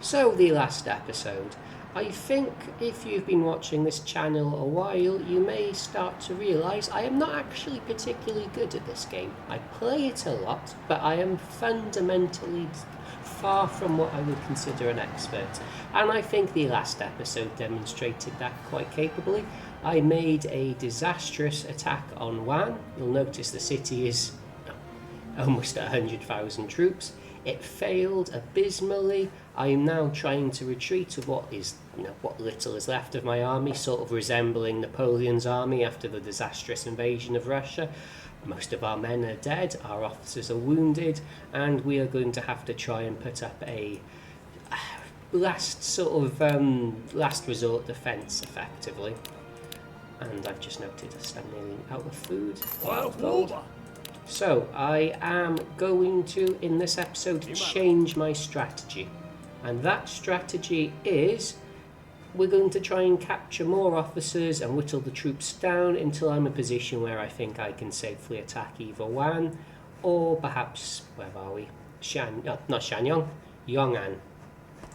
So, the last episode. I think if you've been watching this channel a while, you may start to realise I am not actually particularly good at this game. I play it a lot, but I am fundamentally far from what I would consider an expert. And I think the last episode demonstrated that quite capably. I made a disastrous attack on Wang. You'll notice the city is almost 100,000 troops. It failed abysmally. I am now trying to retreat with what little is left of my army, sort of resembling Napoleon's army after the disastrous invasion of Russia. Most of our men are dead, our officers are wounded, and we are going to have to try and put up a last resort defence, effectively. And I've just noticed I'm nearly out of food. So, I am going to, in this episode, change my strategy. And that strategy is, we're going to try and capture more officers and whittle the troops down until I'm in a position where I think I can safely attack either Wan, or perhaps, where are we? Not Shanyang, Yong'an.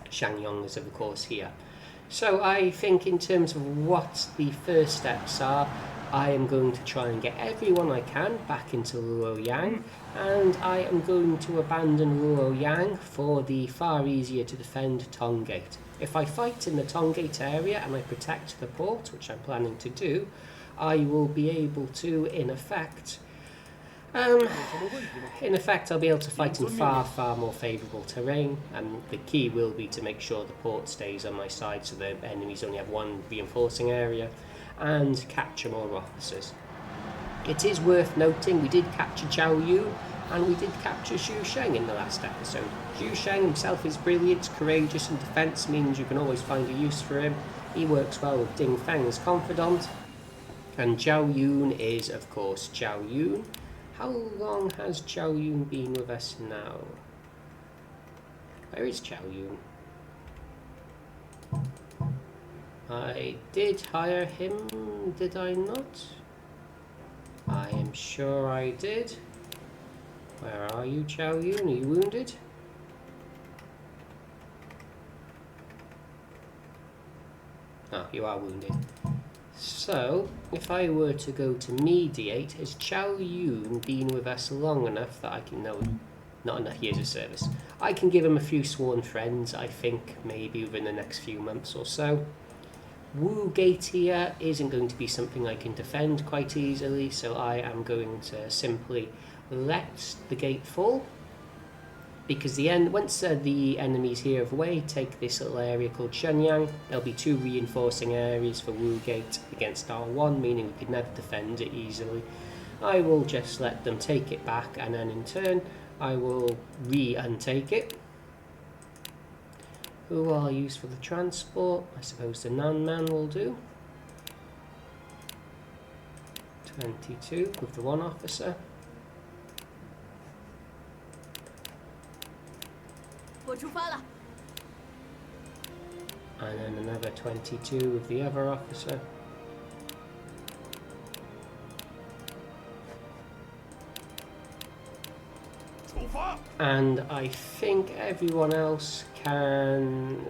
Shangyong is of course here. So I think in terms of what the first steps are, I am going to try and get everyone I can back into Luoyang, and I am going to abandon Luoyang for the far easier to defend Tong Gate. If I fight in the Tong Gate area and I protect the port, which I'm planning to do, I will be able to, in effect, I'll be able to fight in far more favourable terrain, and the key will be to make sure the port stays on my side so the enemies only have one reinforcing area, and capture more officers. It is worth noting we did capture Chao Yu, and we did capture Xu Sheng in the last episode. Xu Sheng himself is brilliant, courageous, and defence means you can always find a use for him. He works well with Ding Feng's confidant, and Zhao Yun is, of course, Zhao Yun. How long has Zhao Yun been with us now? Where is Zhao Yun? I did hire him, did I not? I am sure I did. Where are you, Zhao Yun? Are you wounded? Ah, you are wounded. So, if I were to go to mediate, has Chao Yun been with us long enough that I can know, not enough years of service. I can give him a few sworn friends, I think, maybe within the next few months or so. Wu Gate here isn't going to be something I can defend quite easily, so I am going to simply let the gate fall. Because once the enemies here have away, take this little area called Shenyang. There'll be two reinforcing areas for Wu Gate against R1, meaning we could never defend it easily. I will just let them take it back, and then in turn I will re-untake it. Who will I use for the transport? I suppose the Nanman will do. 22 with the one officer. And then another 22 with the other officer. And I think everyone else can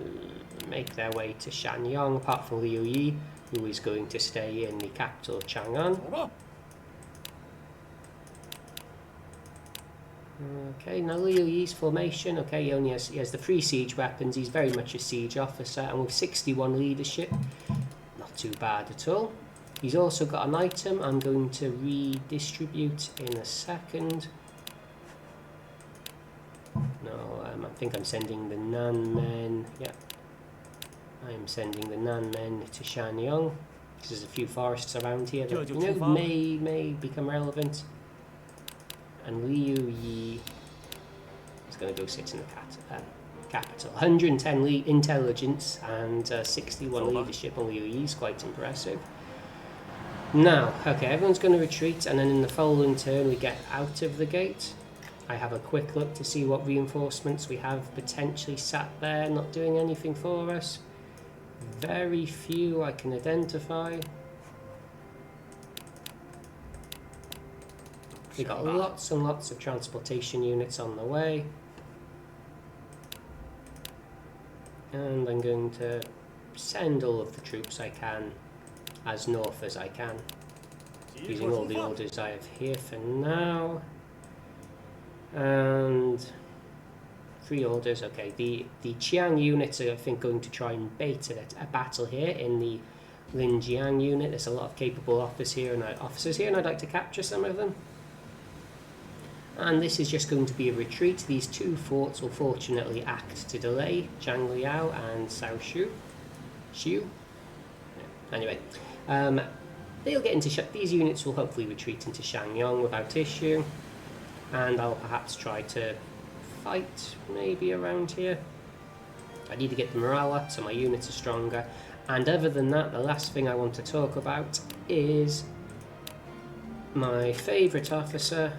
make their way to Shanyang, apart from Liu Yi, who is going to stay in the capital of Chang'an. Okay, now Liu Yi's formation. Okay, he has the 3 siege weapons. He's very much a siege officer, and with 61 leadership, not too bad at all. He's also got an item I'm going to redistribute in a second. No, I think I'm sending the Nan men. Yeah, I'm sending the Nan men to Shanyang. There's a few forests around here that may become relevant. And Liu Yi is going to go sit in the capital. 110 intelligence and 61 leadership on Liu Yi is quite impressive. Now, okay, everyone's going to retreat, and then in the following turn we get out of the gate. I have a quick look to see what reinforcements we have potentially sat there, not doing anything for us. Very few I can identify. We've got lots and lots of transportation units on the way. And I'm going to send all of the troops I can as north as I can, using all the orders I have here for now. And 3 orders. Okay, the Qiang units are, I think, going to try and bait a battle here in the Linjiang unit. There's a lot of capable officers here, and I'd like to capture some of them. And this is just going to be a retreat. These 2 forts will fortunately act to delay Zhang Liao and Cao Xiu. Anyway, they'll get into these units will hopefully retreat into Shangyong without issue, and I'll perhaps try to fight maybe around here. I need to get the morale up so my units are stronger. And other than that, the last thing I want to talk about is my favourite officer,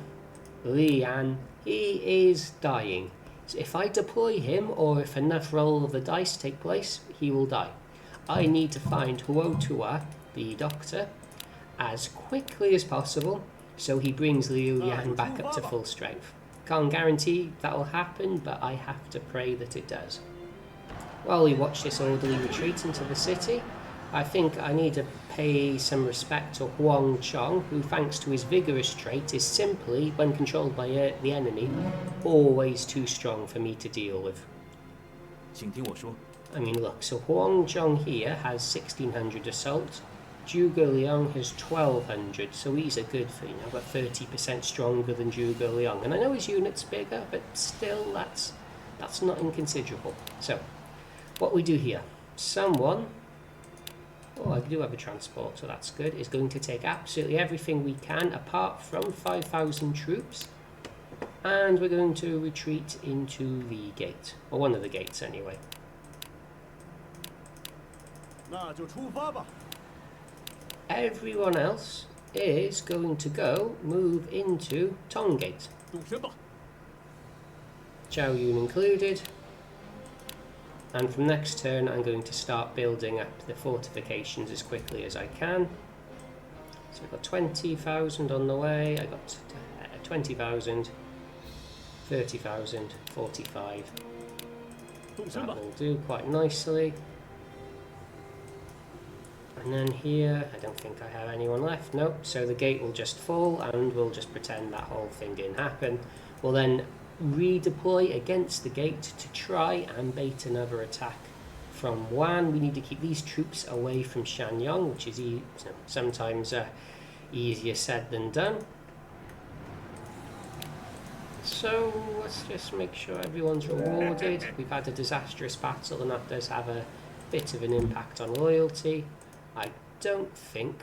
Lian. He is dying. So if I deploy him, or if enough roll of the dice take place, he will die. I need to find Huo Tua, the doctor, as quickly as possible, so he brings Liu Yan back up to full strength. Can't guarantee that will happen, but I have to pray that it does. While we watch this orderly retreat into the city, I think I need to pay some respect to Huang Chong, who, thanks to his vigorous trait, is simply, when controlled by the enemy, always too strong for me to deal with. I mean, look, so Huang Zhong here has 1600 assault, Zhuge Liang has 1200, so he's a good thing. I've got 30% stronger than Zhuge Liang, and I know his unit's bigger, but still, that's not inconsiderable. So, what we do here, someone, oh, I do have a transport, so that's good, is going to take absolutely everything we can, apart from 5,000 troops, and we're going to retreat into the gate, or one of the gates anyway. Everyone else is going to move into Tong Gate. Chao Yun included. And from next turn I'm going to start building up the fortifications as quickly as I can. So I've got 20,000 on the way, I got 20,000, 30,000, 45. That will do quite nicely. And then here, I don't think I have anyone left, nope, so the gate will just fall and we'll just pretend that whole thing didn't happen. We'll then redeploy against the gate to try and bait another attack from Wan. We need to keep these troops away from Shanyang, which is sometimes easier said than done. So let's just make sure everyone's rewarded. We've had a disastrous battle and that does have a bit of an impact on loyalty. I don't think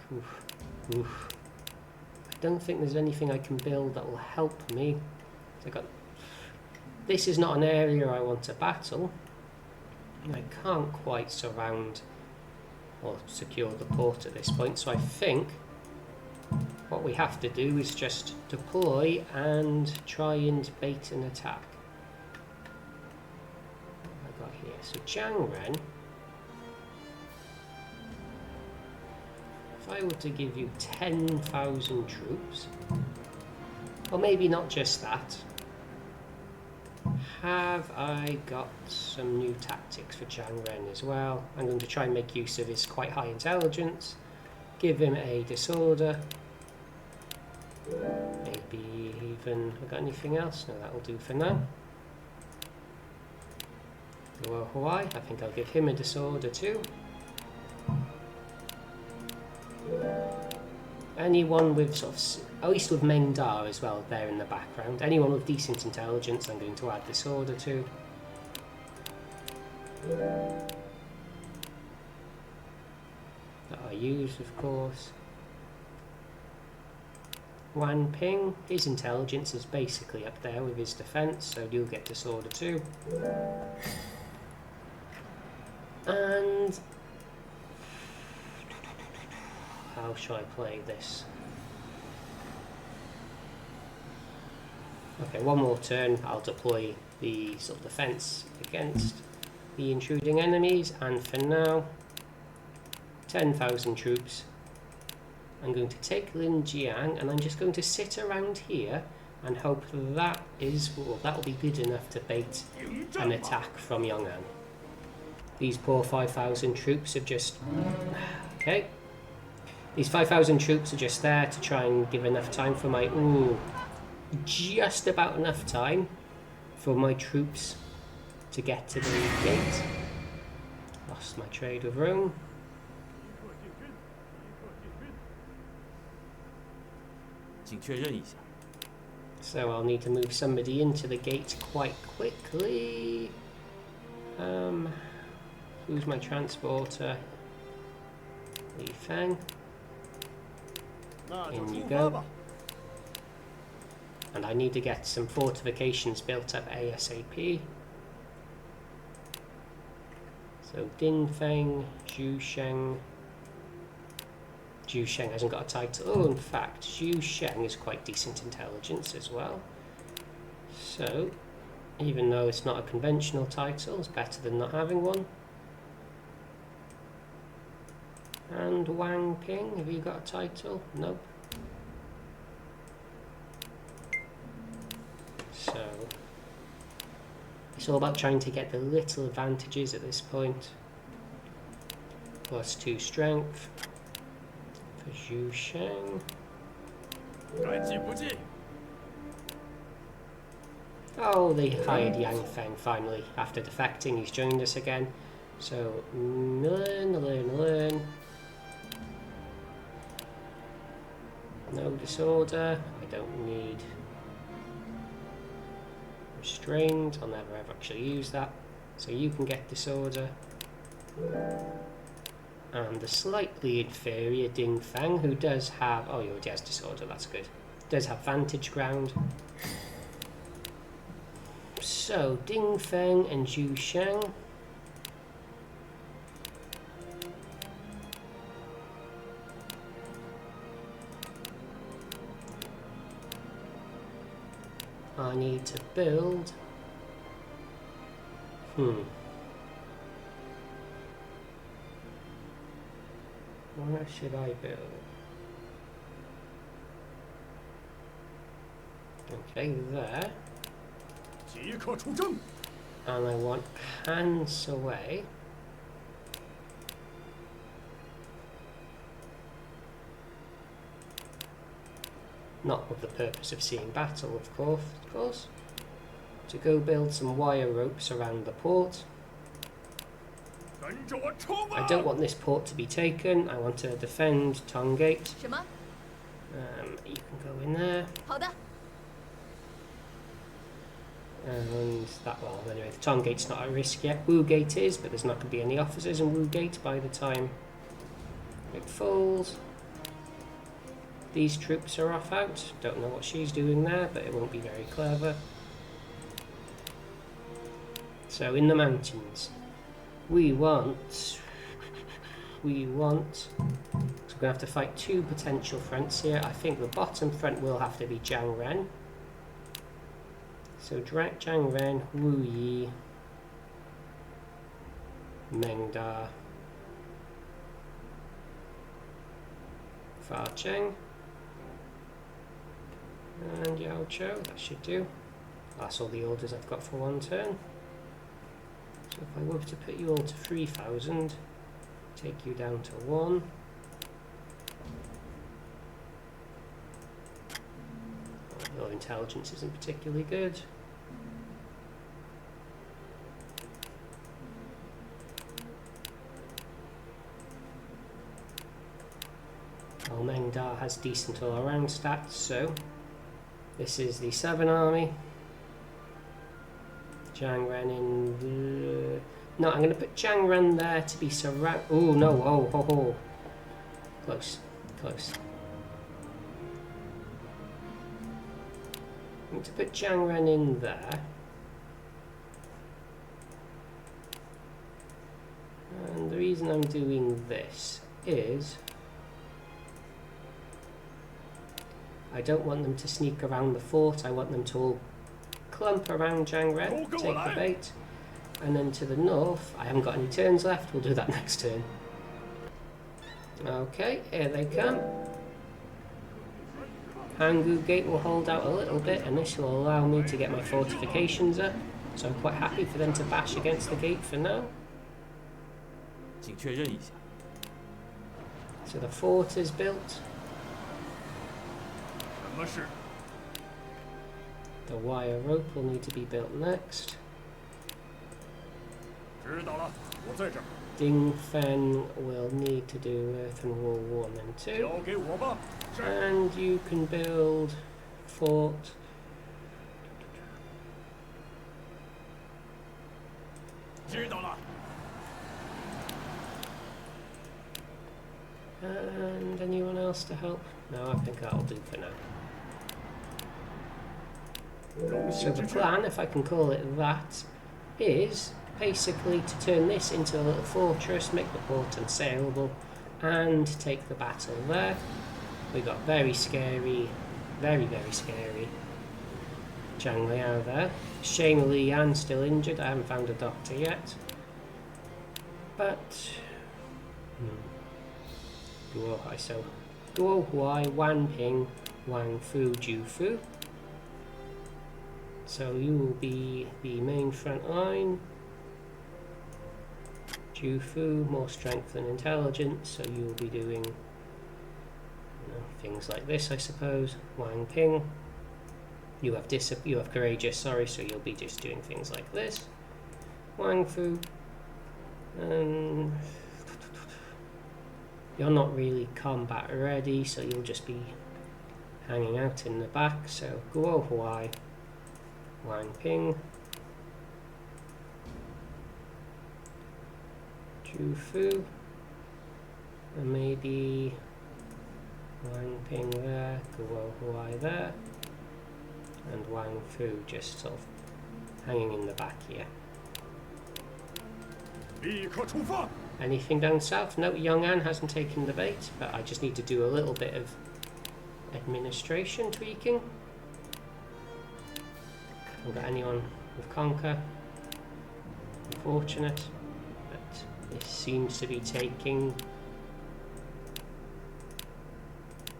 there's anything I can build that will help me. This is not an area I want to battle. I can't quite surround or secure the port at this point, so I think what we have to do is just deploy and try and bait an attack. What have I got here? So Chang'an. If I were to give you 10,000 troops, or maybe not just that, have I got some new tactics for Chang'an as well? I'm going to try and make use of his quite high intelligence, give him a disorder, maybe even, have I got anything else? No, that'll do for now. Well, Hawaii, I think I'll give him a disorder too. Anyone with sort of, at least with Meng Da as well there in the background, anyone with decent intelligence I'm going to add disorder to. That I use, of course. Wang Ping, his intelligence is basically up there with his defense, so you'll get disorder too. And how shall I play this? Okay, one more turn, I'll deploy the sort of defense against the intruding enemies, and for now, 10,000 troops. I'm going to take Linjiang, and I'm just going to sit around here and hope that will be good enough to bait an attack from Yong'an. These poor 5,000 troops have just... Okay. These 5,000 troops are just there to try and give enough time for my... Ooh. Just about enough time for my troops to get to the gate. Lost my trade with Rome. So I'll need to move somebody into the gate quite quickly. Who's my transporter? Li Feng. In you go. And I need to get some fortifications built up ASAP. So Din Feng, Zhu Sheng. Zhu Sheng hasn't got a title. Oh, in fact, Zhu Sheng is quite decent intelligence as well. So, even though it's not a conventional title, it's better than not having one. And Wang Ping, have you got a title? Nope. So, it's all about trying to get the little advantages at this point. +2 strength for Zhu Sheng. Oh, they hired Yang Feng finally. After defecting, he's joined us again. So, learn. No disorder. I don't need restrained. I'll never ever actually use that. So you can get disorder. And the slightly inferior Ding Feng, who does have... Oh, he already has disorder, that's good. Does have vantage ground. So, Ding Feng and Zhu Sheng. I need to build... Where should I build? Okay, there. And I want hands away. Not with the purpose of seeing battle, of course. To go build some wire ropes around the port. I don't want this port to be taken. I want to defend Tong Gate. You can go in there. And that, well, anyway, the Tong Gate's not at risk yet. Wu Gate is, but there's not going to be any officers in Wu Gate by the time it falls. These troops are off out. Don't know what she's doing there, but it won't be very clever. So in the mountains, we want. So we're going to have to fight two potential fronts here. I think the bottom front will have to be Chang'an. So Chang'an, Wu Yi, Mengda, Fa Cheng, and Yao Chou. That should do. That's all the orders I've got for one turn. So if I were to put you all to 3,000, take you down to 1. Your intelligence isn't particularly good. Well, Mengda has decent all-around stats, so this is the 7 army. Chang'an in... No, I'm going to put Chang'an there to be surrounded... Oh, no, oh. Close. I need to put Chang'an in there. And the reason I'm doing this is... I don't want them to sneak around the fort. I want them to all clump around Chang'an, take the bait. And then to the north, I haven't got any turns left. We'll do that next turn. Okay, here they come. Hangu Gate will hold out a little bit, and this will allow me to get my fortifications up. So I'm quite happy for them to bash against the gate for now. 请确认一下。 So the fort is built. 什么事？ The wire rope will need to be built next. 知道了，我在这儿。 Ding Fen will need to do Earth and Wall 1 and 2. 交给我吧。是。 And you can build fort. And anyone else to help? No, I think that'll do for now. So the plan, if I can call it that, is basically to turn this into a little fortress, make the port unsaleable, and take the battle there. We got very scary, very scary Zhang Liao there. Shame Luoyang still injured. I haven't found a doctor yet. But so Guo Huai, Wang Ping, Wang Fu, Ju Fu. So you will be the main front line. Ju Fu, more strength and intelligence, so you will be doing things like this, I suppose. Wang Ping, you have courageous, sorry, so you'll be just doing things like this. Wang Fu, you're not really combat ready, so you'll just be hanging out in the back. So Guo Huai, Wang Ping, Ju Fu, and maybe Wang Ping there, Guo Huai there, and Wang Fu just sort of hanging in the back here. Anything down south? No, Chang'an hasn't taken the bait, but I just need to do a little bit of administration tweaking. Haven't got anyone with Conquer. Unfortunate, but this seems to be taking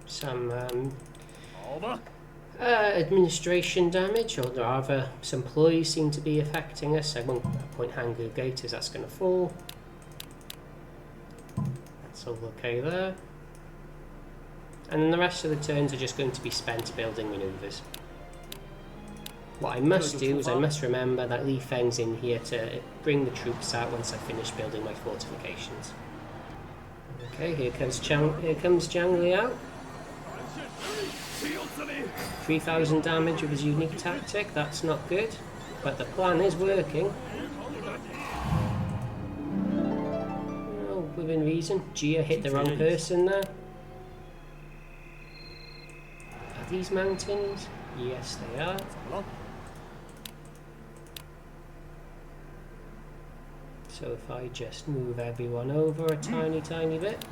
some administration damage, or rather some ploys seem to be affecting us. I won't appoint Hangu Gate as that's going to fall. That's all okay there. And then the rest of the turns are just going to be spent building manoeuvres. What I must do is I must remember that Li Feng's in here to bring the troops out once I finish building my fortifications. Okay, here comes Zhang Liao. 3,000 damage with his unique tactic, that's not good, but the plan is working. Oh, within reason. Jia hit the wrong person there. Are these mountains? Yes, they are. So if I just move everyone over a tiny bit.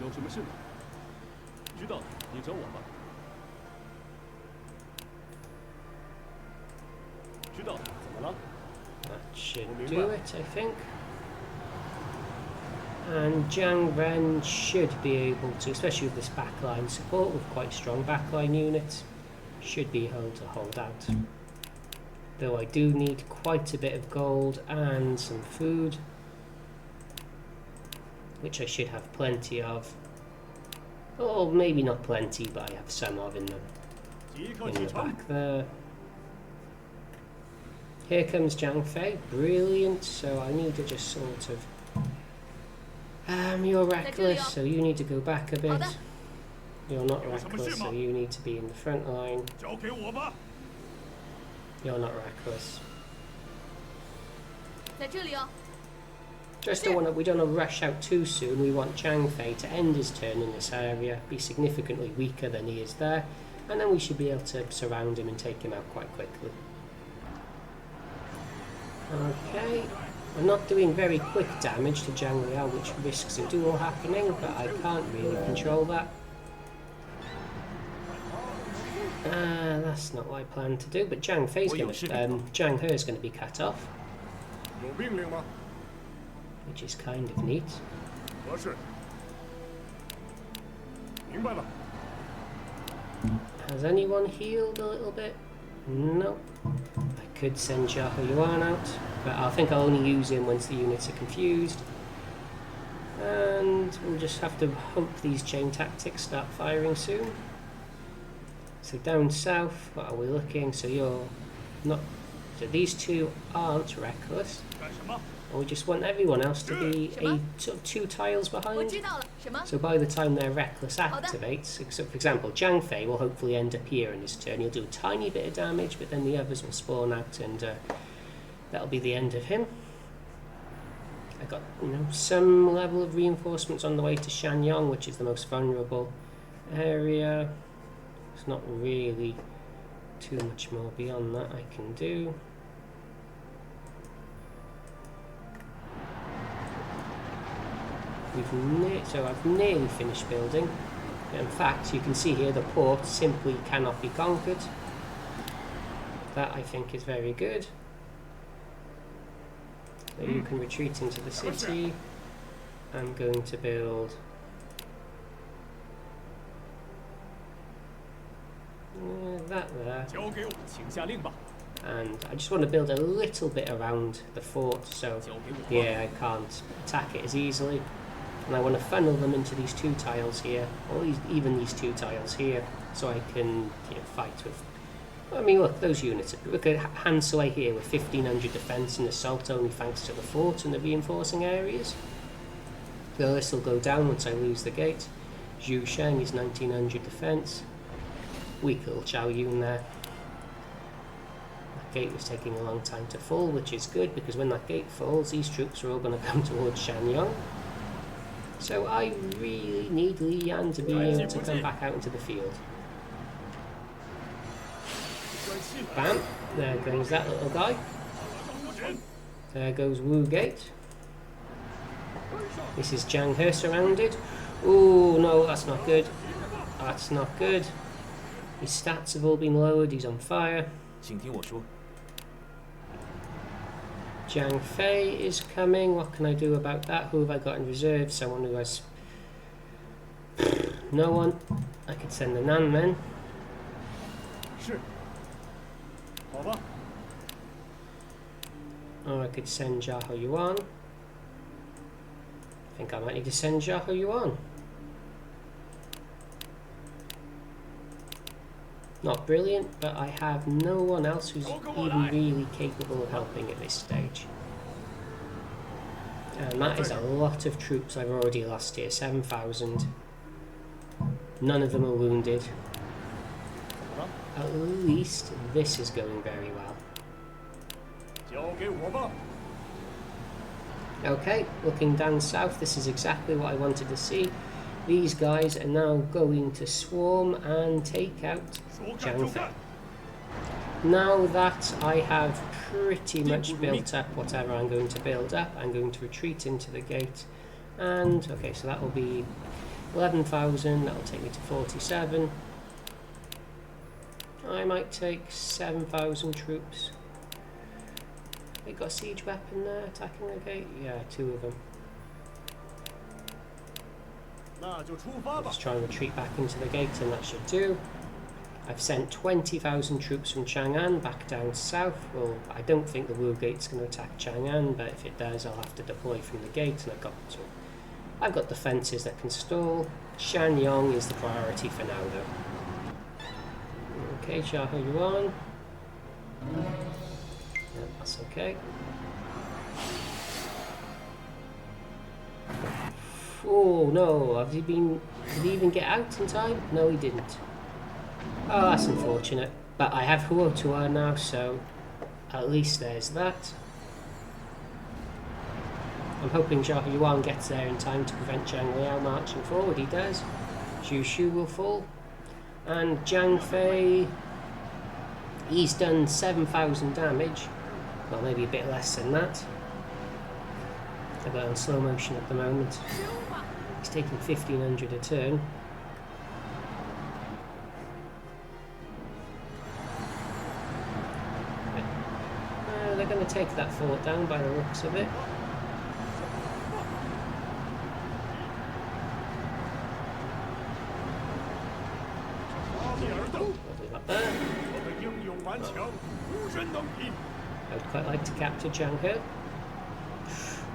That should do it, I think. And Zhang Ren should be able to, especially with this backline support, with quite strong backline units, should be able to hold out. Though I do need quite a bit of gold and some food, which I should have plenty of. Or maybe not plenty, but I have some of in the back there. Here comes Zhang Fei, brilliant, so I need to just sort of... you're reckless, so you need to go back a bit. You're not reckless, so you need to be in the front line. You're not reckless. Just don't want to, we don't want to rush out too soon. We want Zhang Fei to end his turn in this area, be significantly weaker than he is there, and then we should be able to surround him and take him out quite quickly. Okay, I'm not doing very quick damage to Zhang Liao, which risks a duel happening, but I can't really control that. That's not what I planned to do, but Zhang Fei's going to, Zhang He's going to be cut off, which is kind of neat. Has anyone healed a little bit? No. I could send Xiahou Yuan out, but I think I'll only use him once the units are confused. And we'll just have to hope these chain tactics start firing soon. So down south, what are we looking? So you're not... So these two aren't reckless. 干什么？ And we just want everyone else to be a sort of 2 tiles 我 behind. 知道了，什么？ So by the time their reckless activates, so for example, Zhang Fei will hopefully end up here in his turn. He'll do a tiny bit of damage, but then the others will spawn out, and that'll be the end of him. I got, you know, some level of reinforcements on the way to Shanyang, which is the most vulnerable area. There's not really too much more beyond that I can do. So I've nearly finished building. In fact, you can see here the port simply cannot be conquered. That I think is very good. So you can retreat into the city. I'm going to build that there. 交给我，请下令吧。 And I just want to build a little bit around the fort, so 交给我。 yeah, I can't attack it as easily. And I want to funnel them into these 2 tiles here, or even these 2 tiles here, so I can, you know, fight with... I mean, look, those units. Look at Han Sui here with 1500 defense and assault only thanks to the fort and the reinforcing areas. So this will go down once I lose the gate. Zhu Sheng is 1900 defense. Weak little Chao Yun there. That gate was taking a long time to fall, which is good, because when that gate falls, these troops are all going to come towards Shanyang. So I really need Li Yan to be able to come back out into the field. Bam! There goes that little guy. There goes Wu Gate. This is Zhang He surrounded. Oh no, that's not good. That's not good. His stats have all been lowered. He's on fire. 请听我说。 Zhang Fei is coming. What can I do about that? Who have I got in reserve? Someone who has... No one. I could send the Nan men. 是。好吧。 Or I could send Zhao Yuan. I think I might need to send Zhao Yuan. Not brilliant, but I have no one else who's even really capable of helping at this stage. And that is a lot of troops I've already lost here, 7,000. None of them are wounded. At least this is going very well. 交给我吧。 Okay, looking down south, this is exactly what I wanted to see. These guys are now going to swarm and take out 说干就 Zhang Fei. 干。 Now that I have pretty much built up whatever I'm going to build up, I'm going to retreat into the gate. And, okay, so that will be 11,000, that will take me to 47. I might take 7,000 troops. They got a siege weapon there attacking the gate? Yeah, 2 of them. 那就出发吧 Let's。try and retreat back into the gate, and that should do. I've sent 20,000 troops from Chang'an back down south. Well, I don't think the Wu Gate's going to attack Chang'an, but if it does, I'll have to deploy from the gate, and I've got defences that can stall. Shanyang is the priority for now, though. Okay, Zhao Yuan. Yeah, that's okay. Oh no, did he even get out in time? No, he didn't. Oh, that's unfortunate. But I have Huo Tua now, so at least there's that. I'm hoping Zhao Yuan gets there in time to prevent Zhang Liao marching forward. He does. Zhu Shu will fall. And Zhang Fei, he's done 7,000 damage. Well, maybe a bit less than that. I've got it on slow motion at the moment. He's taking 1,500 a turn. They're going to take that fort down by the looks of it. What have we got there? 我们英勇顽强，无人能敌。 I would quite like to capture Chang'an.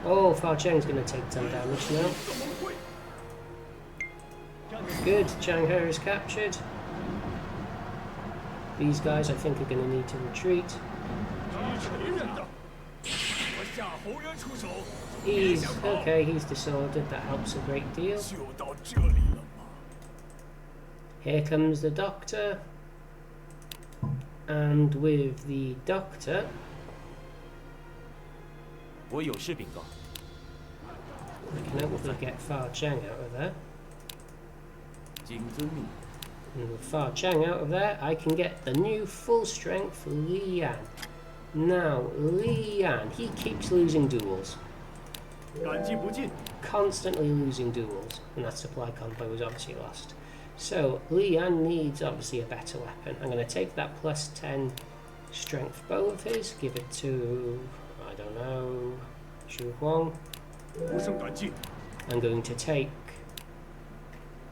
Oh, Fa Cheng's going to take some damage now. Good, Chang He is captured. These guys, I think, are going to need to retreat. He's okay, he's disordered, that helps a great deal. Here comes the doctor. And with the doctor, we can hopefully get Fa Cheng out of there. And with Fa Cheng out of there, I can get the new full strength Li Yan. Now, Li Yan, he keeps losing duels. Constantly losing duels. And that supply convoy was obviously lost. So, Li Yan needs obviously a better weapon. I'm going to take that plus 10 strength bow of his, give it to, I don't know, Xu Huang. I'm going to take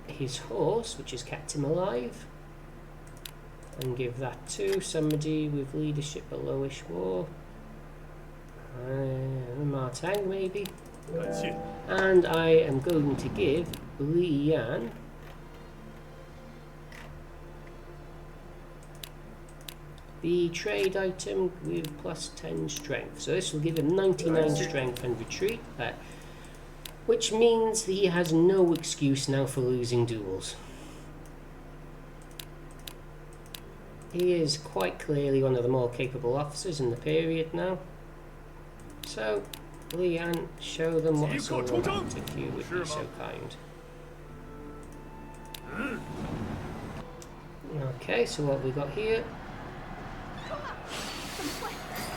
his horse, which has kept him alive, and give that to somebody with leadership at lowish war. Martang maybe. And I am going to give Li Yan the trade item with plus 10 strength. So this will give him 99 strength and retreat, which means he has no excuse now for losing duels. He is quite clearly one of the more capable officers in the period now. So, Li Yan, show them what it's all about if you would be so kind. Okay, so what have we got here?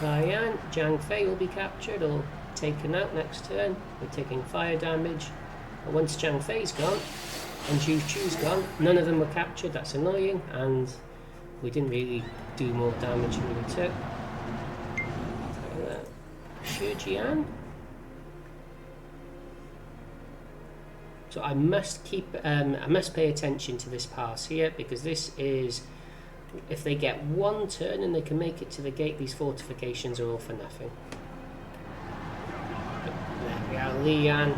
Yan, Zhang Fei will be captured or taken out next turn. We're taking fire damage. And once Zhang Fei's gone and Zhu Chu's gone, none of them were captured. That's annoying, and we didn't really do more damage than we took. Shi Jian. So I must pay attention to this pass here, because this is, if they get one turn and they can make it to the gate, these fortifications are all for nothing. But there we are, Li Yan.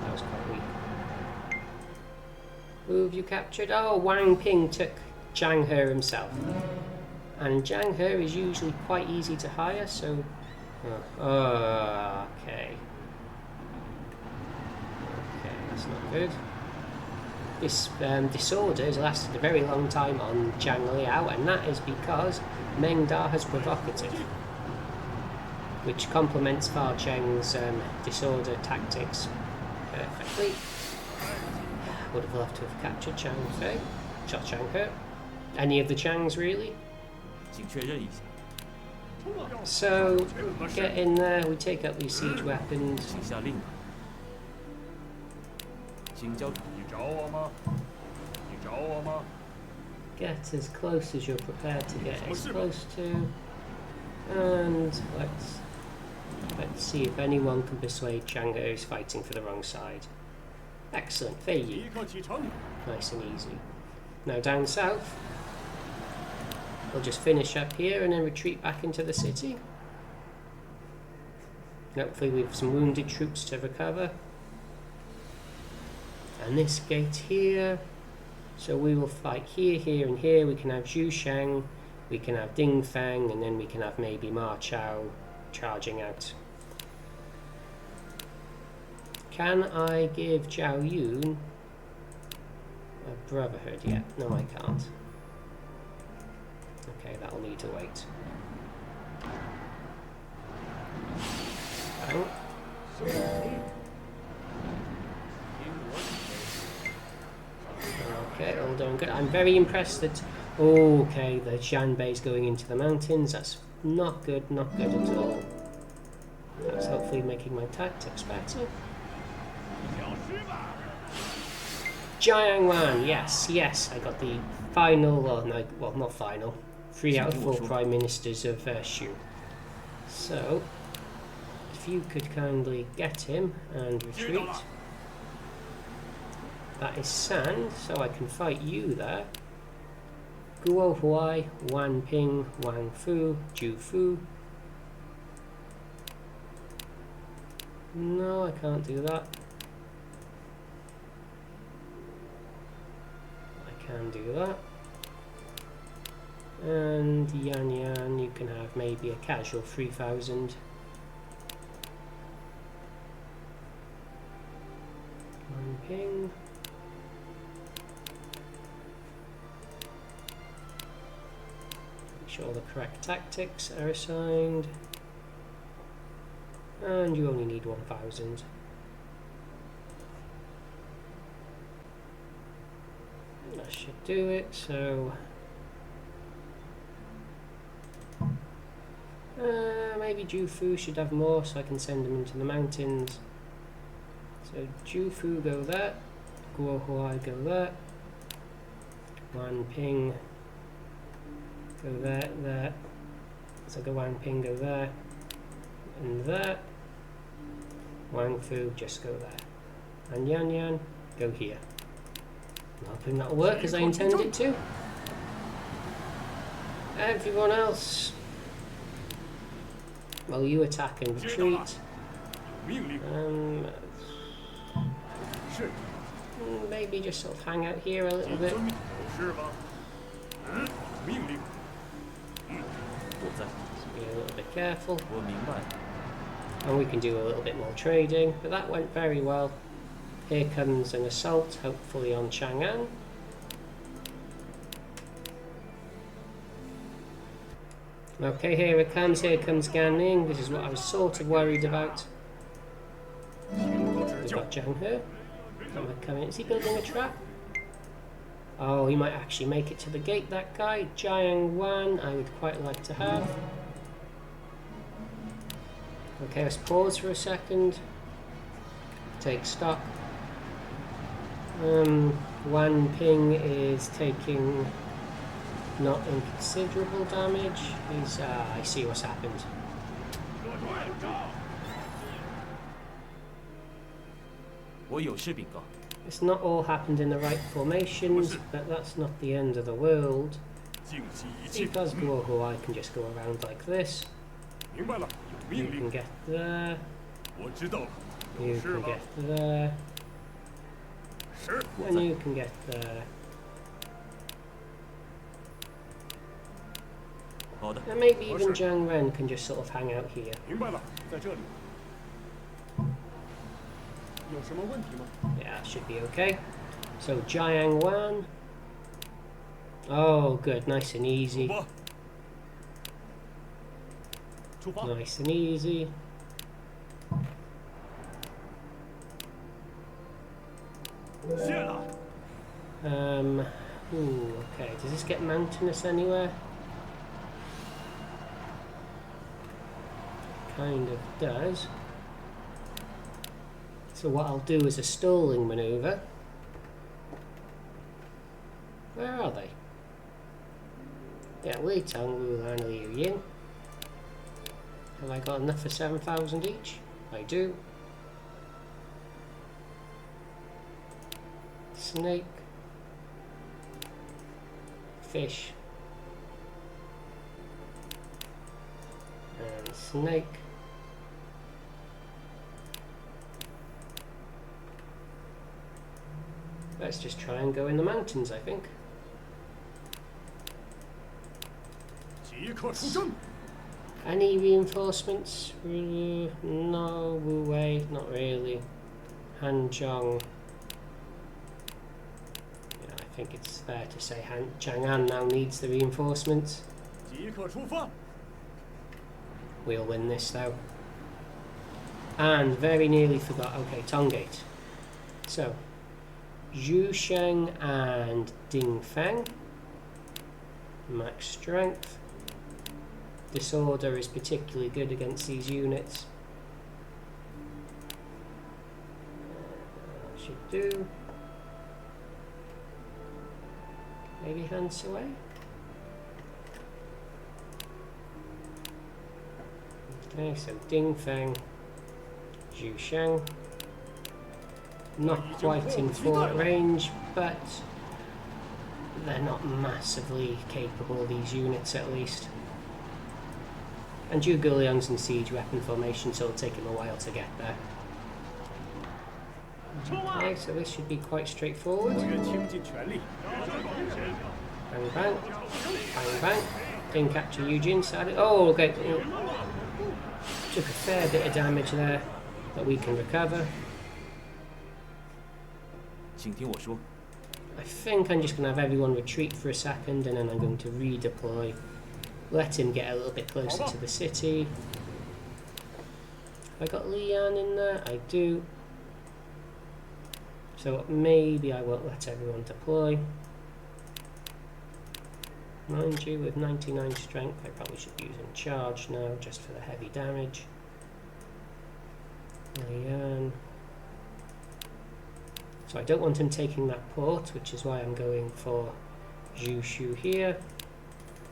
That was quite weak. Who have you captured? Oh, Wang Ping took Chang He himself. And Chang He is usually quite easy to hire, so... okay. Okay, that's not good. This disorder has lasted a very long time on Zhang Liao, and that is because Meng Da has provocative, which complements Fa Cheng's disorder tactics perfectly. Would have loved to have captured Chang Fei, shot Chang He. Any of the Changs really? So, get in there, we take up these siege weapons. Get as close as you're prepared to get as close to. And let's see if anyone can persuade Chang He is fighting for the wrong side. Excellent, Fei Yi. Nice and easy. Now down south. We'll just finish up here and then retreat back into the city. Hopefully we have some wounded troops to recover. And this gate here. So we will fight here, here and here. We can have Zhu Sheng, we can have Ding Feng, and then we can have maybe Ma Chao charging out. Can I give Zhao Yun a brotherhood yet? No, I can't. Okay, that'll need to wait. Oh. Okay, all doing good. I'm very impressed that... okay, the Shanbei is going into the mountains. That's not good at all. That's hopefully making my tactics better. Jiangwan, yes, I got the final, well, not final. 3 out of 4 Prime Ministers of Shu. So, if you could kindly get him and retreat. That is sand, so I can fight you there. Guo Huai, Wang Ping, Wang Fu, Ju Fu. No, I can't do that. I can do that. And Yan Yan, you can have maybe a casual 3,000. Wang Ping. Make sure the correct tactics are assigned. And you only need 1,000. That should do it, so... maybe Ju Fu should have more so I can send him into the mountains. So Ju Fu go there, Guo Huai go there, Wang Ping go there, there. So go Wang Ping go there, and there. Wang Fu just go there. And Yan Yan go here. I'm hoping that'll work as I intend it to. Everyone else, well, you attack and retreat. Maybe just sort of hang out here a little bit. Just be a little bit careful. And we can do a little bit more trading, but that went very well. Here comes an assault, hopefully on Chang'an. Okay, here it comes, Gan Ning. This is what I was sort of worried about. We've got Zhang here. Is he building a trap? Oh, he might actually make it to the gate, that guy. Jiang Wan, I would quite like to have. Okay, let's pause for a second. Take stock. Wang Ping is taking not inconsiderable damage. He's, I see what's happened. It's not all happened in the right formations, but that's not the end of the world. Because Guo Huai can just go around like this. You can get there. You can get there. And you can get there. And maybe even Zhang Ren can just sort of hang out here. Yeah, that should be okay. So Jiang Wan. Oh, good, nice and easy. Nice and easy. Ooh, okay. Does this get mountainous anywhere? Kind of does. So what I'll do is a stalling maneuver. Where are they? Yeah, Wei Tang, Wulan, Liu Yin. Have I got enough for 7,000 each? I do. Snake. Fish. And snake. Let's just try and go in the mountains, I think. Any reinforcements? No, Wu Wei, not really. Hanzhong. Yeah, I think it's fair to say Chang'an now needs the reinforcements. We'll win this though. And very nearly forgot. Okay, Tonggate. So, Zhu Sheng and Ding Feng. Max strength. Disorder is particularly good against these units. That should do. Maybe Han Sui? Okay, so Ding Feng, Zhu Sheng. Not quite in fort range, but they're not massively capable, these units at least. And Luoyang's in siege weapon formation, so it'll take him a while to get there. Okay, so this should be quite straightforward. 我愿倾尽全力。 Bang bang. Bang bang. Didn't capture Eugene, sadly. Oh, okay. Took a fair bit of damage there that we can recover. 请听我说， I think I'm just going to have everyone retreat for a second and then I'm going to redeploy. Let him get a little bit closer to the city. Have I got Lian in there? I do. So maybe I won't let everyone deploy. Mind you, with 99 strength, I probably should use in charge now, just for the heavy damage. Lian. So I don't want him taking that port, which is why I'm going for Zhu here.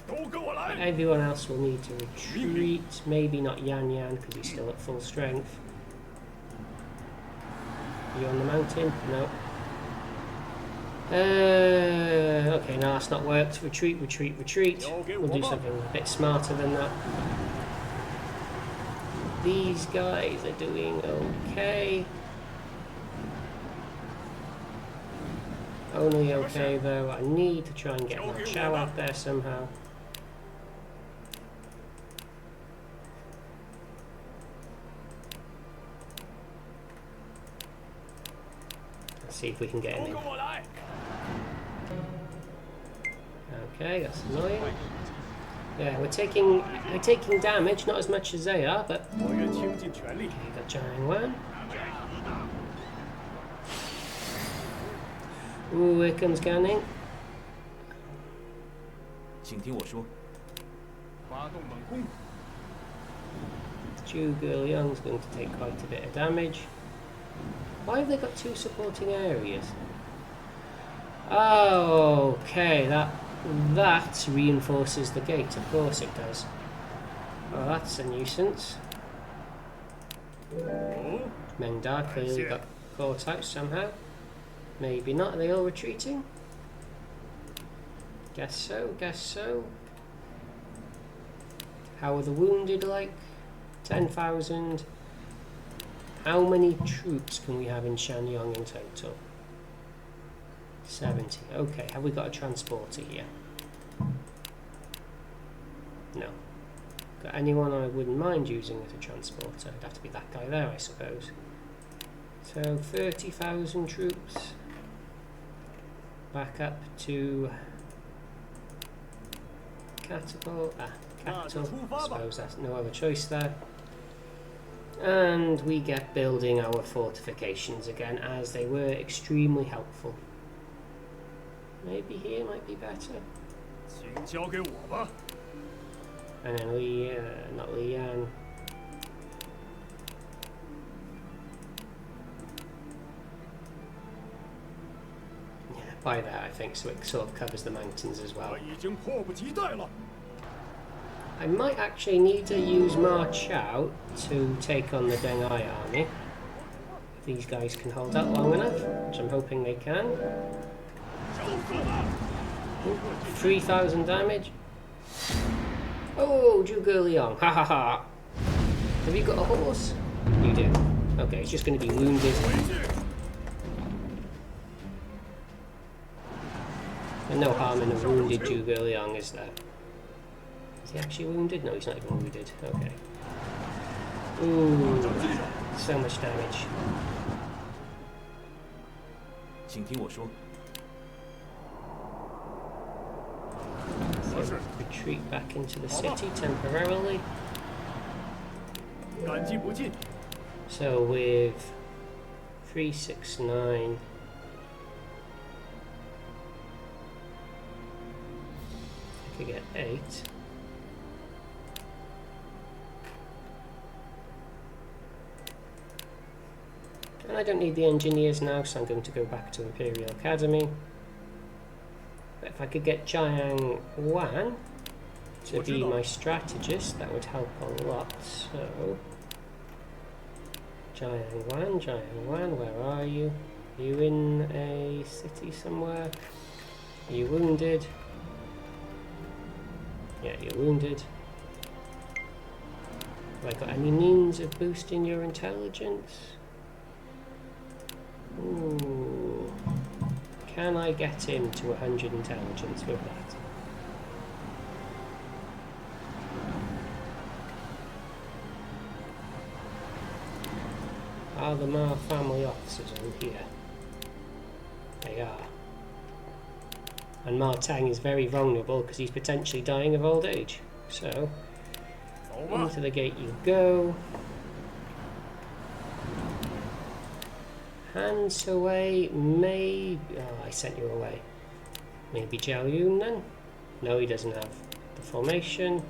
都跟我来！ Everyone else will need to retreat. Maybe not Yan Yan, because he's still at full strength. You on the mountain? No. Okay, no, that's not worked. Retreat, retreat, retreat. We'll do something a bit smarter than that. These guys are doing okay. Only okay though. I need to try and get my Chao out there somehow. Let's see if we can get him 都 in. 跟我来！ Okay, that's annoying. Yeah, we're taking damage, not as much as they are, but 我愿倾尽全力。 okay, got Chang'an. Ooh, here comes Ganning. 请听我说， 发动猛攻！ Luoyang's going to take quite a bit of damage. Why have they got two supporting areas? Oh, okay, that reinforces the gate. Of course it does. Oh, that's a nuisance. Mengda clearly got caught out somehow. Maybe not. Are they all retreating? Guess so, guess so. How are the wounded like? 10,000. How many troops can we have in Shenyang in total? 70. Okay, have we got a transporter here? No. Got anyone I wouldn't mind using as a transporter? It'd have to be that guy there, I suppose. So 30,000 troops. Back up to capital. Capital. I suppose that's no other choice there. And we get building our fortifications again, as they were extremely helpful. Maybe here might be better. 请交给我吧。 And then not Lian. Yeah, by that I think, so it sort of covers the mountains as well. 我已经迫不及待了。 I might actually need to use Ma Chao to take on the Deng Ai army. If these guys can hold out long enough, which I'm hoping they can. 3,000 damage. Oh, Luoyang, ha ha ha. Have you got a horse? You do. Okay, it's just going to be wounded. And no harm in a wounded Luoyang, is there? Is he actually wounded? No, he's not even wounded. Okay. Ooh, so much damage. 请听我说， So retreat back into the city temporarily. 感激不尽。 So with 369, I could get 8. And I don't need the engineers now, so I'm going to go back to Imperial Academy. But if I could get Jiang Wan to be my strategist, that would help a lot. So, Jiang Wan, where are you? Are you in a city somewhere? Are you wounded? Yeah, you're wounded. Have I got any means of boosting your intelligence? Ooh. Can I get him to 100 intelligence with that? Are the Ma family officers in here? They are. And Ma Tang is very vulnerable because he's potentially dying of old age. So, into the gate you go. Hands away, may... Oh, I sent you away. Maybe Zhao Yun then? No, he doesn't have the formation.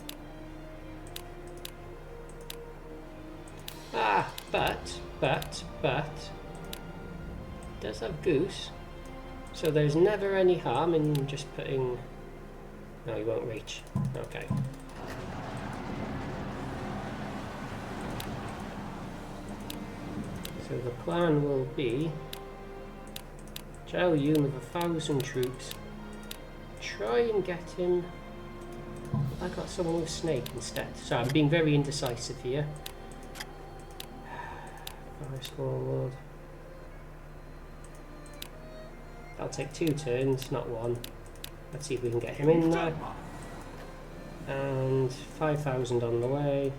Ah, but... does have Goose. So there's never any harm in just putting... No, he won't reach. Okay. So the plan will be Chao Yun with 1,000 troops. Try and get him. I got someone with Snake instead. So I'm being very indecisive here. Forest Warlord. I'll take 2 turns, not 1. Let's see if we can get him in there. And 5,000 on the way.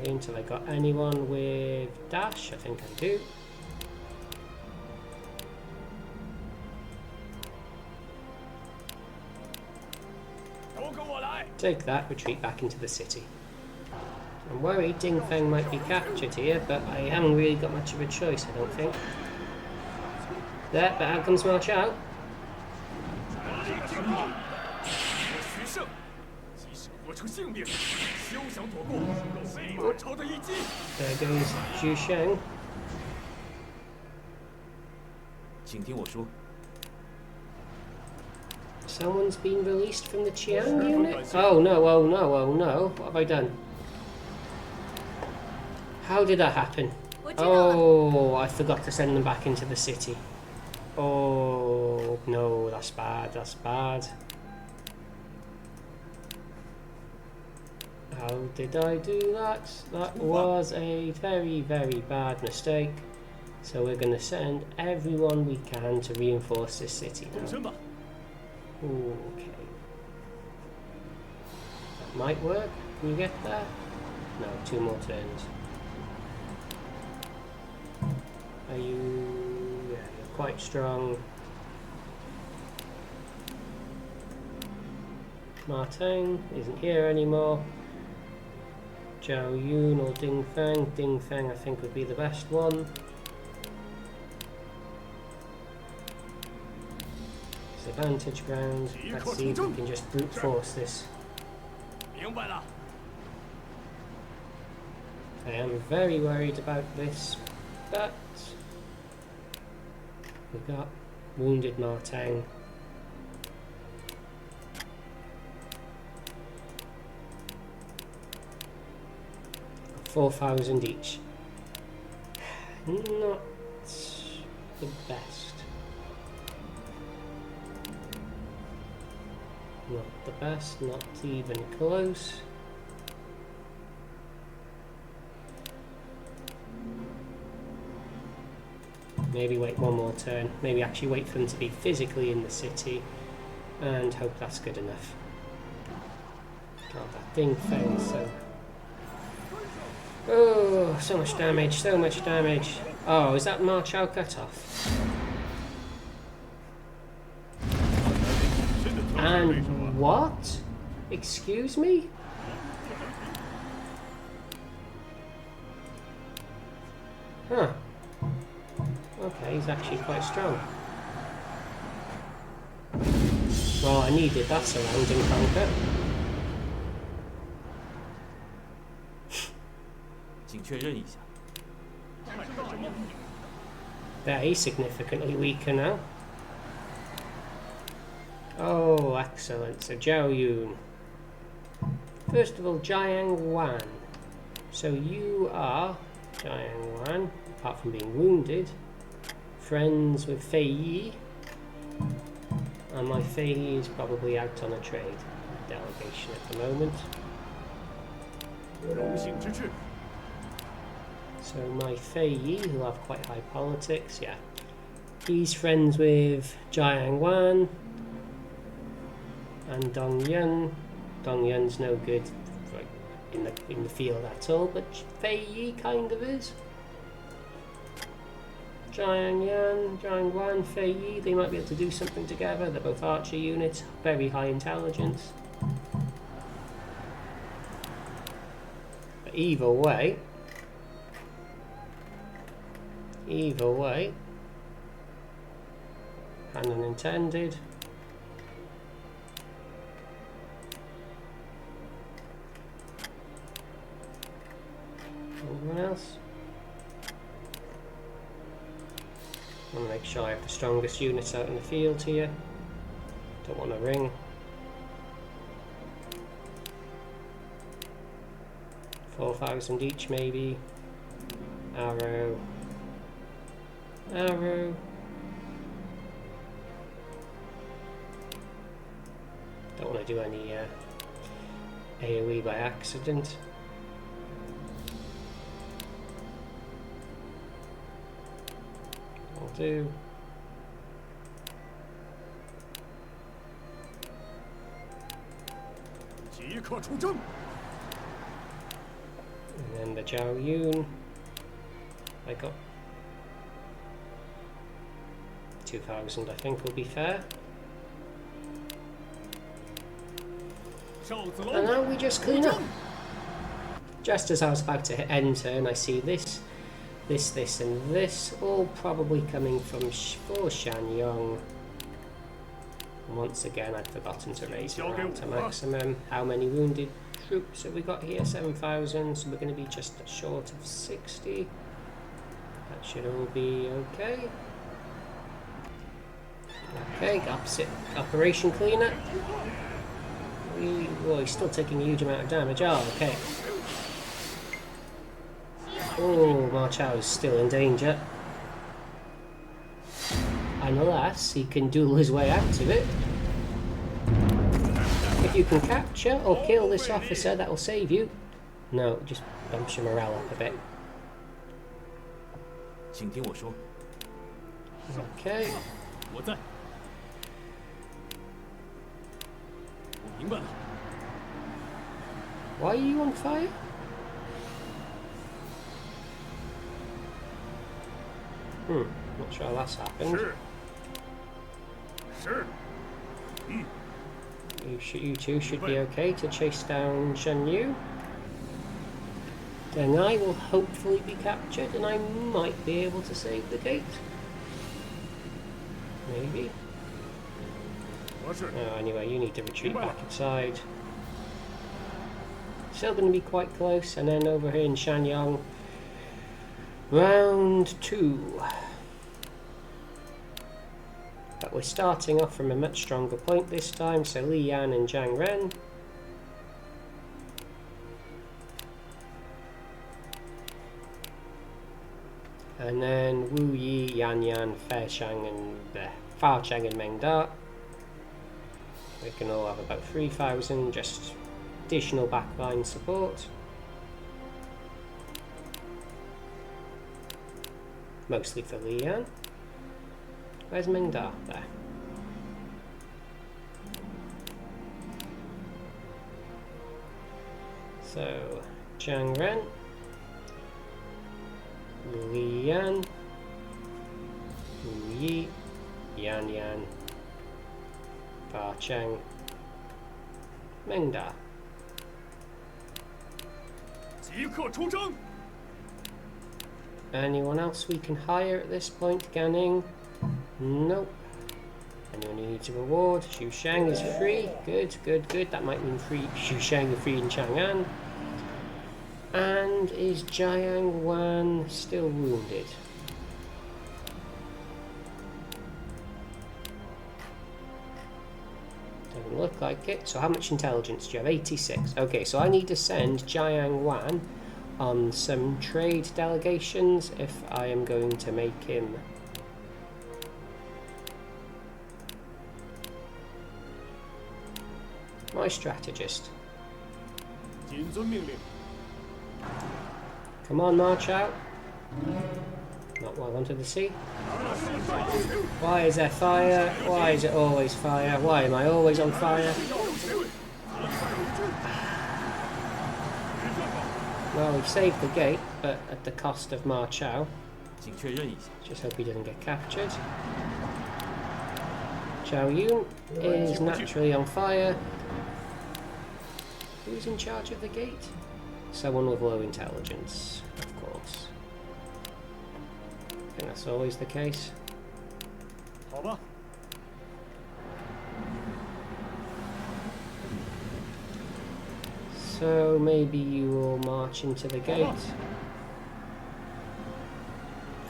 Until I got anyone with dash, I think I do. Take that, retreat back into the city. I'm worried Ding Feng might be captured here, but I haven't really got much of a choice, I don't think. There, but out comes Ma Chao. There goes Zhu Sheng. 请听我说， Someone's been released from the Chang'an unit? Oh no, oh no, oh no. What have I done? How did that happen? Oh, I forgot to send them back into the city. Oh no, that's bad, that's bad. How did I do that? That was a very, very bad mistake. So we're going to send everyone we can to reinforce this city now. Okay. That might work. Can you get there? No, 2 more turns. Are you... Yeah, you're quite strong. Martin isn't here anymore. Zhao Yun or Ding Feng. Ding Feng I think would be the best one. Disadvantage ground. Let's see if we can just brute force this. I am very worried about this, but we've got wounded Martin. 4,000 each. Not the best. Not the best, not even close. Maybe wait 1 more turn. Maybe actually wait for them to be physically in the city and hope that's good enough. God, that thing failed so... Oh, so much damage, so much damage. Oh, is that Ma Chao cut off? And what? Excuse me? Huh. Okay, he's actually quite strong. Well, I needed that surrounding conquer. 请确认一下。 They're significantly weaker now. Oh, excellent. So Zhao Yun. First of all, Jiang Wan. So you are Chang'an, apart from being wounded. Friends with Fei Yi. And my Fei Yi is probably out on a trade delegation at the moment. 荣幸之至， So my Fei Yi, who have quite high politics, yeah. He's friends with Jiang Wan and Dong Yun. Dong Yun's no good in the field at all, but Fei Yi kind of is. Jiang Yan, Jiang Wan, Fei Yi, they might be able to do something together. They're both archer units, very high intelligence. But either way, pun unintended. Anyone else? I want to make sure I have the strongest units out in the field here. Don't want to ring. 4,000 each maybe. Arrow. Arrow. Don't want to do any AoE by accident. I'll do.即刻出征！ And then the Zhao Yun. I got 2,000, I think will be fair. 赵子 And 龙， now we just clean up. Just as I was about to end turn, I see this, and this, all probably coming from for Shanyong. Once again, I'd forgotten to raise morale to maximum. How many wounded troops have we got here? 7,000, so we're going to be just short of 60. That should all be okay. Okay, opposite Operation Cleanup. Oh, he's still taking a huge amount of damage. Oh, okay. Oh, Ma Chao is still in danger. Unless he can duel his way out of it. If you can capture or kill this officer, that will save you. No, just bumps your morale up a bit. 请听我说， Okay. 我在。我明白了， Why are you on fire? Not sure how that's happened. 是。 You two should be okay to chase down Shen Yu. Then I will hopefully be captured and I might be able to save the gate. Maybe. 合适。 Oh, anyway, you need to retreat back inside. Still going to be quite close, and then over here in Shanyang, round 2. But we're starting off from a much stronger point this time, so Li Yan and Zhang Ren. And then Wu Yi, Yan Yan, Fao Cheng and Meng Da. We can all have about 3,000, just additional backline support. Mostly for Li Yan. Where's Meng Da? There. So, Zhang Ren, Li Yan, Wu Yi, Yan Yan, Fa Cheng, Meng Da. 即刻出征！ Anyone else we can hire at this point? Ganning? Nope. Anyone you need to reward? Xu Sheng is free. Good, good, good. That might mean free. Xu Sheng is free in Chang'an. And is Jiang Wan still wounded? Doesn't look like it. So how much intelligence do you have? 86. Okay, so I need to send Jiang Wan on some trade delegations if I am going to make him my strategist. 谨遵命令。 Come on, march out. Not while onto the sea. Why is there fire? Why is it always fire? Why am I always on fire? Well, we've saved the gate, but at the cost of Ma Chao. 请确认一下， Just hope he doesn't get captured. Chao Yun is naturally on fire. Who's in charge of the gate? Someone with low intelligence, of course. I think that's always the case. 好吧， So maybe you will march into the gate.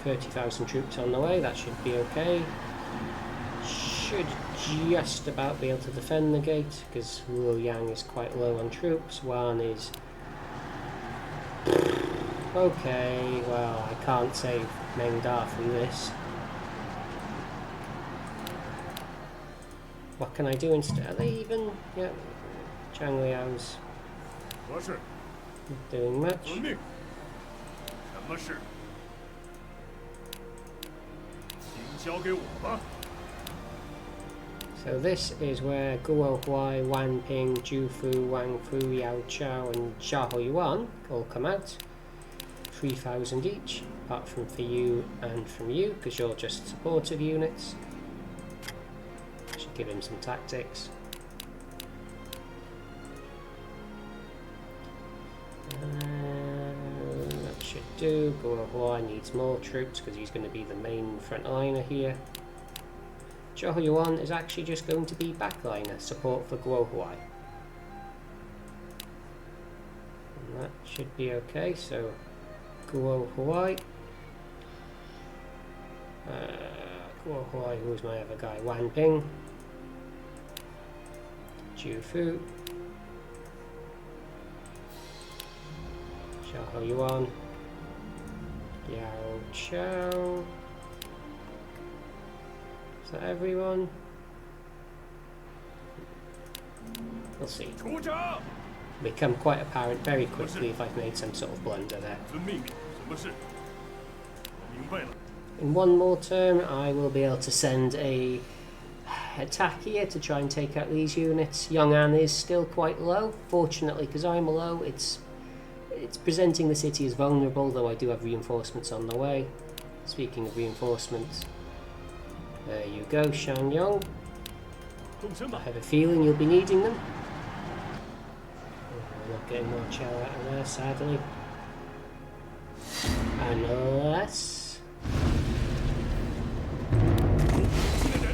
30,000 troops on the way, that should be okay. Should just about be able to defend the gate because Luoyang is quite low on troops. Wan is okay. Well, I can't save Meng Da from this. What can I do instead? Are they even? Yeah, Zhang Liao's 何事？ not doing much. 遵命。什么事？请交给我吧。 So this is where Guo Huai, Wang Ping, Ju Fu, Wang Fu, Yao Chao and Xiao Yuan all come out. 3,000 each, apart from for you and from you, because you're just supportive units. Should give him some tactics. That should do. Guo Huai needs more troops because he's going to be the main frontliner here. Zhao Yuan is actually just going to be backliner, support for Guo Huai. And that should be okay, so Guo Huai. Guo Huai, who's my other guy? Wang Ping. Ju Fu. Zhao Yuan. Yao Chao. Is that everyone? We'll see. 出征！ Become quite apparent very quickly if I've made some sort of blunder there. 遵命令。什么事？我明白了。 In one more turn, I will be able to send a attack here to try and take out these units. Chang'an is still quite low. Fortunately, because I'm low, it's presenting the city as vulnerable, though I do have reinforcements on the way. Speaking of reinforcements, there you go, Shanyong. 动身 I 吧。 have a feeling you'll be needing them. We're not getting more Chao out of there, sadly. Unless...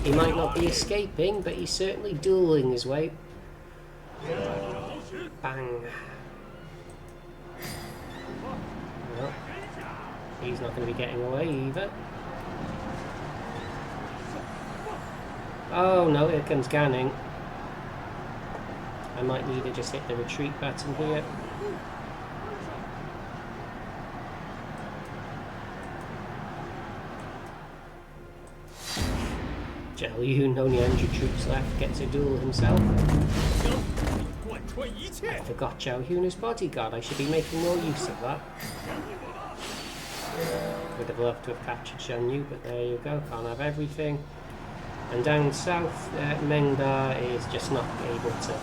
he might not be escaping, but he's certainly dueling his way. Bang. Well, he's not going to be getting away either. Oh no, here comes Ganning. I might need to just hit the retreat button here. Zhao Yun, only 100 troops left, gets a duel himself. 贯穿一 I 切。 forgot Zhao Yun as bodyguard, I should be making more use of that. Would have loved to have captured Shan Yu, but there you go, can't have everything. And down south, Meng Da is just not able to,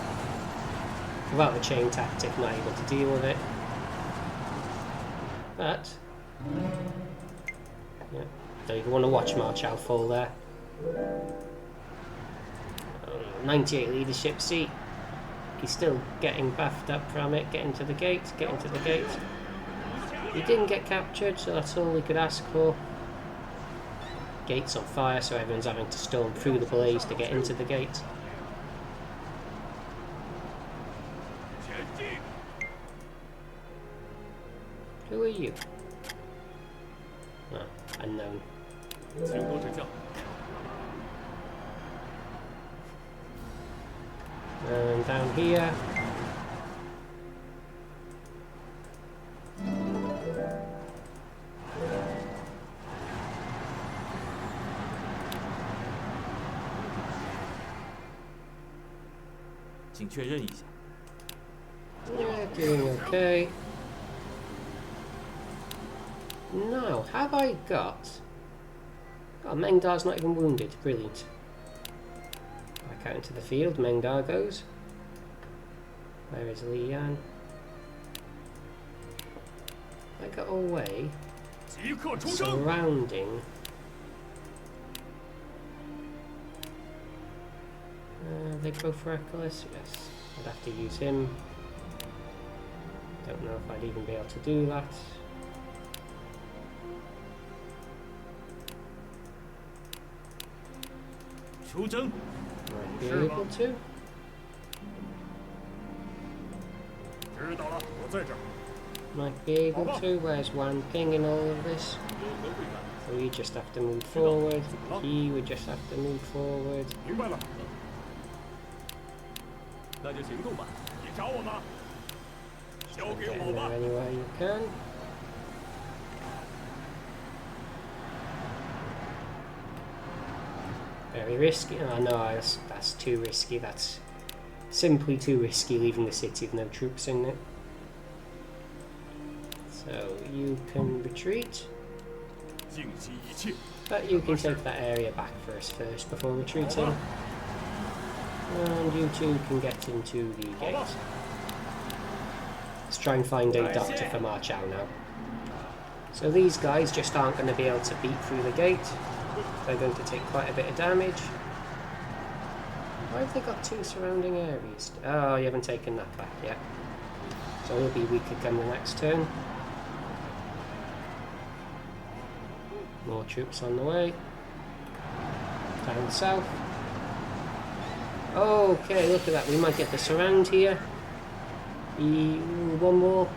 without the chain tactic, not able to deal with it. But, yeah, don't even want to watch Ma Chao fall there. 98 leadership seat. He's still getting buffed up from it. Get into the gate, get into the gate. He didn't get captured, so that's all we could ask for. Gate's on fire, so everyone's having to storm through the blaze to get into the gate. 前进！ Who are you? Ah, unknown. 请多指教。 And down here, 请确认一下。 Yeah, doing okay. Now, have I got... Oh, Mengdar's not even wounded. Brilliant. Back out into the field. Mengdar goes. Where is Lian? I got away. 即刻出征！ Surrounding. They both reckless? Yes. I'd have to use him. Don't know if I'd even be able to do that. Might be able to. 知道了，我在这儿。 Might be able to. Where's Wang Ping in all of this? So we just have to move forward. He would just have to move forward. 明白了， 那就行动吧。 你找我吗？交 Get 给 in 我 there 吧。 any way you can. Very risky. Oh no, that's too risky. That's simply too risky, leaving the city with no troops in it. So you can retreat, 尽悉一切。 but you can take that area back for us first before retreating. And you two can get into the gate. Let's try and find a doctor for Ma Chao now. So these guys just aren't going to be able to beat through the gate. They're going to take quite a bit of damage. Why have they got two surrounding areas? Oh, you haven't taken that back yet. So he'll be weaker come the next turn. More troops on the way. Down south. Okay, look at that. We might get the surround here. One more.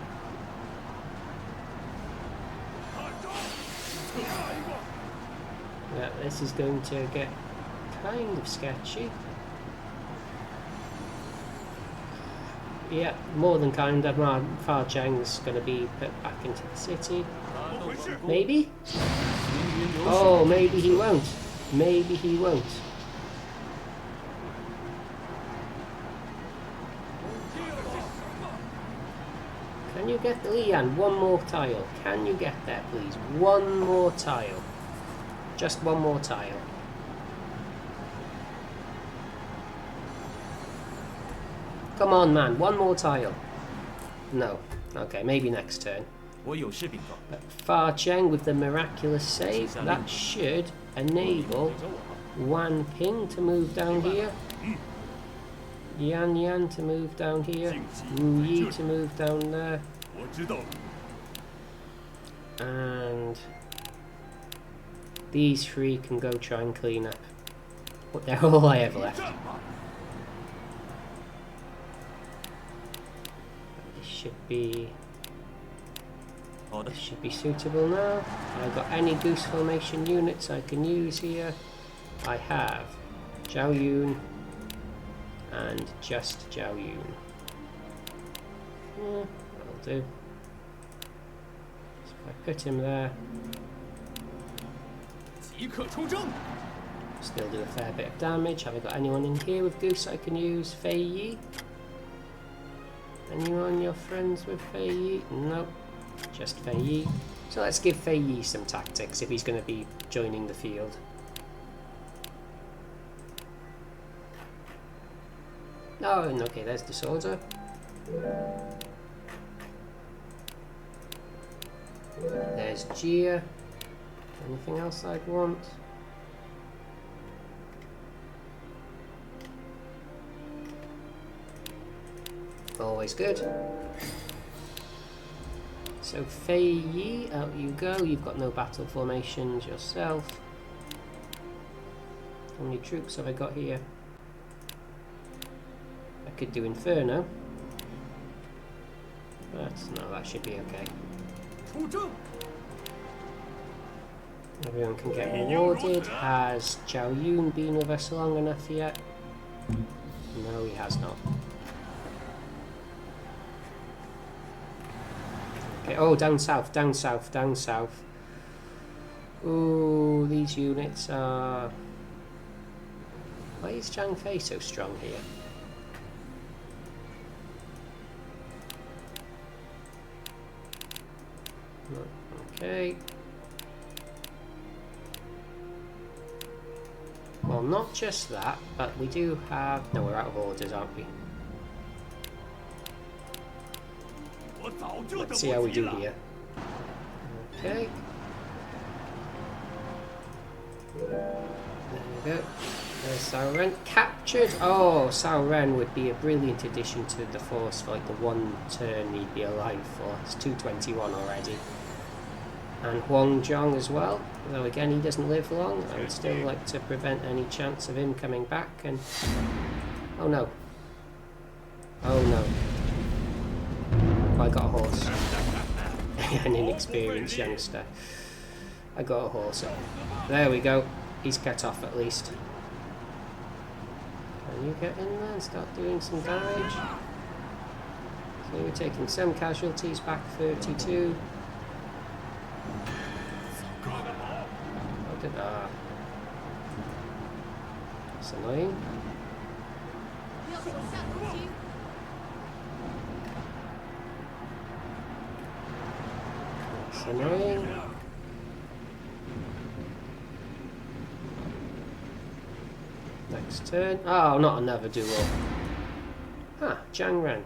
Yeah, this is going to get kind of sketchy. Yeah, more than kind of. Fa Chang's going to be put back into the city. Maybe? Oh, maybe he won't. Maybe he won't. Can you get Lian one more tile? Can you get there, please? One more tile. Just one more tile. Come on, man. One more tile. No. Okay, maybe next turn. 我有事禀告。 But Fa Cheng with the miraculous save, that should enable Wang Ping to move down here. Yan to move down here. Wu Yi to move down there. 我知道了。 And these three can go try and clean up. But they're all I have left. 战吧！ This should be... 好的 This，should be suitable now. Have I got any goose formation units I can use here? I have Zhao Yun and just Zhao Yun. Yeah, that'll do. So if I put him there, 即刻出征！ still do a fair bit of damage. Have I got anyone in here with goose I can use? Fei Yi? Anyone you're friends with Fei Yi? Nope. Just Fei Yi. So let's give Fei Yi some tactics if he's going to be joining the field. Oh, and okay, there's disorder. There's Jia. Anything else I'd want? Always good. So Fei Yi, out you go. You've got no battle formations yourself. How many troops have I got here? I could do Inferno. But no, that should be okay. 出征！ Everyone can get rewarded. Has Zhao Yun been with us long enough yet? No, he has not. Okay, oh, down south, down south, down south. Ooh, these units are... Why is Zhang Fei so strong here? Okay. Well, not just that, but we do have... No, we're out of orders, aren't we? 我早就等 Let's see how 不 we 及 do 了。 here. Okay. There we go. There's Sao Ren. Captured! Oh, Sao Ren would be a brilliant addition to the force for like the one turn he'd be alive for. It's 221 already. And Huang Zhang as well. Though again, he doesn't live long. I would still like to prevent any chance of him coming back. And oh no. Oh no. I got a horse. An inexperienced youngster. I got a horse. There we go. He's cut off at least. Can you get in there and start doing some damage? So we're taking some casualties, back 32. Look at that. That's annoying. That's annoying. Next turn. Oh, not another duel. Ah, Chang'an.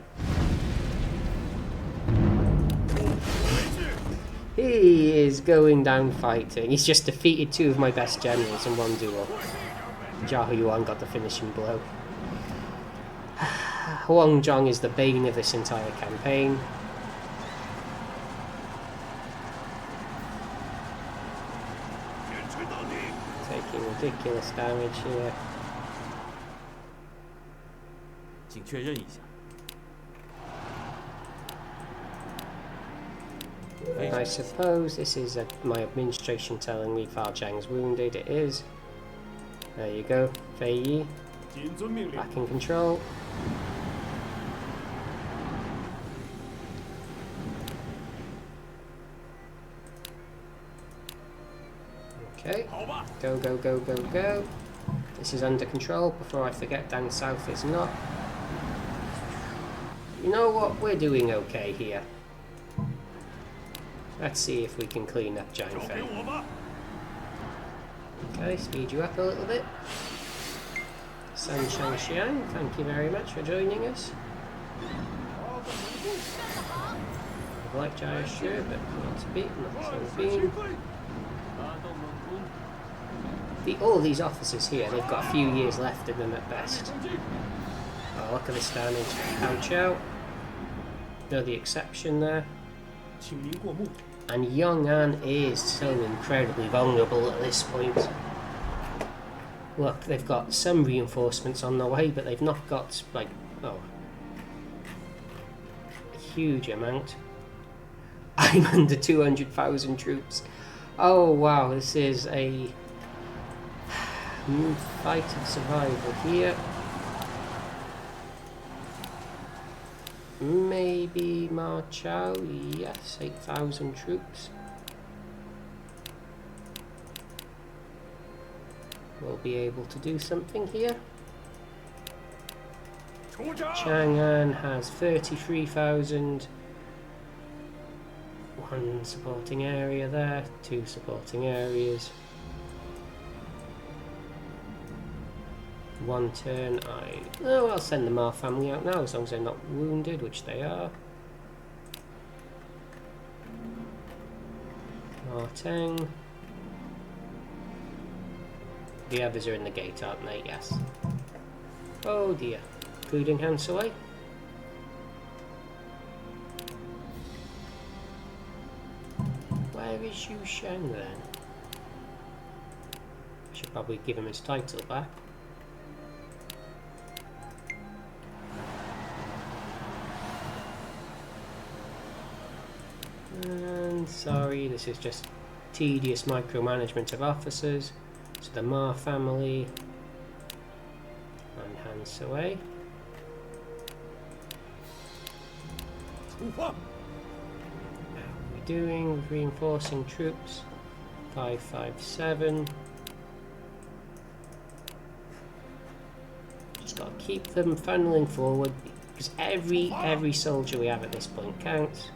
He is going down fighting. He's just defeated 2 of my best generals in one duel. Zhao Yuan got the finishing blow. Huang Zhang is the bane of this entire campaign. Taking ridiculous damage here. 请确认一下。 I suppose this is my administration telling me Fa Chang's wounded. It is. There you go. Fei Yi. 谨遵命令。 Back in control. Okay. 好吧， Go, go, go, go, go. This is under control. Before I forget, down south it's not. You know what? We're doing okay here. Let's see if we can clean up 交 Zhang 给 Fei. 我吧。 Okay, speed you up a little bit. San Shangxiang, thank you very much for joining us. I'd like Jaya sure, but not to be, not so being. All these officers here, they've got a few years left in them at best. Oh, look at this damage. Chao. They're the exception there. 请您过目。 And Chang'an is so incredibly vulnerable at this point. Look, they've got some reinforcements on their way, but they've not got, like, oh, a huge amount. I'm under 200,000 troops. Oh wow, this is a fight of survival here. Maybe Ma Chao, yes, 8,000 troops. We'll be able to do something here. 出征！ Chang'an has 33,000. One supporting area there, 2 supporting areas. One turn, I'll send the Ma family out now as long as they're not wounded, which they are. Ma Teng. The others are in the gate, aren't they? Yes. Oh dear. Including Han Sui. Where is Xu Sheng then? I should probably give him his title back. And sorry, this is just tedious micromanagement of officers. So the Ma family and Han Sui. 出发！ How are we doing with reinforcing troops? 557. Just gotta keep them funneling forward because every soldier we have at this point counts.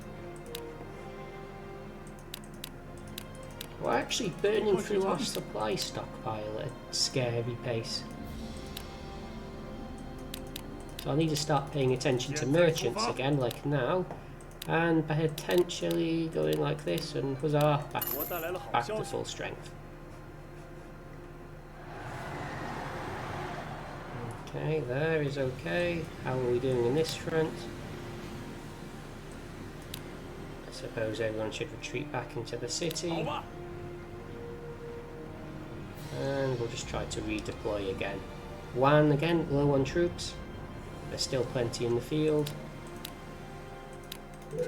We're actually burning through our supply stockpile at a scary pace. So I need to start paying attention to merchants again, like now. And potentially going like this, and huzzah, back to full strength. Okay, there is okay. How are we doing in this front? I suppose everyone should retreat back into the city. And we'll just try to redeploy again. One again, low on troops. There's still plenty in the field.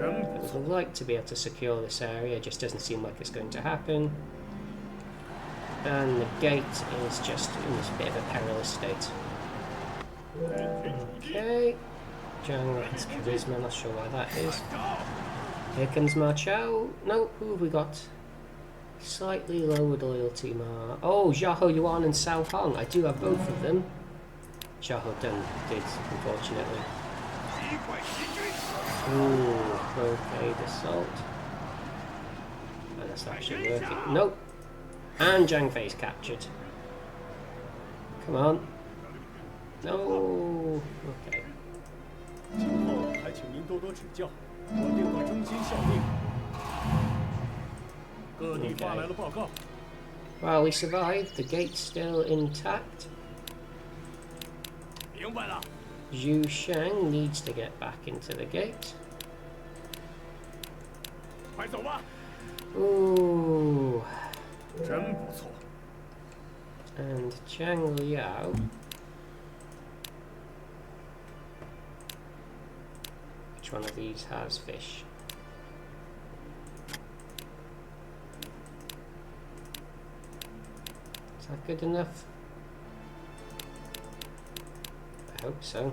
I would like to be able to secure this area, it just doesn't seem like it's going to happen. And the gate is just in this bit of a perilous state. Okay. Zhang has charisma, not sure why that is. Here comes Ma Chao. No, who have we got? Slightly lowered loyalty Ma. Oh, Xiahou Yuan and Cao Hong. I do have both of them. Xiahou did, unfortunately. Ooh, brocade assault. And that's actually working. Nope. And Zhang Fei's captured. Come on. No. Okay. Okay. Well, we survived. The gate's still intact. Zhu Shang needs to get back into the gate. Ooh. And Zhang Liao. Which one of these has fish? Is that good enough? I hope so.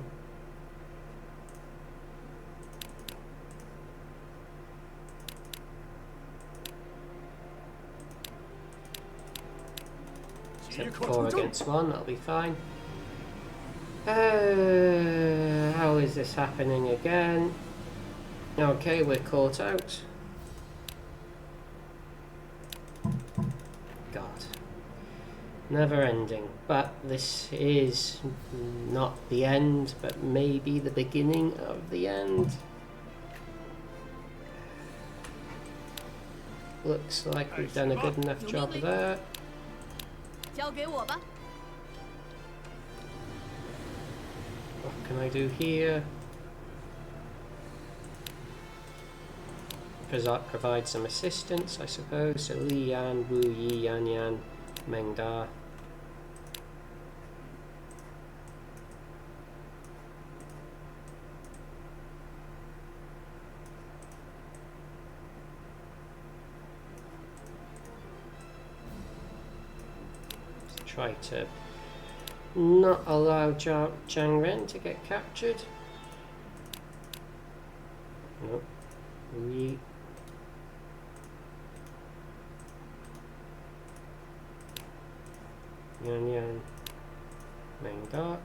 Except 4 against 1, that'll be fine. How is this happening again? Okay, we're caught out. God. Never ending. But this is not the end, but maybe the beginning of the end. Looks like we've done a good enough job there. What can I do here? Provide some assistance, I suppose. So Li Yan, Wu Yi, Yan Yan, Meng Da. Try to not allow Zhang Ren to get captured. Nope. Yan Yan, Meng Da.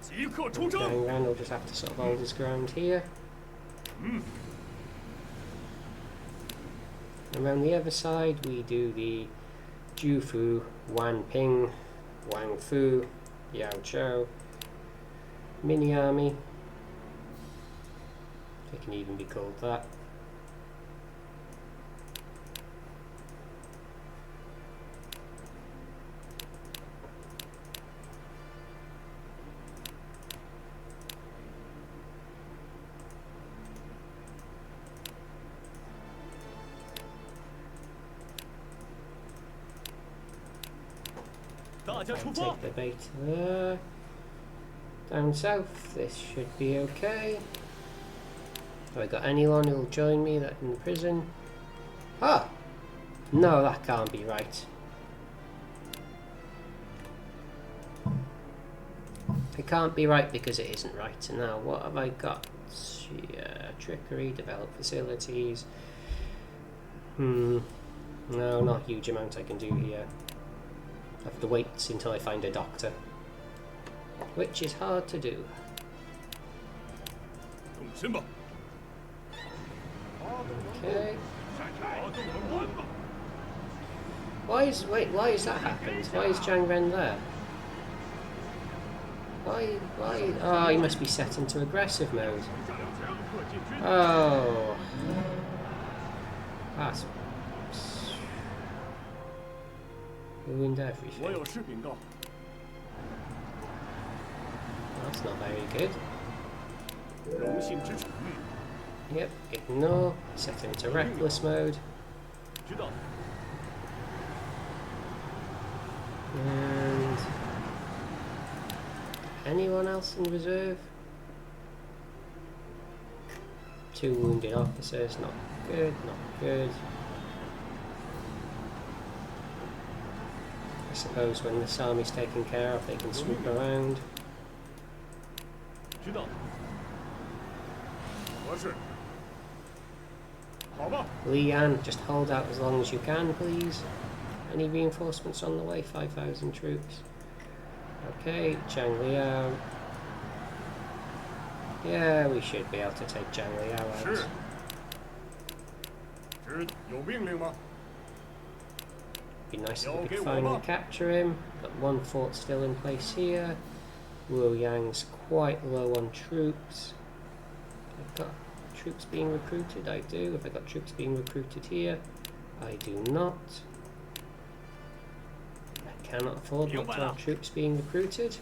Zhang Ren will just have to sort of hold his ground here. Around the other side we do the Jufu, Wang Ping, Wang Fu, Yao Chou, mini army. They can even be called that. Take the bait there. Down south, this should be okay. Have I got anyone who'll join me that in prison? Ah! No, that can't be right. It can't be right because it isn't right. And now, what have I got? Yeah, trickery, develop facilities. No, not a huge amount I can do here. I have to wait until I find a doctor, which is hard to do. Okay. Why is that happened? Why is Zhang Ren there? Why? Oh, he must be set into aggressive mode. Oh. That's ruined everything. 我有事禀告。 That's not very good. 荣幸之臣。 Yep, ignore, set into reckless mode. 知道。 And anyone else in reserve? 2 wounded officers, not good, not good. I suppose when this army's taken care of, they can swoop around. 知道。合适。好吧。 Luoyang, just hold out as long as you can, please. Any reinforcements on the way? 5,000 troops. Okay, Zhang Liao. Yeah, we should be able to take Zhang Liao out. 是。有命令吗？ Be nice if we could finally capture him. Got 1 fort still in place here. Luoyang's quite low on troops. I've got troops being recruited. I do. Have I got troops being recruited here? I do not. I cannot afford not to have troops being recruited.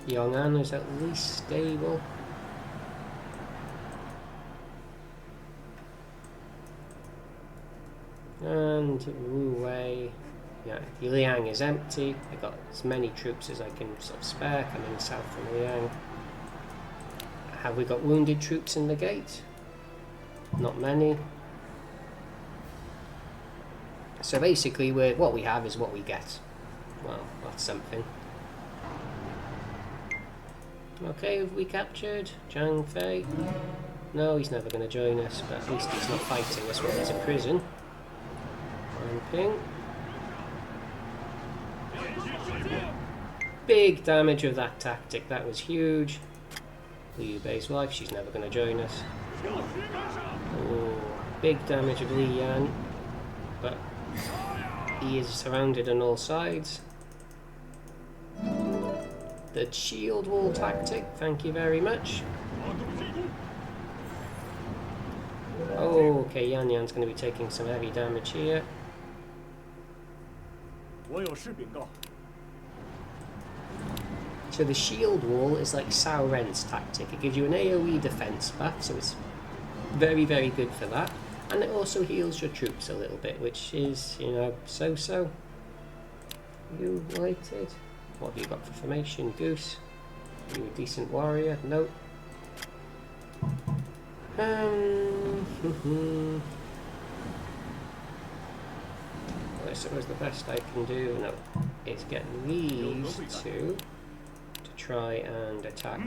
Chang'an is at least stable. And Wu Wei, yeah, Luoyang is empty. I got as many troops as I can sort of spare coming south from Luoyang. Have we got wounded troops in the gate? Not many. So basically, what we have is what we get. Well, that's something. Okay, have we captured Zhang Fei? No, he's never going to join us, but at least he's not fighting us when he's in prison. Wang Ping. Big damage of that tactic, that was huge. Liu Bei's wife, she's never going to join us. Oh, big damage of Luoyang, but he is surrounded on all sides. The shield wall tactic, thank you very much. Oh, okay, Yan Yan's going to be taking some heavy damage here. 我有事禀告。 So the shield wall is like Cao Ren's tactic. It gives you an AoE defense buff, so it's very, very good for that. And it also heals your troops a little bit, which is, you know, so-so. You lighted. What have you got for formation? Goose. Are you a decent warrior? Nope. I suppose the best I can do is get these two to try and attack.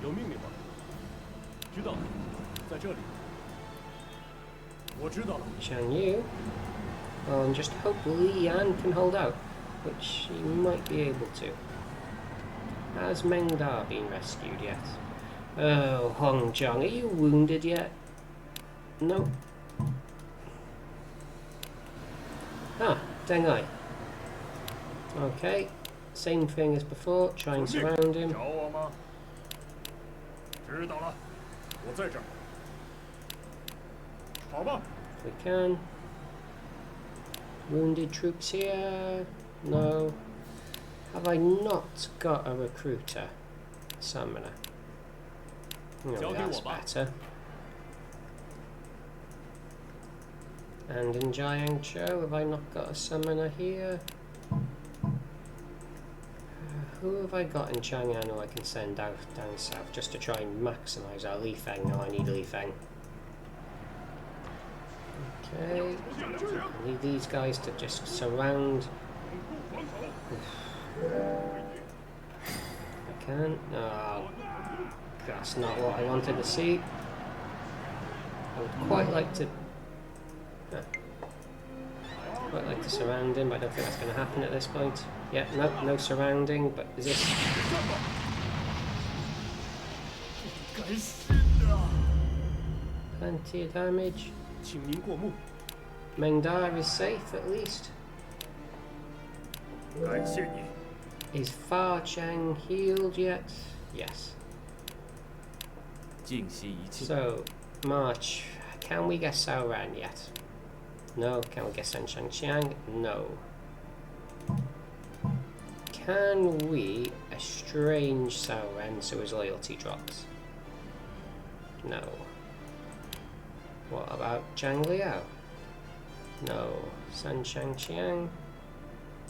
有命令吗？知道，在这里。我知道了。 Shan Yu. Well, and just hope Luoyang can hold out, which he might be able to. Has Meng Da been rescued yet? Oh, Hong Zhang, are you wounded yet? No. Ah, Deng Ai. Okay, same thing as before, try and surround him. 找我吗？知道了，我在这儿。好吧。 If we can. Wounded troops here? No. Have I not got a recruiter? Summoner. Oh, that's better. And in Jiangzhou, have I not got a summoner here? Who have I got in Chang'an who I can send out down south just to try and maximise our Li Feng? No, I need Li Feng. Okay. I need these guys to just surround. I can't. Oh, that's not what I wanted to see. I would quite like to. Quite like to surround him, but I don't think that's going to happen at this point. Yeah, no surrounding, but is this... 该死的！ Plenty of damage. 请您过目。 Mengda is safe at least. 感谢你。 Is Fa Cheng healed yet? Yes. 静息一切。 So, March. Can we get Sao Ran yet? No. Can we get San Shang? No. Can we estrange Sao Ren so his loyalty drops? No. What about Zhang Liao? No. San Shang?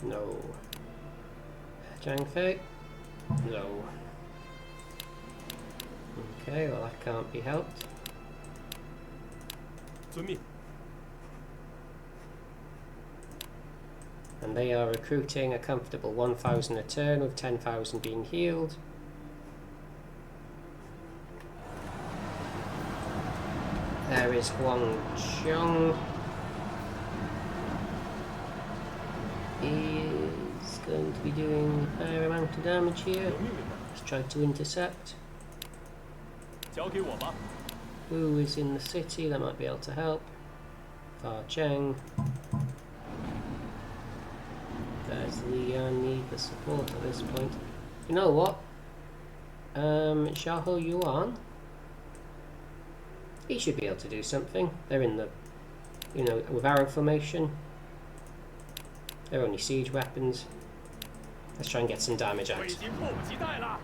No. Zhang Fei? No. Okay, well that can't be helped. 遵命。 And they are recruiting a comfortable 1,000 a turn with 10,000 being healed. There is Huang Qiong. He is going to be doing a fair amount of damage here. 有命令吗？ He's tried to intercept. 交给我吧。 Wu is in the city, that might be able to help. Fa Cheng. Does Luoyang need the support at this point? You know what? Xiaohu Yuan? He should be able to do something. They're in the, you know, with arrow formation. They're only siege weapons. Let's try and get some damage 我 out. 已经迫不及待了。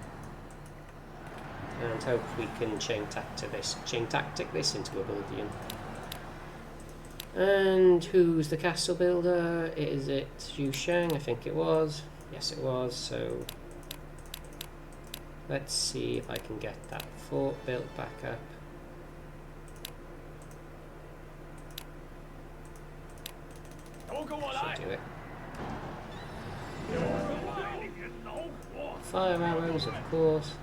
And hope we can chain tactic this into oblivion. And who's the castle builder? Is it Xu Sheng? I think it was. Yes, it was. So let's see if I can get that fort built back up. Should do it. Fire arrows, of course.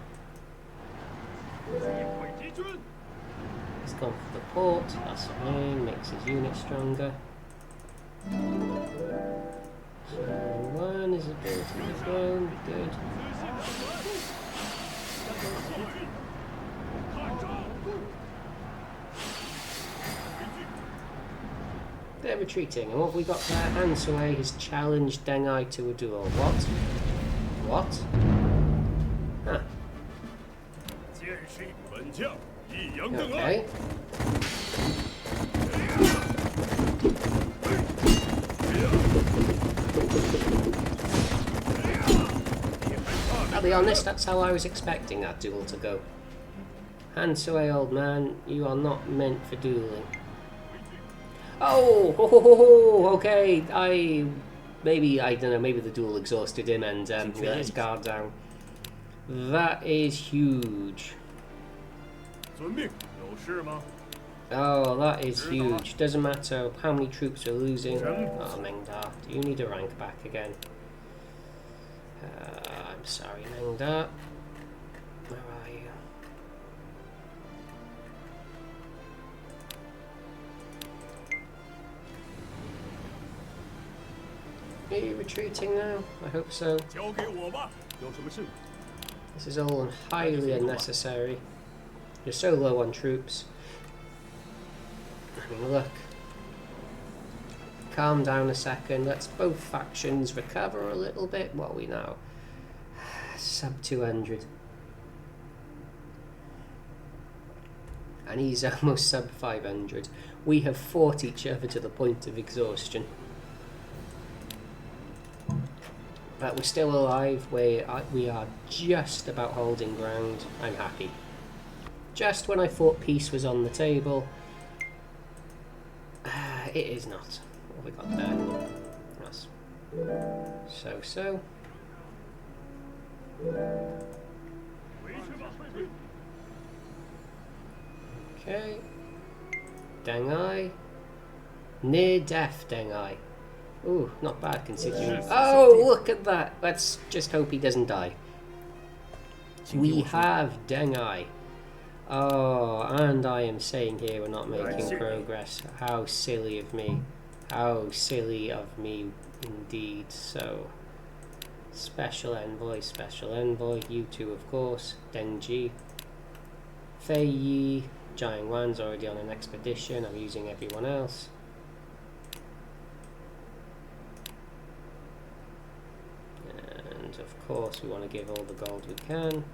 He's gone for the port. That's fine. Makes his unit stronger. So one is ability to throw. Good. They're retreating, and what have we got there? Han Sui has challenged Deng Ai to a duel. What? What? Huh. 剑士本将一阳更爱。 Okay. I'll be honest, that's how I was expecting that duel to go. Han Sui, old man, you are not meant for dueling. Oh, ho, ho, ho, ho. Okay, I don't know, maybe the duel exhausted him and he let his guard down. That is huge. 遵命，有事吗？ Oh, that is huge. Doesn't matter how many troops we're losing. Oh, Mengda, do you need a rank back again? I'm sorry, Mengda. Where are you? Are you retreating now? I hope so. 交给我吧。 有什么事？ This is all highly unnecessary. You're so low on troops. I mean, look. Calm down a second. Let's both factions recover a little bit. What are we now? Sub 200. And he's almost sub 500. We have fought each other to the point of exhaustion. But we're still alive. We are just about holding ground. I'm happy. Just when I thought peace was on the table, it is not. What have we got there? That's so. Okay. Deng Ai. Near death, Deng Ai. Ooh, not bad considering. Oh, look at that! Let's just hope he doesn't die. We have Deng Ai. Oh, and I am saying here we're not making progress. How silly of me. How silly of me indeed. So, special envoy, you two of course. Deng Ji. Fei Yi, Chang'an's already on an expedition. I'm using everyone else. And of course we want to give all the gold we can.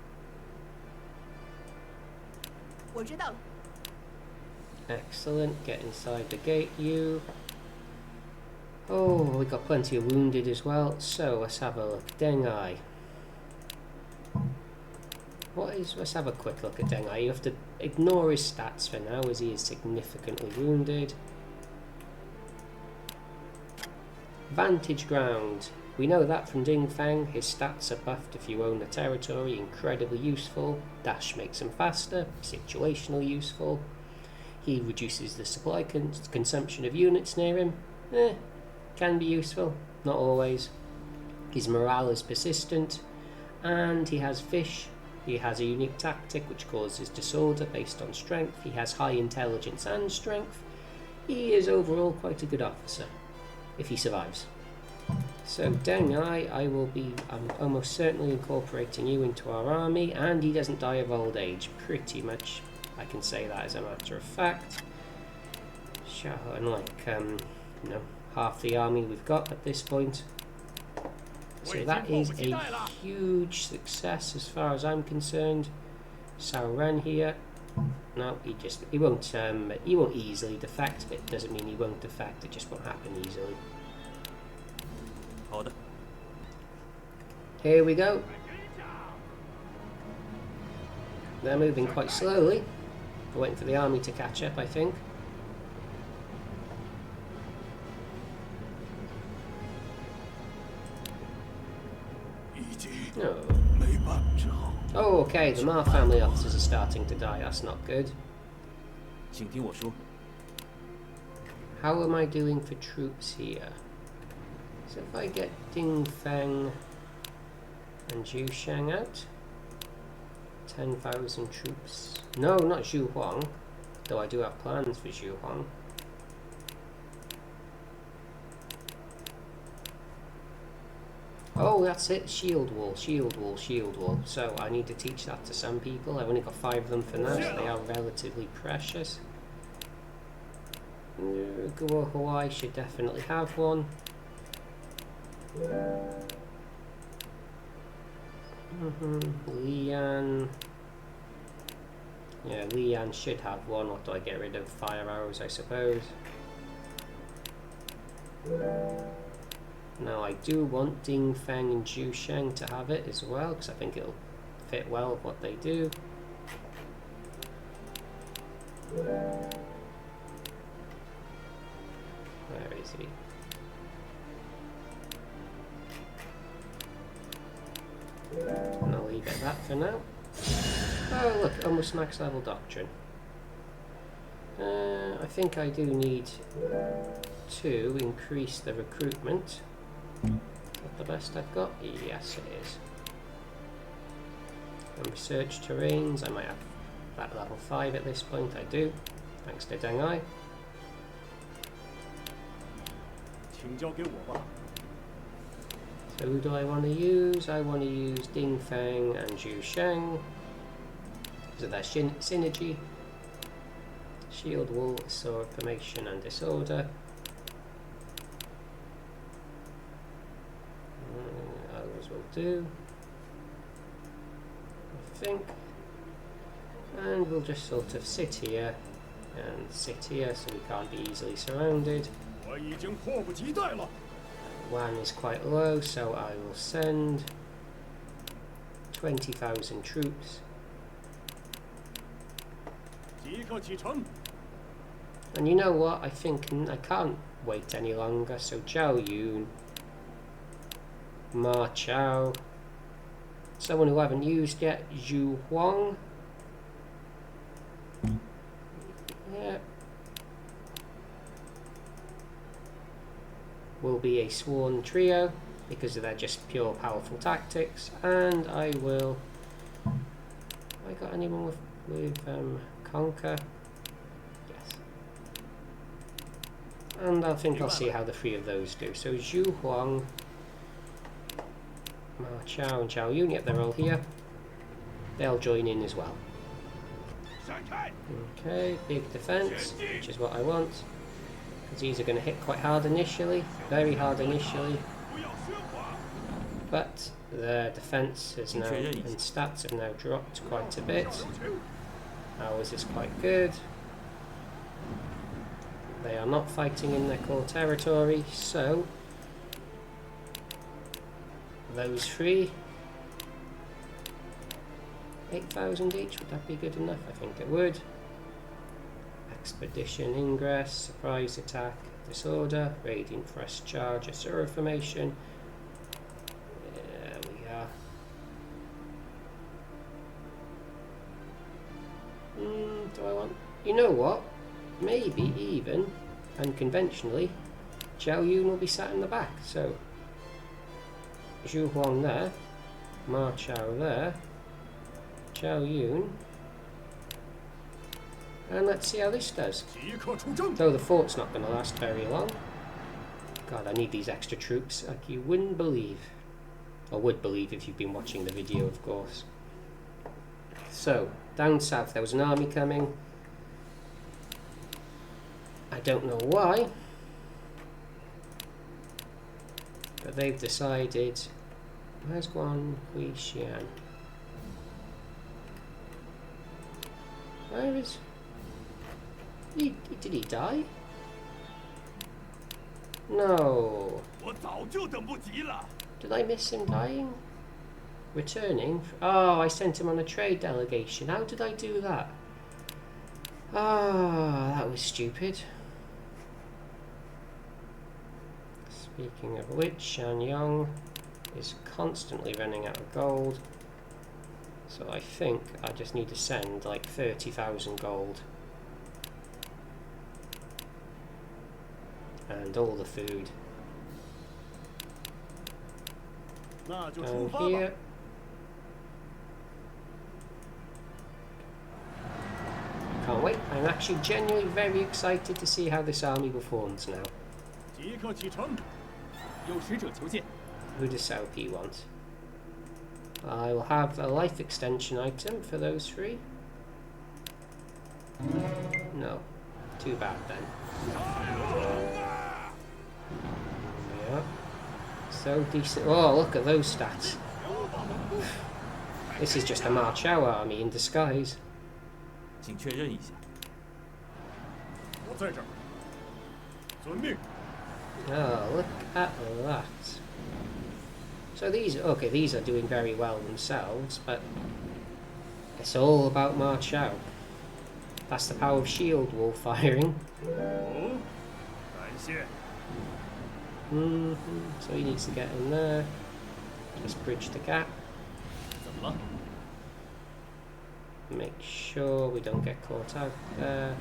我知道了。 Excellent. Get inside the gate, you. Oh, we got plenty of wounded as well. So let's have a look. Dengai. Let's have a quick look at Dengai. You have to ignore his stats for now, as he is significantly wounded. Vantage ground. We know that from Dingfeng. His stats are buffed if you own the territory. Incredibly useful. Dash makes him faster. Situationally useful. He reduces the supply consumption of units near him. Can be useful. Not always. His morale is persistent. And he has fish. He has a unique tactic which causes disorder based on strength. He has high intelligence and strength. He is overall quite a good officer, if he survives. So Dengai, I'm almost certainly incorporating you into our army, and he doesn't die of old age, pretty much. I can say that as a matter of fact. Chao, unlike, half the army we've got at this point. So that is a huge success as far as I'm concerned. Cao Ren here. No, he won't easily defect, but it doesn't mean he won't defect, it just won't happen easily. 好的。 Here we go. They're moving quite slowly. We're waiting for the army to catch up, I think. Oh, okay, the Ma family officers are starting to die. That's not good. 请听我说。 How am I doing for troops here? So if I get Dingfeng and Zhushang out, 10,000 troops. No, not Zhu Huang, though I do have plans for Zhu Huang. Oh, that's it. Shield wall, shield wall, shield wall. So I need to teach that to some people. I've only got 5 of them for now, so they are relatively precious. Hawaii should definitely have one. Lian. Yeah, Lian should have one. What do I get rid of? Fire arrows, I suppose. Now I do want Dingfeng and Zhusheng to have it as well, because I think it'll fit well with what they do. Where is he? And I'll leave it at that for now. Oh look, almost max level doctrine. I think I do need to increase the recruitment. Is that the best I've got? Yes, it is. And research terrains, I might have that level 5 at this point, I do. Thanks to Dengai. 请交给我吧。 So who do I want to use? I want to use Dingfeng and Zhusheng. Because of their synergy. Shield wall, sword formation and disorder. Those will do, I think. And we'll just sort of sit here and sit here so we can't be easily surrounded. 我已经迫不及待了。 Wan is quite low, so I will send 20,000 troops. 即刻启程。 And you know what? I think I can't wait any longer. So Zhao Yun, Ma Chao, someone who I haven't used yet, Zhu Huang. Yeah. Will be a sworn trio because they're just pure powerful tactics, and I will. Have I got anyone with Conquer? Yes. And I think I'll see how the 3 of those do. So Zhu Huang, Ma Chao and Chao Yun, yep, they're all here. They'll join in as well. Okay, big defense, which is what I want. Because these are going to hit quite hard initially, very hard initially. But their defense is now, and stats have now dropped quite a bit. Ours is quite good. They are not fighting in their core territory, so those three, 8,000 each, would that be good enough? I think it would. Expedition, ingress, surprise attack, disorder, radiant thrust charge, Asura formation. There we are. Do I want... You know what? Maybe even, unconventionally, Chao will be sat in the back. So, Zhu Huang there, Ma Chao there, Chao Yun, and let's see how this does. Though the fort's not going to last very long. God, I need these extra troops like you wouldn't believe. Or would believe if you've been watching the video, of course. So, down south there was an army coming. I don't know why, but they've decided. Where's Guan Huixian? Where is did he die? No. Did I miss him dying? Returning? Oh, I sent him on a trade delegation. How did I do that? Ah, that was stupid. Speaking of which, Shanyang is constantly running out of gold. So I think I just need to send like 30,000 gold. And all the food. And here. Can't wait. I'm actually genuinely very excited to see how this army performs now. Who does Sao P want? I will have a life extension item for those three. No. Too bad then. Yeah. So decent. Oh, look at those stats. This is just a Ma Chao army in disguise. Oh, look at that. So these are doing very well themselves, but it's all about Ma Chao. That's the power of shield wall firing. So he needs to get in there. Just bridge the gap. Make sure we don't get caught out there.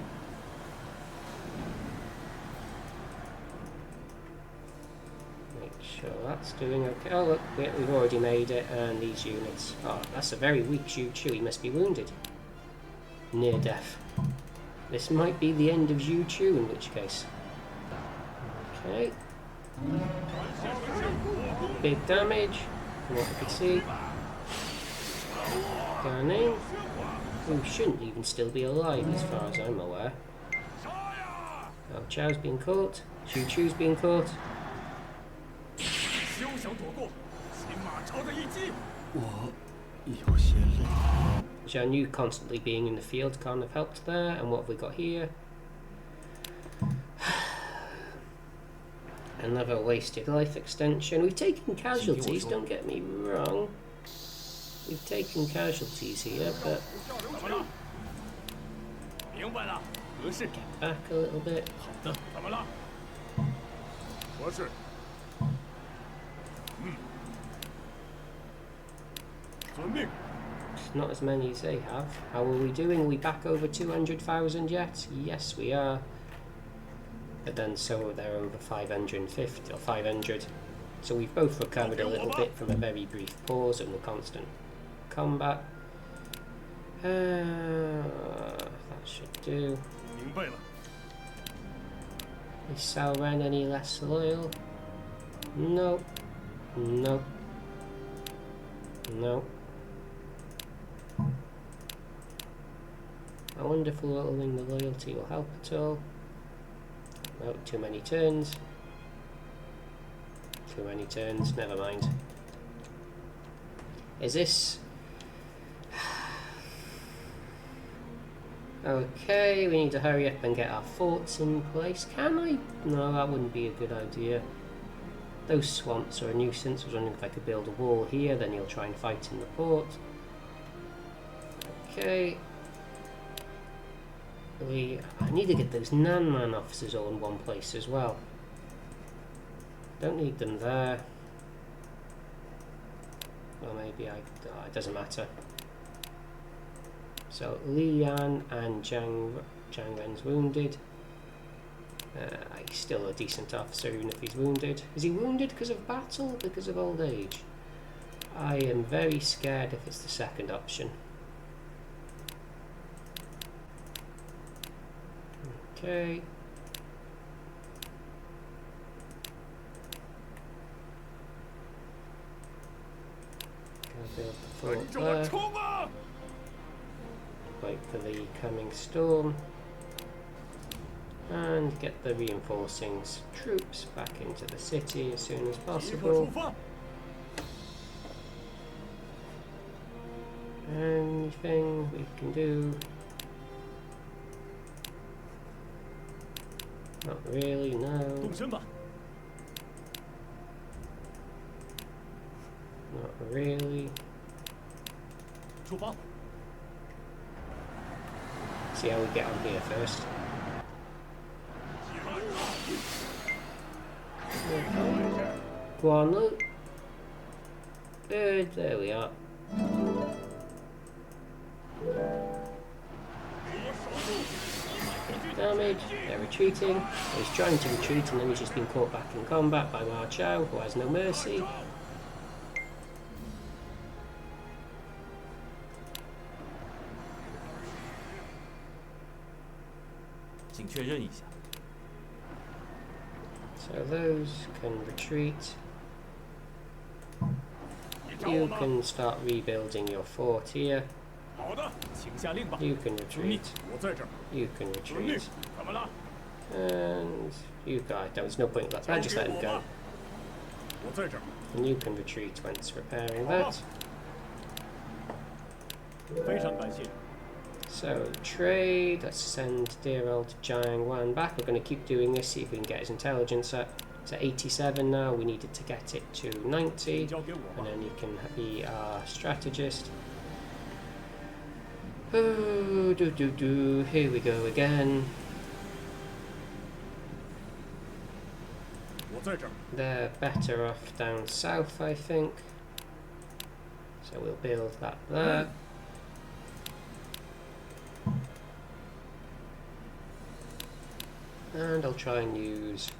Make sure that's doing okay. Oh look, we've already made it, and these units. Oh, that's a very weak Zhu Chu. He must be wounded. Near death. This might be the end of Zhu Chu, in which case. Okay. Big damage, from what I could see. Gunning. Who shouldn't even still be alive, as far as I'm aware. Oh, Chao's been caught. Zhu Chu's been caught. Which I knew constantly being in the field can't have helped there. And what have we got here? Another wasted life extension. We've taken casualties, don't get me wrong. We've taken casualties here, but get back a little bit. Not as many as they have. How are we doing? Are we back over 200,000 yet? Yes, we are. But then so they're over 550 or 500. So we've both recovered a little bit from a very brief pause and the constant combat. That should do. Is Sao Ren any less loyal? No. No. No. I wonder if lowering the loyalty will help at all. No, too many turns. Too many turns, never mind. Is this... Okay, we need to hurry up and get our forts in place. Can I? No, that wouldn't be a good idea. Those swamps are a nuisance. I was wondering if I could build a wall here, then he'll try and fight in the port. Okay. I need to get those Nanman officers all in one place as well. Don't need them there. Or maybe it doesn't matter. So Luoyang and Chang'an's wounded. He's still a decent officer even if he's wounded. Is he wounded because of battle or because of old age? I am very scared if it's the second option. Okay. Gonna build the fort there. Wait for the coming storm. And get the reinforcing troops back into the city as soon as possible. Anything we can do? Not really, no. Not really. See how we get on here first. Go on, look. Good, there we are. Damage, they're retreating. He's trying to retreat and then he's just been caught back in combat by Chao, who has no mercy. So those can retreat. You can start rebuilding your fort here. You can retreat. You can retreat. And you guys, there's no point in that. I just let him go. And you can retreat when it's repairing that. So, trade. Let's send dear old Zhang back. We're going to keep doing this, see if we can get his intelligence up to 87 now. We needed to get it to 90. And then he can be our strategist. Oh, here we go again. They're better off down south, I think. So we'll build that there. And I'll try and use,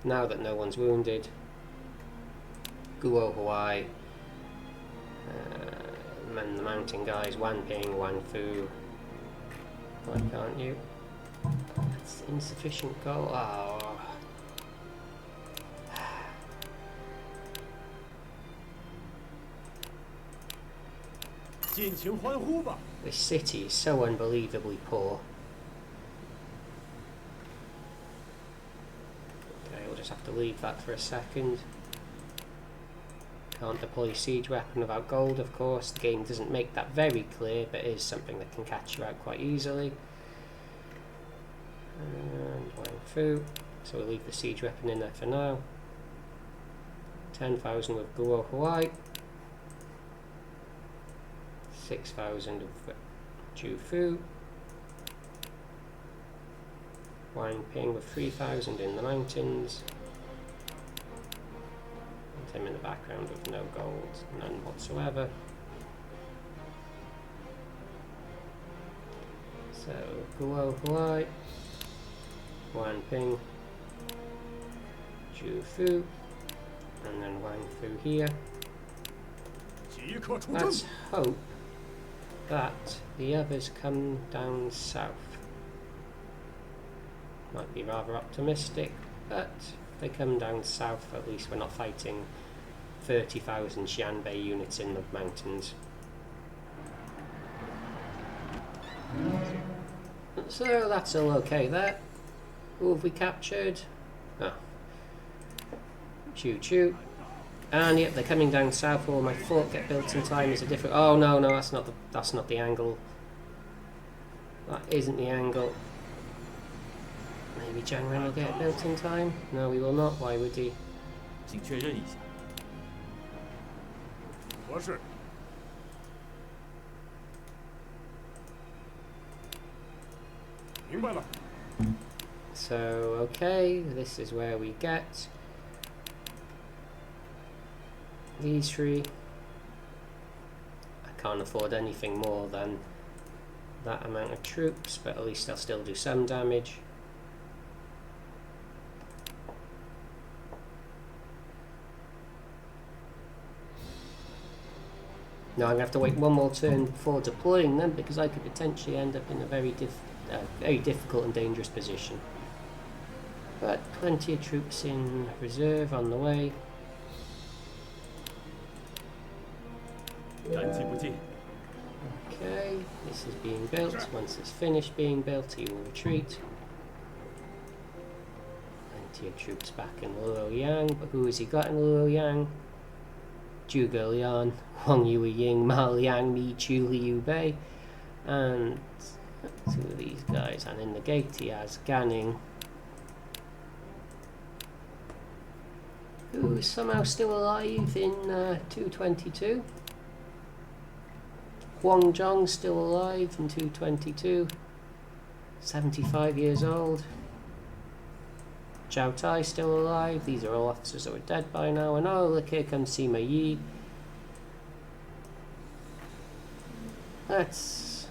now that no one's wounded, Guo Huai, and the mountain guys, Wang Ping, Wang Fu. Why can't you? That's insufficient goal. Oh. This city is so unbelievably poor. Okay, we'll just have to leave that for a second. Can't deploy siege weapon without gold, of course. The game doesn't make that very clear, but it is something that can catch you out quite easily. And Wang Fu. So we'll leave the siege weapon in there for now. 10,000 with Guo Huai. 6,000 of Ju Fu. Wang Ping with 3,000 in the mountains. And him in the background with no gold, none whatsoever. So Guo Huai, Wang Ping, Ju Fu, and then Wang Fu here. Let's hope that the others come down south. Might be rather optimistic, but if they come down south, at least we're not fighting 30,000 Xianbei units in the mountains. So that's all okay there. Who have we captured? Oh. Choo choo. And yep, they're coming down south. Will my fort get built in time? Is a different. Oh no, no, that's not the angle. That isn't the angle. Maybe Chang'an will get it built in time. No, we will not. Why would he? 请确认一下。合适。明白了。 So okay, this is where we get these three. I can't afford anything more than that amount of troops, but at least I'll still do some damage. Now I'm going to have to wait one more turn before deploying them because I could potentially end up in a very difficult and dangerous position. But plenty of troops in reserve on the way. 感激不尽。 Okay, this is being built. Once it's finished being built, he will retreat. Plenty of troops back in Luoyang, but who has he got in Luoyang? Zhuge Liang, Wang Ying, Ma Liang, Mi Chu Liu Bei, and two of these guys. And in the gate he has Ganning, who is somehow still alive in 222. Huang Zhang still alive in 222. 75 years old. Chao Tai still alive. These are all officers that were dead by now. And oh, look, here comes Sima Yi. Let's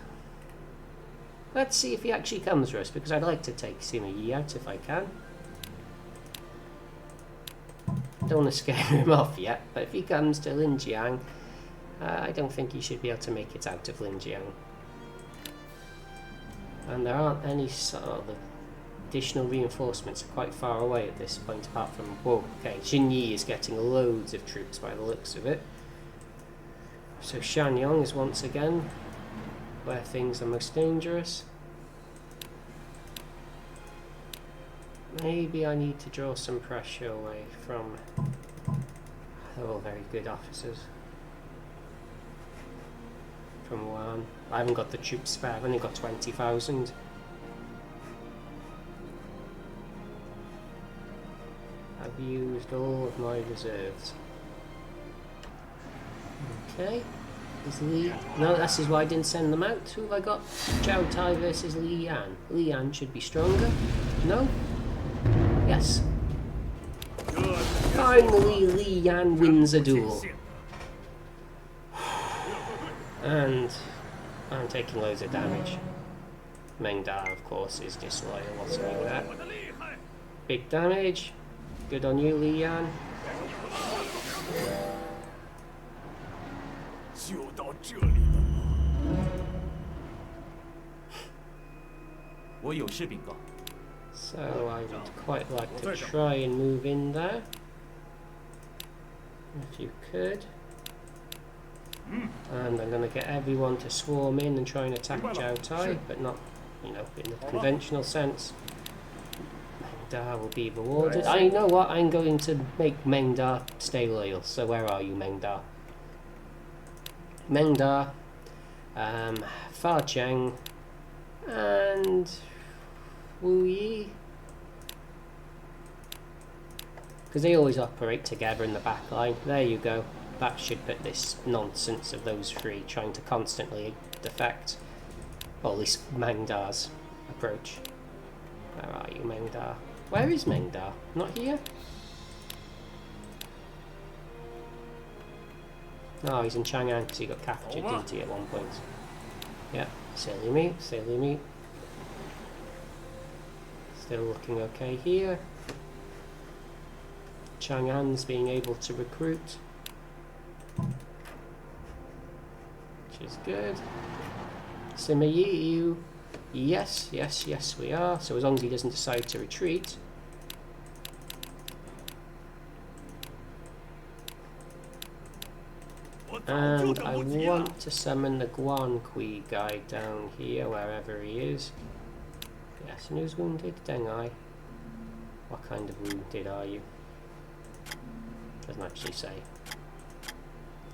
see if he actually comes for us, because I'd like to take Sima Yi out if I can. Don't want to scare him off yet, but if he comes to Linjiang, I don't think he should be able to make it out of Linjiang. And there aren't any sort of additional reinforcements are quite far away at this point, apart from... Whoa, okay, Jin Yi is getting loads of troops by the looks of it. So Shanyong is once again where things are most dangerous. Maybe I need to draw some pressure away from... They're all very good officers. From Wuhan. I haven't got the troops spare, I've only got 20,000. I've used all of my reserves. Okay. Is Li... No, this is why I didn't send them out. Who have I got? Chao Tai versus Li Yan. Li Yan should be stronger. No? Yes. Finally, Li Yan wins a duel. And I'm taking loads of damage. Meng Da, of course, is disloyal. What's doing that? Big damage. Good on you, Li Yan. 就到这里了吗？ 我有事禀告。 So I would quite like to try and move in there. If you could. And I'm going to get everyone to swarm in and try and attack Chao Tai, but not, you know, in the conventional sense. Meng Da will be rewarded. I know what, I'm going to make Meng Da stay loyal. So where are you, Meng Da? Meng Da, Fa Cheng, and Wu Yi. Because they always operate together in the back line. There you go. That should put this nonsense of those three trying to constantly defect. Or at least Meng Da's approach. Where are you, Meng Da? Where is Meng Da? Not here? No, he's in Chang'an because he got captured, didn't he, at one point? Yeah, silly me, silly me. Still looking okay here. Chang'an's being able to recruit, which is good. Sima Yi, yes, yes, yes we are. So as long as he doesn't decide to retreat. And I want to summon the Guan Kui guy down here, wherever he is. Yes, and who's wounded? Deng Ai. What kind of wounded are you? Doesn't actually say.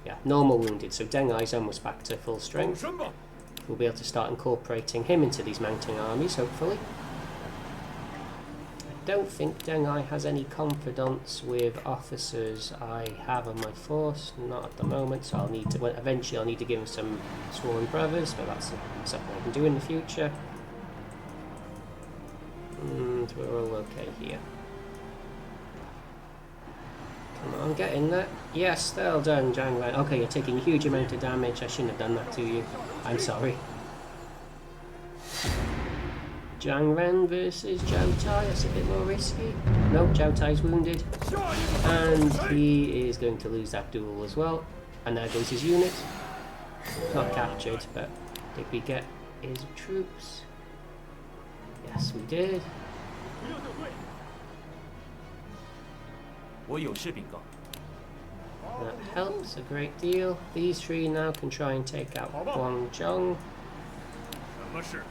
Yeah, normal wounded. So Deng Ai's almost back to full strength. We'll be able to start incorporating him into these mounting armies, hopefully. I don't think Deng Ai has any confidants with officers I have on my force. Not at the moment, so I'll need to. Well, eventually, I'll need to give him some sworn brothers, but that's something I can do in the future. And we're all okay here. Come on, get in there. Yes, well done, Zhang Ren. Okay, you're taking a huge amount of damage. I shouldn't have done that to you. I'm sorry. Zhang Ren versus Zhao Tai. That's a bit more risky. No, Zhao Tai's wounded. And he is going to lose that duel as well. And there goes his unit. Not captured, but did we get his troops? Yes, we did. 我有事禀告。 That helps a great deal. These three now can try and take out Wang Zhong. 什么事？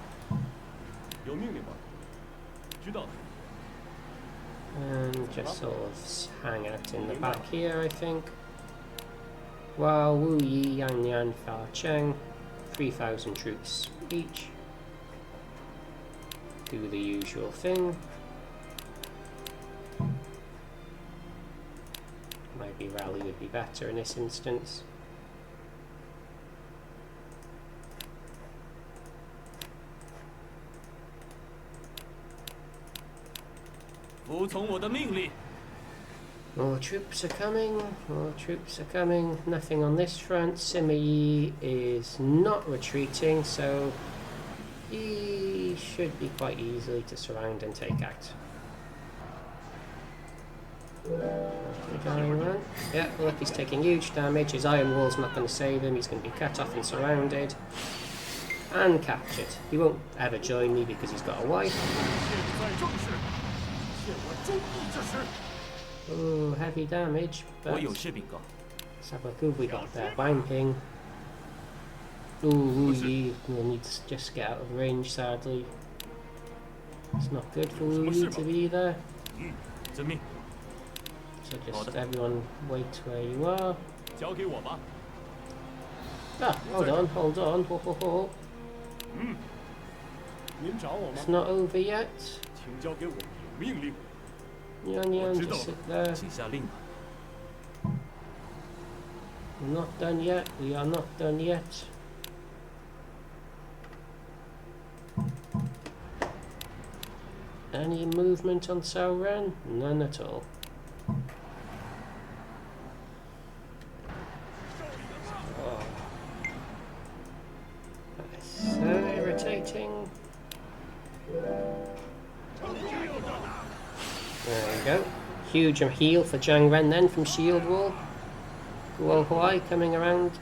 有命令吗？知道的。 And just sort of hang out in the back here, I think. While Wu Yi, Yang Yan, Fa Cheng, 3,000 troops each. Do the usual thing. Maybe rally would be better in this instance.服从我的命令。 More troops are coming, more troops are coming. Nothing on this front. Sima Yi is not retreating, so he should be quite easily to surround and take out. Yeah, look, he's taking huge damage. His iron wall's not going to save him. He's going to be cut off and surrounded. And captured. He won't ever join me because he's got a wife. Oh, heavy damage. But 我有事禀告。 let's have a look who we got there. Wang Ping. Ooh, Wu Yi will need to just get out of range, sadly. It's not good for Wu Yi to be there. 遵命。 So just everyone wait where you are. 交给我吧。 Ah, hold on, hold on. Ho, ho, ho. 您找我吗 It's？not over yet. 请交给我，有命令。 Yan Yan, What you just do? sit there. 请下令吧。 We're not done yet. We are not done yet. Any movement on Cao Ren? None at all. Oh. That's so irritating. There we go. Huge heal for Zhang Ren then from Shield Wall. Guo Huai coming around.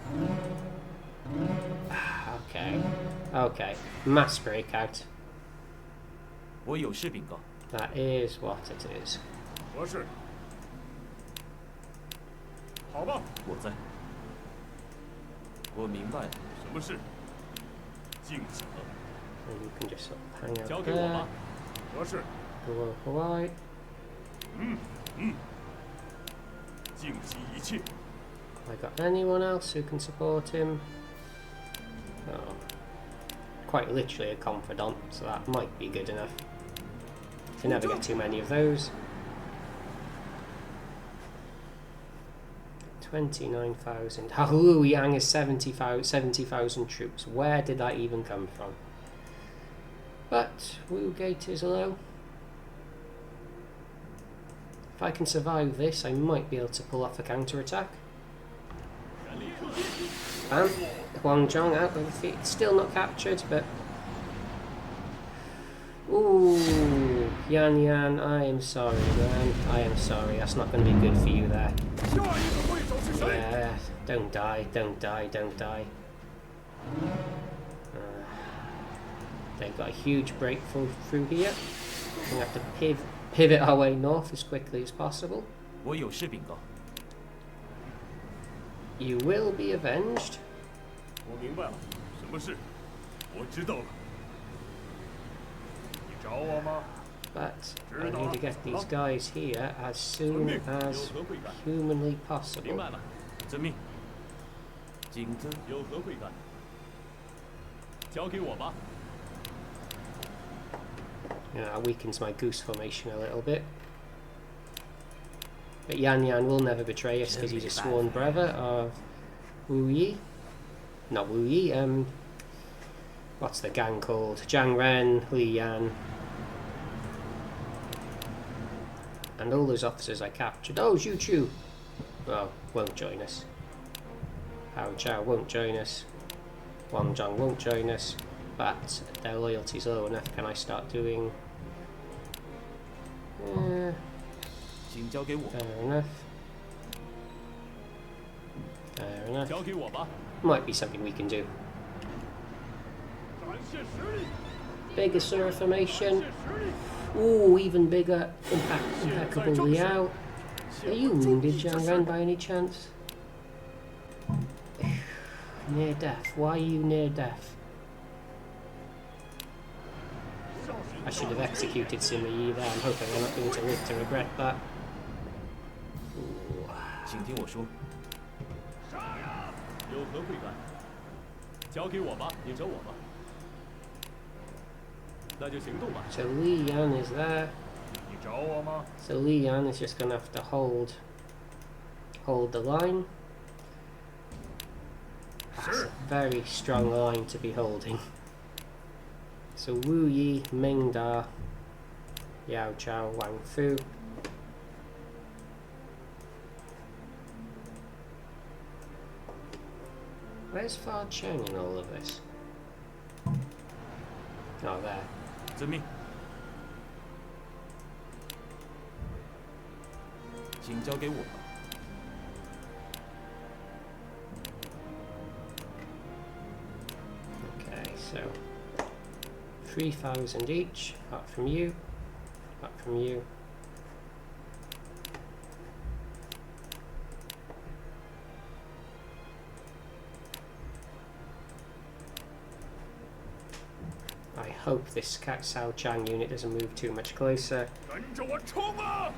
Okay. Okay. Mass breakout. 我有事禀告。 That is what it is. 何事？好吧， 我在。我明白了。 什么事？静止。 And you can just sort of hang 交 out 给我 there. 吧。何事？ Guo Huai. 静息一切。 I got anyone else who can support him? No. Quite literally a confidant, so that might be good enough. You never get too many of those. 29,000. Luoyang is 70,000 troops. Where did that even come from? But Wu Gate is low. If I can survive this, I might be able to pull off a counterattack. And Wang Zhong out of the feet. Still not captured, but... Ooh, Yan Yan, I am sorry, man. I am sorry. That's not going to be good for you there. 下一个会手是谁？ Yeah, don't die, don't die, don't die. They've got a huge breakthrough through here. We have to pivot our way north as quickly as possible. 我有事禀告。 You will be avenged. 我明白了，什么事？我知道了。你找找我吗？ But I need to get these guys here as soon as 有何贵干？ humanly 明 possible. 白了，遵命。景尊，有何贵干？交给我吧。 Yeah, that weakens my goose formation a little bit. But Yan Yan will never betray us because he's a sworn brother of Wu Yi. Not Wu Yi, what's the gang called? Zhang Ren, Li Yan. And all those officers I captured. Oh, Zhu Chu! Well, won't join us. Hao Chao won't join us. Wang Zhang won't join us. But their loyalty's low enough. Can I start doing...请交给我。 fair enough. Fair enough. 交给我吧。 Might be something we can do. 展现实力， Bigger Surah formation. 展现实力。 Ooh, even bigger. Impeccable Liao. Are you wounded, Zhang Ren, by any chance? Near death. Why are you near death? I should have executed Sima Yi there. I'm hoping I'm not going to live to regret that. Ooh. 请听我说。有何贵干？交给我吧，你找我吧。那就行动吧。 So Li Yan is there. 你找我吗？ So Li Yan is just going to have to hold the line. That's a very strong line to be holding. So Wu Yi, Ming Da, Yao Chao, Wang Fu. Where's Fa Cheng in all of this? Oh, there. 遵命。请交给我吧。 Okay, so 3,000 each, apart from you, apart from you. I hope this Sao Chang unit doesn't move too much closer. 跟着我冲啊！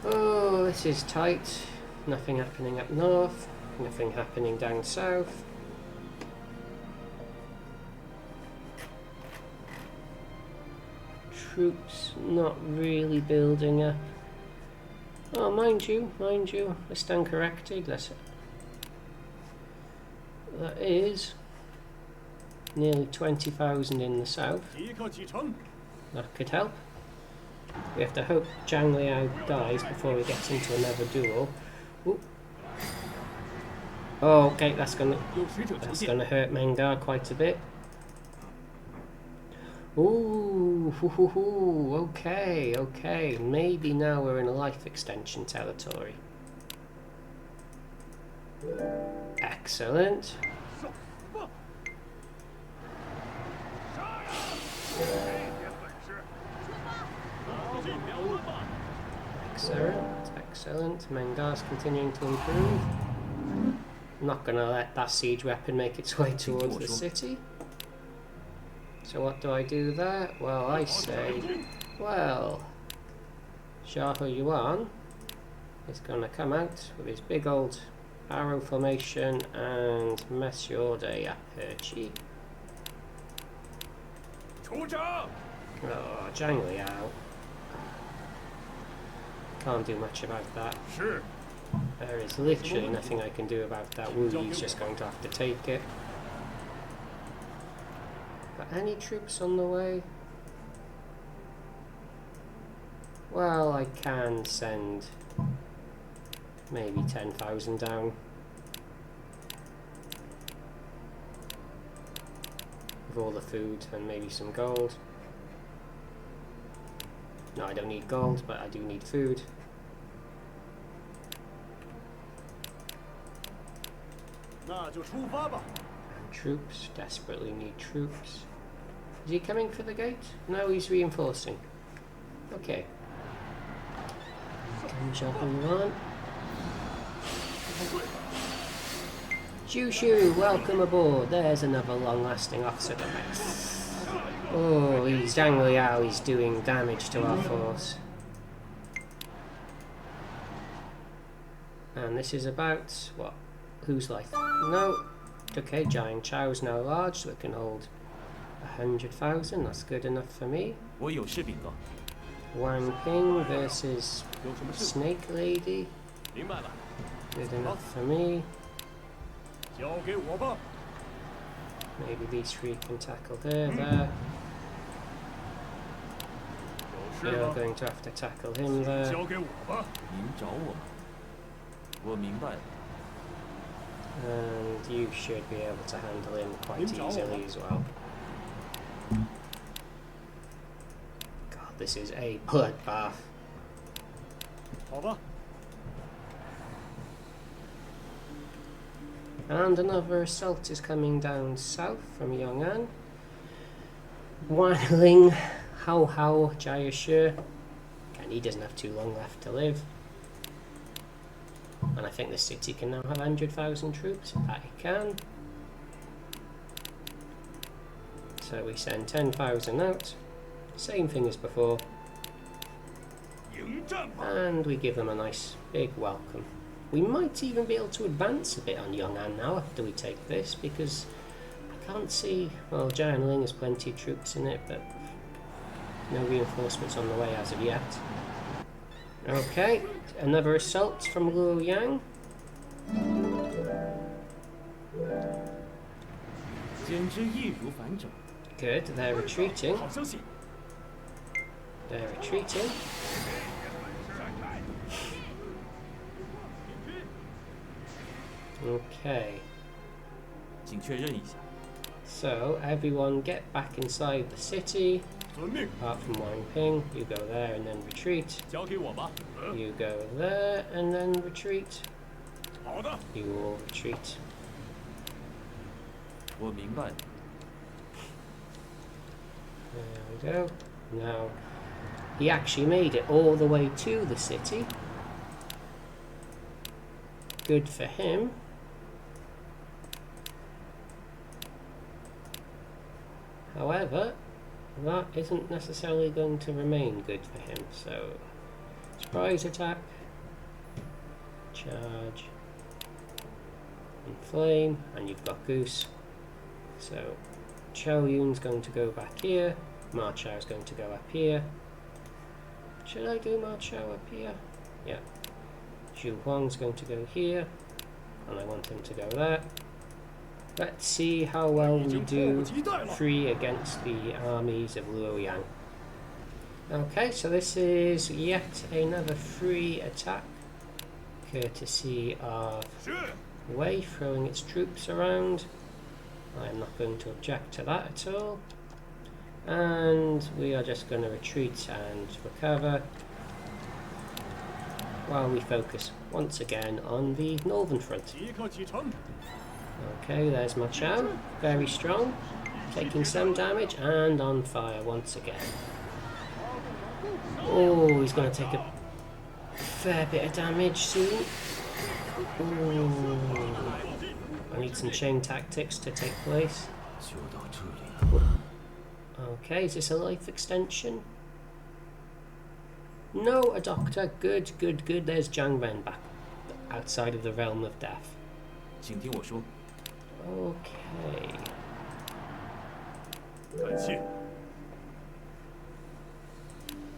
Oh, this is tight. Nothing happening up north, nothing happening down south. Troops not really building up. Oh, mind you, I stand corrected. That is nearly 20,000 in the south. 即刻启程。 That could help. We have to hope Zhang Liao dies before he gets into another duel. Ooh. Oh, okay, that's gonna 有使者求见。 gonna hurt Mengar quite a bit. Ooh, hoo, hoo, hoo. Okay, okay. Maybe now we're in a life extension territory. Excellent. 上吧！杀呀！这点本事，尽量了吧！ Excellent, excellent. Mengar's continuing to improve. Not gonna let that siege weapon make its way towards the city. So what do I do there? Well, I say, well, Shah Yuan is gonna come out with his big old arrow formation and Monsieur de Aperchi. 出征！ Oh, Zhang Liao. Can't do much about that. 是。 There is literally nothing I can do about that. Wu Yi's just going to have to take it. But any troops on the way? Well, I can send maybe 10,000 down. With all the food and maybe some gold. No, I don't need gold, but I do need food. And troops, desperately need troops. Is he coming for the gate? No, he's reinforcing. Okay. Come on. Jushu, welcome aboard. There's another long-lasting officer. Oh, Zhang Liao is doing damage to our force. And this is about, what? Whose life? No. Okay, giant Chao's now large, so it can hold 100,000. That's good enough for me. 我有事禀告。 Wang Ping versus 有什么事？ Snake Lady. 明白了， Good enough for me. 交给我吧。 Maybe these three can tackle her there. 有事 You're 吗？ going to have to tackle him there. 交给我吧。 您找我吗？我明白了。 And you should be able to handle him quite easily as well. God, this is a bloodbath. 好吧， And another assault is coming down south from Chang'an. Wanling, Hao Hao, Jayashu. And he doesn't have too long left to live. And I think the city can now have 100,000 troops. That it can. So we send 10,000 out. Same thing as before. 迎战吧。 And we give them a nice big welcome. We might even be able to advance a bit on Chang'an now after we take this, because I can't see... Well, Jianling has plenty of troops in it, but no reinforcements on the way as of yet. Okay, another assault from Luoyang. 简直易如反掌。 Good, they're retreating. 好消息， They're retreating. Okay, 请确认一下。 so everyone get back inside the city. 遵命， Apart from Wang Ping, you go there and then retreat. 交给我吧。 You go there and then retreat. 好的， You all retreat. 我明白了。 There we go. Now, he actually made it all the way to the city. Good for him. However, that isn't necessarily going to remain good for him. So, surprise attack, charge, and flame, and you've got Goose. So, Chao Yun's going to go back here. Ma Chao's going to go up here. Should I do Ma Chao up here? Yeah. Zhu Huang's going to go here. And I want him to go there. Let's see how well we do free against the armies of Luoyang. Okay, so this is yet another free attack. Courtesy of 是， Wei throwing its troops around. I'm not going to object to that at all. And we are just going to retreat and recover while we focus once again on the northern front. 即刻启程。 Okay, there's Ma Chao, very strong, taking some damage and on fire once again. Oh, he's going to take a fair bit of damage soon. Ooh. I need some chain tactics to take place. 就到这里了。 Okay, is this a life extension? No, a doctor. Good, good, good. There's Zhang Ren back outside of the realm of death. 请听我说。 Okay. 感谢，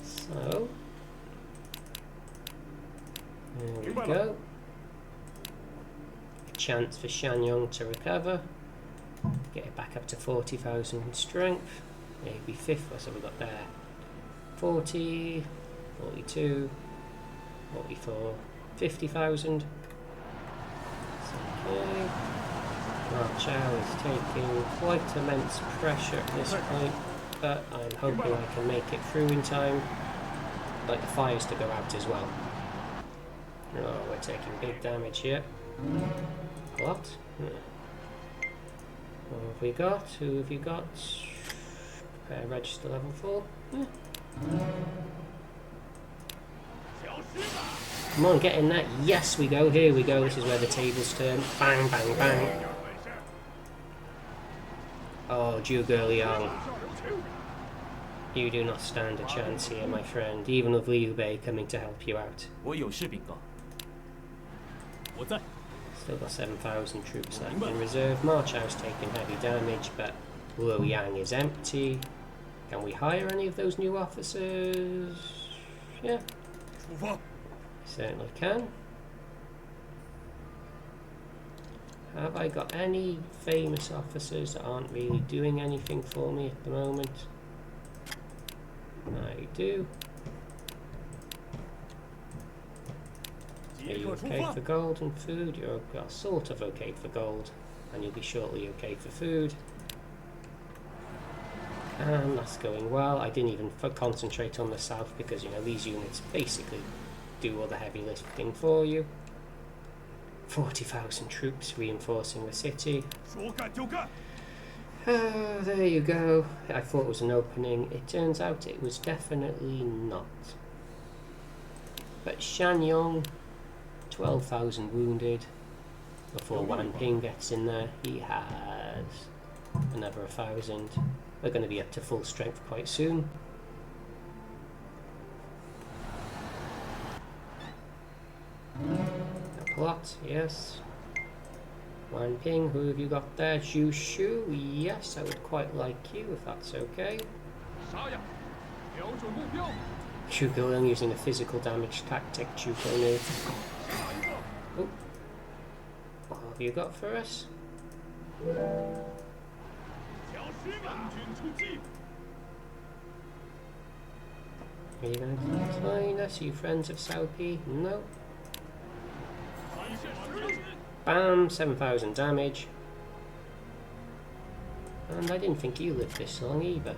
So, there we go. A chance for Shanyong to recover. Get it back up to 40,000 strength. Maybe 5th, what's have we got there? 40, 42, 44, 50,000. Okay. Well, Chao is taking quite immense pressure at this point, but I'm hoping I can make it through in time. I'd like the fires to go out as well. Oh, we're taking big damage here. What? What have we got? Who have you got? Prepare register level 4. Come on, get in that. Yes, we go. Here we go. This is where the tables turn. Bang, bang, bang. Oh, Zhuge Liang. You do not stand a chance here, my friend, even with Liu Bei coming to help you out. 我有事禀告。我在。 Still got 7,000 troops left in reserve. Ma Chao's taking heavy damage, but Luoyang is empty. Can we hire any of those new officers? Yeah, 出发。 certainly can. Have I got any famous officers that aren't really doing anything for me at the moment? I do. Are you okay for gold and food? You're sort of okay for gold, and you'll be shortly okay for food. And that's going well. I didn't even concentrate on the south because, you know, these units basically do all the heavy lifting for you. 40,000 troops reinforcing the city. 说干就干。 There you go. I thought it was an opening. It turns out it was definitely not. But Shanyong, 12,000 wounded. Before Wang Ping gets in there, he has another 1,000. We're going to be up to full strength quite soon. A plot, yes. Wang Ping, who have you got there? Zhu Shu, yes, I would quite like you if that's okay. 杀呀！瞄准目标。 Zhuge Liang using a physical damage tactic, Zhuge Liang. 下一个。 Oh. What have you got for us? 小师们，军出击。 Are you going to decline us, you friends of Xiaopi? No. 传线实力。 Bam, 7,000 damage. And I didn't think you lived this long either.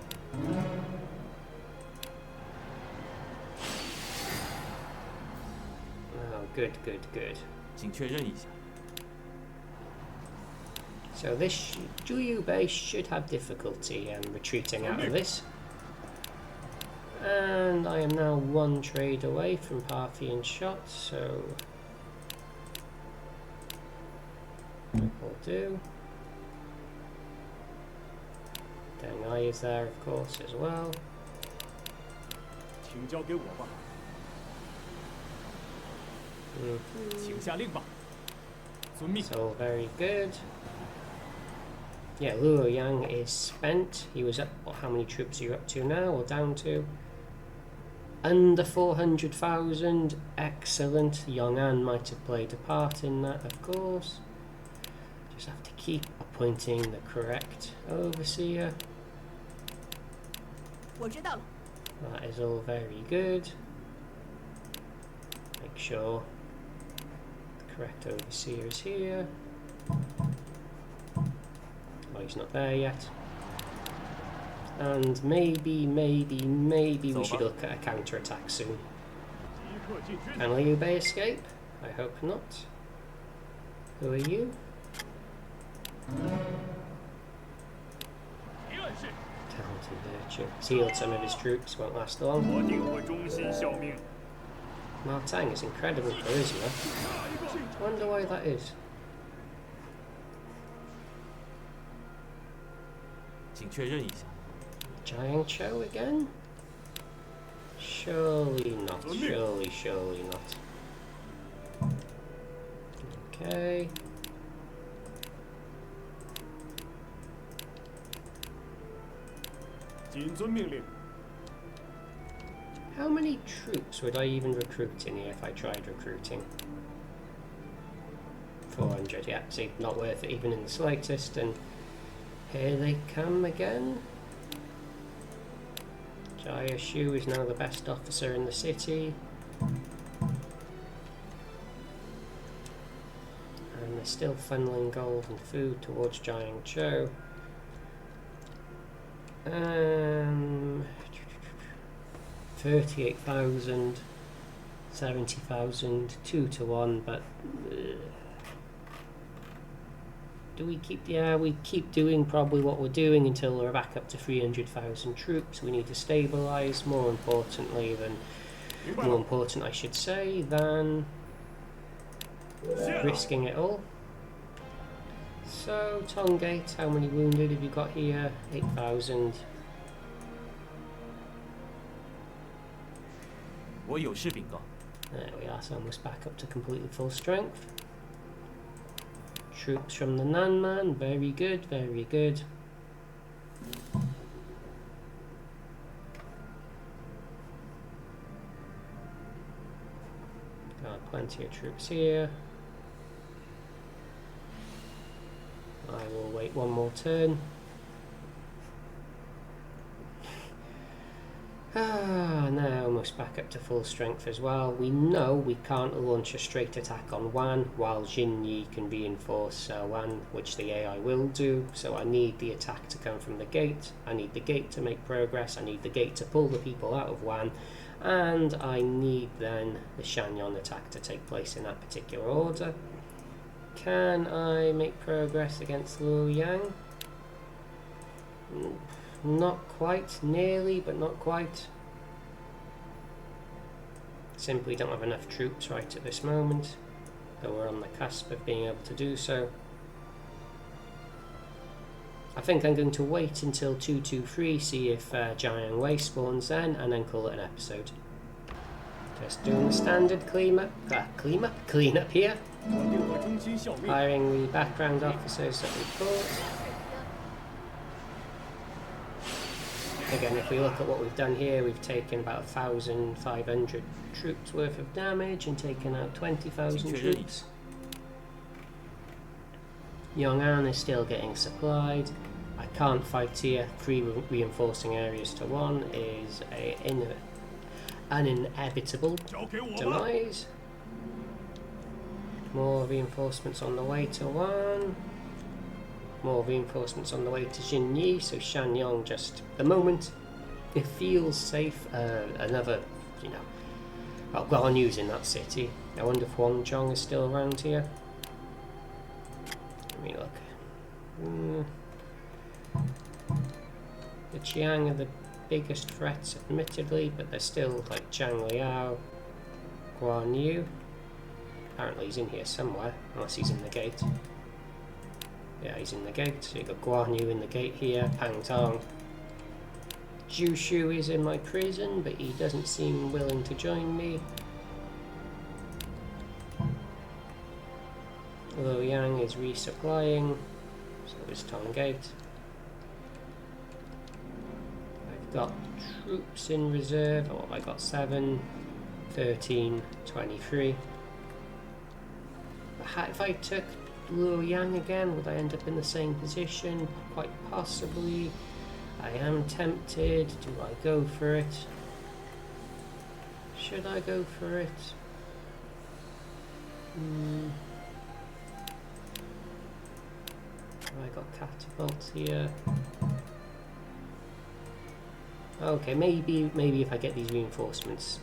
Oh, good, good, good. 请确认一下。 So this Juyu base should have difficulty retreating out of this. And I am now one trade away from Parthian shots, so that will do. Deng Ai is there, of course, as well. 请交给我吧。 请下令吧。遵命。 It's all very good. Yeah, Luoyang is spent. He was up. Well, how many troops are you up to now, or down to? Under 400,000. Excellent. Chang'an might have played a part in that, of course. Just have to keep appointing the correct overseer. 我知道了。 That is all very good. Make sure the correct overseer is here. Oh, he's not there yet. And maybe we should look at a counter-attack soon. 即刻进军。 Can Liu Bei escape? I hope not. Who are you? 提暗线。 Talented Virtue. He's healed some of his troops, won't last long. 我定会忠心效命。 Ma Tang is incredible charisma. 下一个。 Wonder why that is. 请确认一下。 Zhang Chao again? Surely not. Surely not. Okay. .谨遵命令。 How many troops would I even recruit in here if I tried recruiting? 400, yeah. See, not worth it even in the slightest. And here they come again. Jia Shu is now the best officer in the city. And they're still funneling gold and food towards Zhang Chou. 38,000, 70,000, 2 to 1, but do we keep? Yeah, we keep doing probably what we're doing until we're back up to 300,000 troops. We need to stabilise. More important, I should say, than risking it all. So, Tonggate, how many wounded have you got here? 8,000. 我有事禀告。 There we are, so almost back up to completely full strength. Troops from the Nanman, very good, very good. Got plenty of troops here. I will wait one more turn. Now almost back up to full strength as well. We know we can't launch a straight attack on Wan while Jin Yi can reinforce Wan, which the AI will do. So I need the attack to come from the gate. I need the gate to make progress. I need the gate to pull the people out of Wan. And I need then the Shanyong attack to take place in that particular order. Can I make progress against Luoyang? Not quite, nearly, but not quite. Simply don't have enough troops right at this moment, though we're on the cusp of being able to do so. I think I'm going to wait until 223, see if Giant Wei spawns then, and then call it an episode. Just doing the standard cleanup here. 我令我忠心效命。 Hiring the background officers that we fought. Again, if we look at what we've done here, we've taken about 1,500 troops worth of damage and taken out 20,000 troops. Chang'an is still getting supplied. I can't fight here. 3 reinforcing areas to 1 is an inevitable 交给我吧。 demise. More reinforcements on the way to 1. More reinforcements on the way to Jinyi, so Shanyong just, the moment it feels safe, another, well, Guan Yu's in that city. I wonder if Wang Zhong is still around here. Let me look. The Chiang are the biggest threats, admittedly, but they're still like Zhang Liao, Guan Yu. Apparently he's in here somewhere, unless he's in the gate. Yeah, he's in the gate. So you've got Guan Yu in the gate here, Pang Tong. Jushu is in my prison, but he doesn't seem willing to join me. Luoyang is resupplying, so is Tong Gate. I've got troops in reserve. Oh, I got 7, 13, 23. If I took Luoyang again, would I end up in the same position? Quite possibly. I am tempted. Do I go for it? Should I go for it? Have I got catapults here? Okay, maybe if I get these reinforcements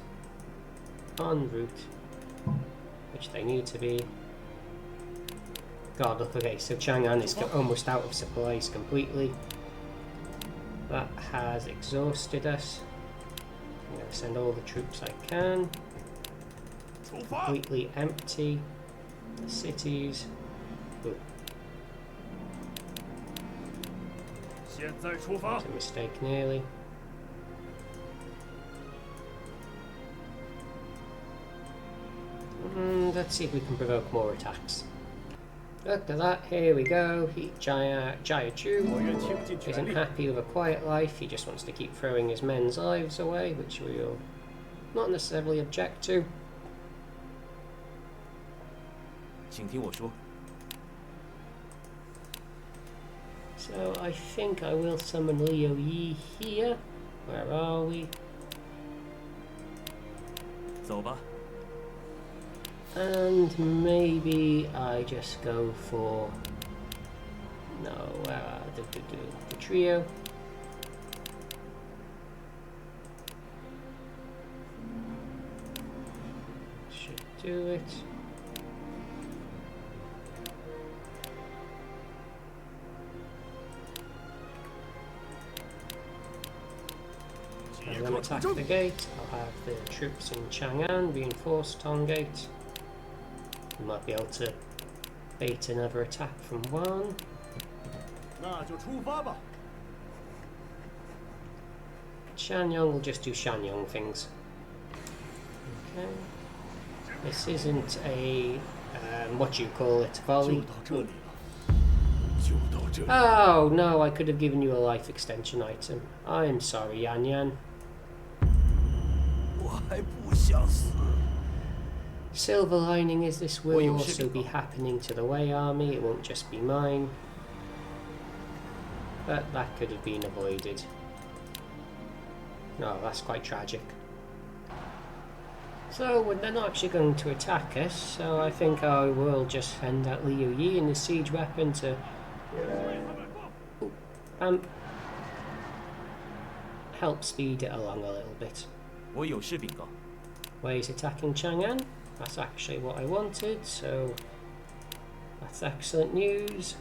en route, which they need to be. God, look, okay, so Chang'an is almost out of supplies completely. That has exhausted us. I'm going to send all the troops I can. Completely empty the cities. Ooh. 现在出发 That's a mistake nearly. Let's see if we can provoke more attacks. Look at that, here we go. Jia Chu 我愿倾尽全 isn't 力。 happy with a quiet life, he just wants to keep throwing his men's lives away, which we'll not necessarily object to. 请听我说， So I think I will summon Liu Yi here. Where are we? 走吧。 And maybe I just go for the trio. Should do it. And then attack the gate. I'll have the troops in Chang'an reinforce Tong Gate. We might be able to bait another attack from Wan. 那就出发吧。 Shanyong will just do Shanyong things. Okay. This isn't a what do you call it? Volley. 就到这里。 Oh no! I could have given you a life extension item. I'm sorry, Yan Yan. 我还不想死。 Silver lining is this will Well, also you be should- happening to the Wei army. It won't just be mine. But that could have been avoided. No, that's quite tragic. So they're not actually going to attack us, so I think I will just send out Liu Yi and the siege weapon to help speed it along a little bit. 我有事禀告。 Wei's attacking Chang'an. That's actually what I wanted, so that's excellent news.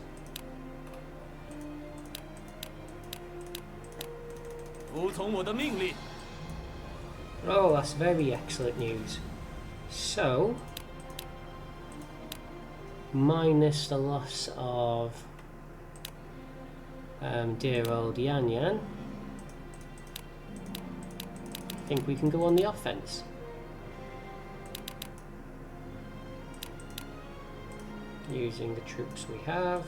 服从我的命令。 Oh, that's very excellent news. So, minus the loss of dear old Yan Yan, I think we can go on the offense. Using the troops we have.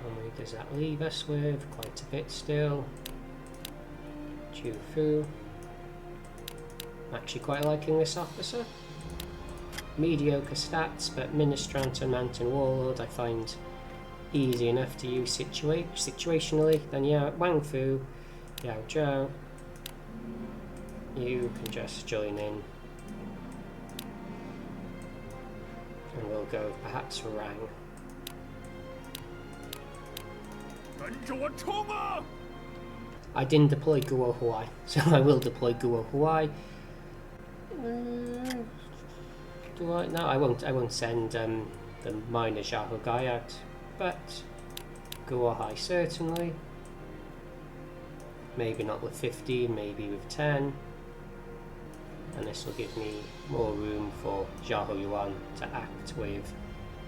How many does that leave us with? Quite a bit still. Jufu. Actually quite liking this officer. Mediocre stats, but Ministrant and Mountain Warlord I find easy enough to use situationally. Then yeah, Wang Fu, Yao Zhao, you can just join in. And we'll go perhaps Rang. 跟着我冲啊！ I didn't deploy Guo Huai, so I will deploy Guo Huai. Do I? No, I won't. I won't send the minor Xiahou guy out, but Guo Huai certainly. Maybe not with 15, maybe with 10. And this will give me more room for Xiahou Yuan to act with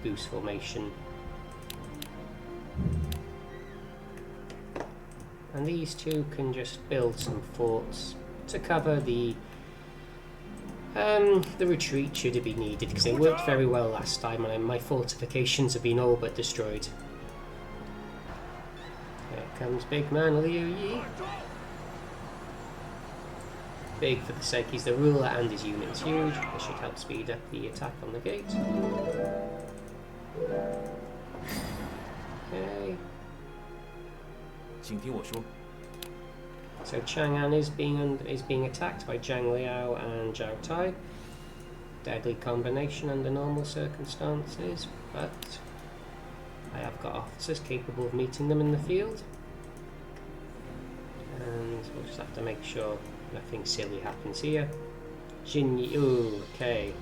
boost formation. And these two can just build some forts to cover the retreat should it be needed, because it worked very well last time and my fortifications have been all but destroyed. Here comes big man Liu Yi. Big for the sake he's the ruler and his unit's huge. This should help speed up the attack on the gate. Okay. 请听我说。 So Chang'an is being attacked by Zhang Liao and Zhao Tai. Deadly combination under normal circumstances, but I have got officers capable of meeting them in the field. And we'll just have to make sure nothing silly happens here. Jin Yi, ooh, okay.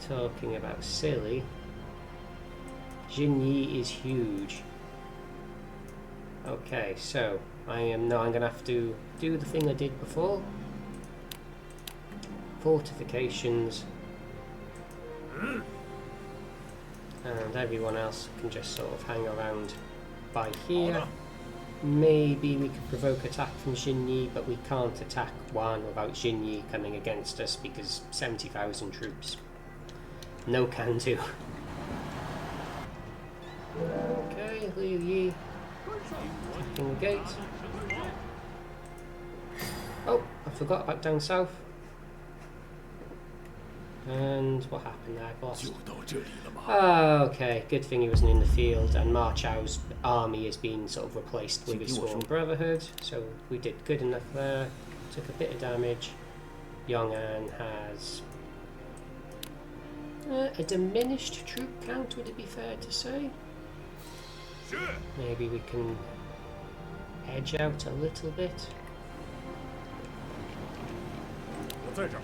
Talking about silly. Jin Yi is huge. Okay, so I'm going to have to do the thing I did before. Fortifications. And everyone else can just sort of hang around by here. Maybe we could provoke attack from Xinyi, but we can't attack Wan without Xinyi coming against us because 70,000 troops. No can do. Okay, Liu Yi. Attacking the gate. Oh, I forgot about down south. And what happened there? I've lost. 就到这里了吗？ Oh, okay. Good thing he wasn't in the field, and Ma Chao's army has been sort of replaced with his Sworn Brotherhood, so we did good enough there. Took a bit of damage. Yong'an has a diminished troop count, would it be fair to say? 是。 Maybe we can edge out a little bit. 我在这儿。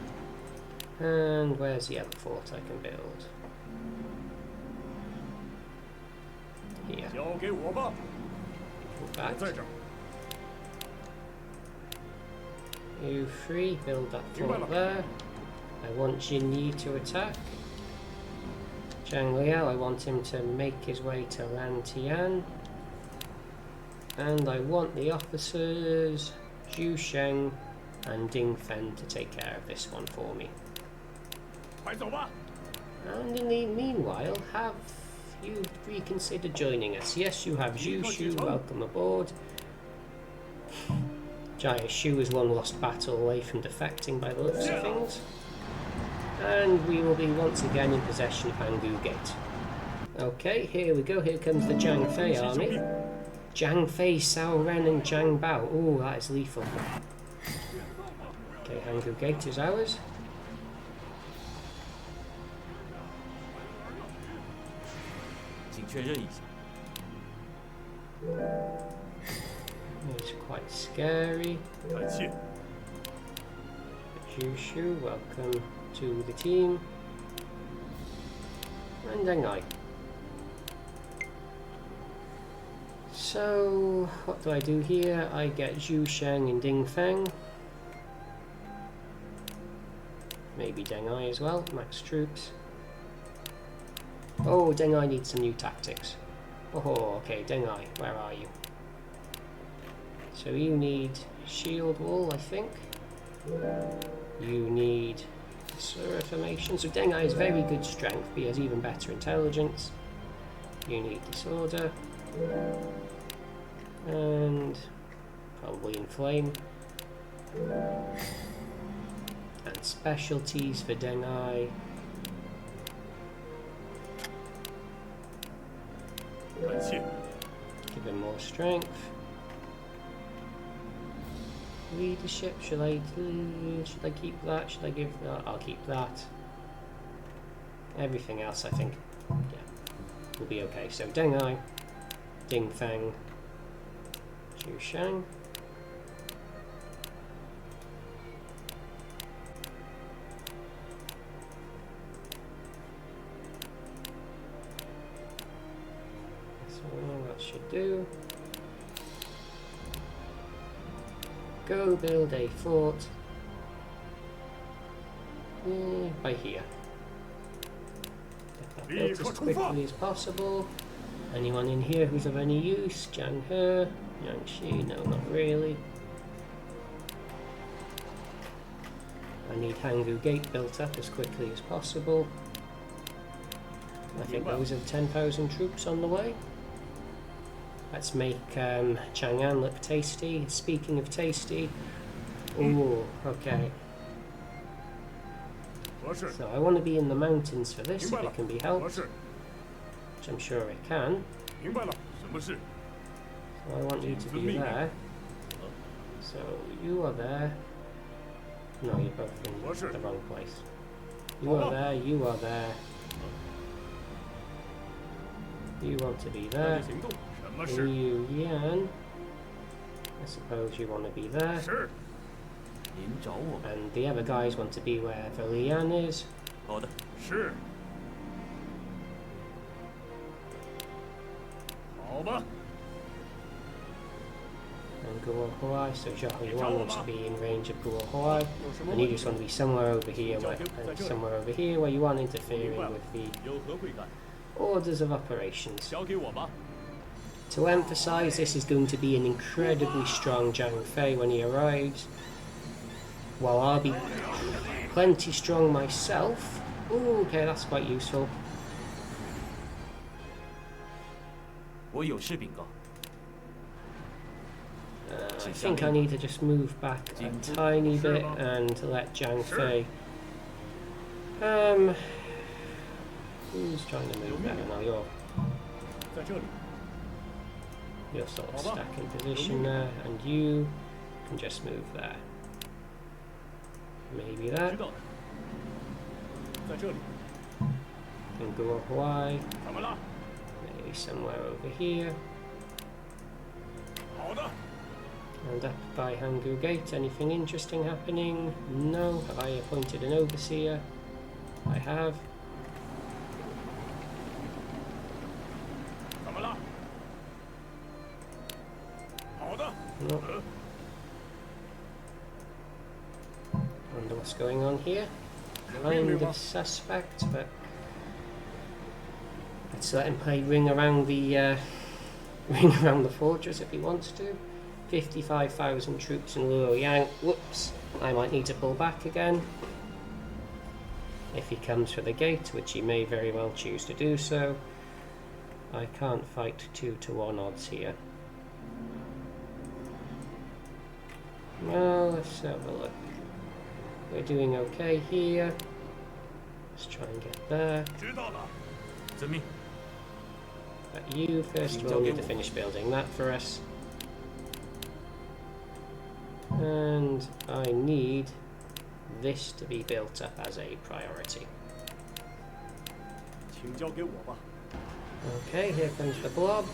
And where's the other fort I can build? Here. 交给我吧。 In 我 fact, 在这儿。You three, build that fort there. I want Jin Yi to attack. Zhang Liao, I want him to make his way to Lan Tian. And I want the officers, Zhu Sheng and Ding Fen, to take care of this one for me. 快走吧！ And in the meanwhile, have you reconsidered joining us? Yes, you have. Zhu Shu, welcome aboard. Jia Shu is one lost battle away from defecting by the looks of things. And we will be once again in possession of Hangu Gate. Okay, here we go. Here comes the Zhang Fei army. Zhang Fei, Cao Ren and Zhang Bao. Oh, that is lethal. Okay, Hangu Gate is ours. 请确认一下。 It's quite scary. 感谢。 Jushu, welcome to the team. And Deng Ai. So, what do I do here? I get Zhu Sheng and Ding Feng. Maybe Deng Ai as well, max troops. Oh, Deng Ai needs some new tactics. Oh, okay, Deng Ai, where are you? So you need shield wall, I think. You need Sura formation. So Deng Ai has very good strength, but he has even better intelligence. You need disorder. And probably inflame. And specialties for Deng Ai. 感谢。 Give him more strength. Leadership, should I keep that? Should I give that? I'll keep that. Everything else, I think, yeah, will be okay. So Deng Ai, Ding Feng, Zhu Sheng. So that should do. Go build a fort by here. Get that built as quickly as possible. Anyone in here who's of any use? Zhang He, Yang Shi, no, not really. I need Hangu Gate built up as quickly as possible. I think those are 10,000 troops on the way. Let's make Chang'an look tasty. Speaking of tasty, ooh, okay. 合适。 So I want to be in the mountains for this 明 if 白了 it can be 合 helped, 适。 which I'm sure it can. 明白了。什么事？ So I want you to be there. So you are there. No, you're both in the wrong place. You are there, you are there. You want to be 带 there. 着行动。什么事？ You, Yan. I suppose you want to be there. 是。 您找我？ And the other guys want to be where the Lian is. 好的。是。好吧。 And Guohuai, so Zhao wants to be in range of Guohuai. And you just want to be somewhere over here where you aren't interfering with the 有何贵干？ orders of operations. 交给我吧。 To emphasize, this is going to be an incredibly strong Zhang Fei when he arrives. While I'll be plenty strong myself. Ooh, okay, that's quite useful. 我有事禀告。 I think I need to just move back a tiny bit and let Zhang Fei. Who's trying to move better now? 在这里。 You're sort of stuck in position there, and you can just move there. Maybe 知 that. 道的。在这里。 And go Hawaii. 怎么了？ Maybe somewhere over here. 好的。 And up by Hangu Gate. Anything interesting happening? No. Have I appointed an overseer? I have. 怎么了？好的。 No. Wonder what's going on here. Kind of suspect, but let's let him play ring around the fortress if he wants to. 55,000 troops in Luoyang. Whoops, I might need to pull back again. If he comes for the gate, which he may very well choose to do so. I can't fight 2-to-1 odds here. Well, let's have a look. We're doing okay here. Let's try and get there. But you, first of all, need to finish building that for us. And I need this to be built up as a priority. Okay, here comes the blob.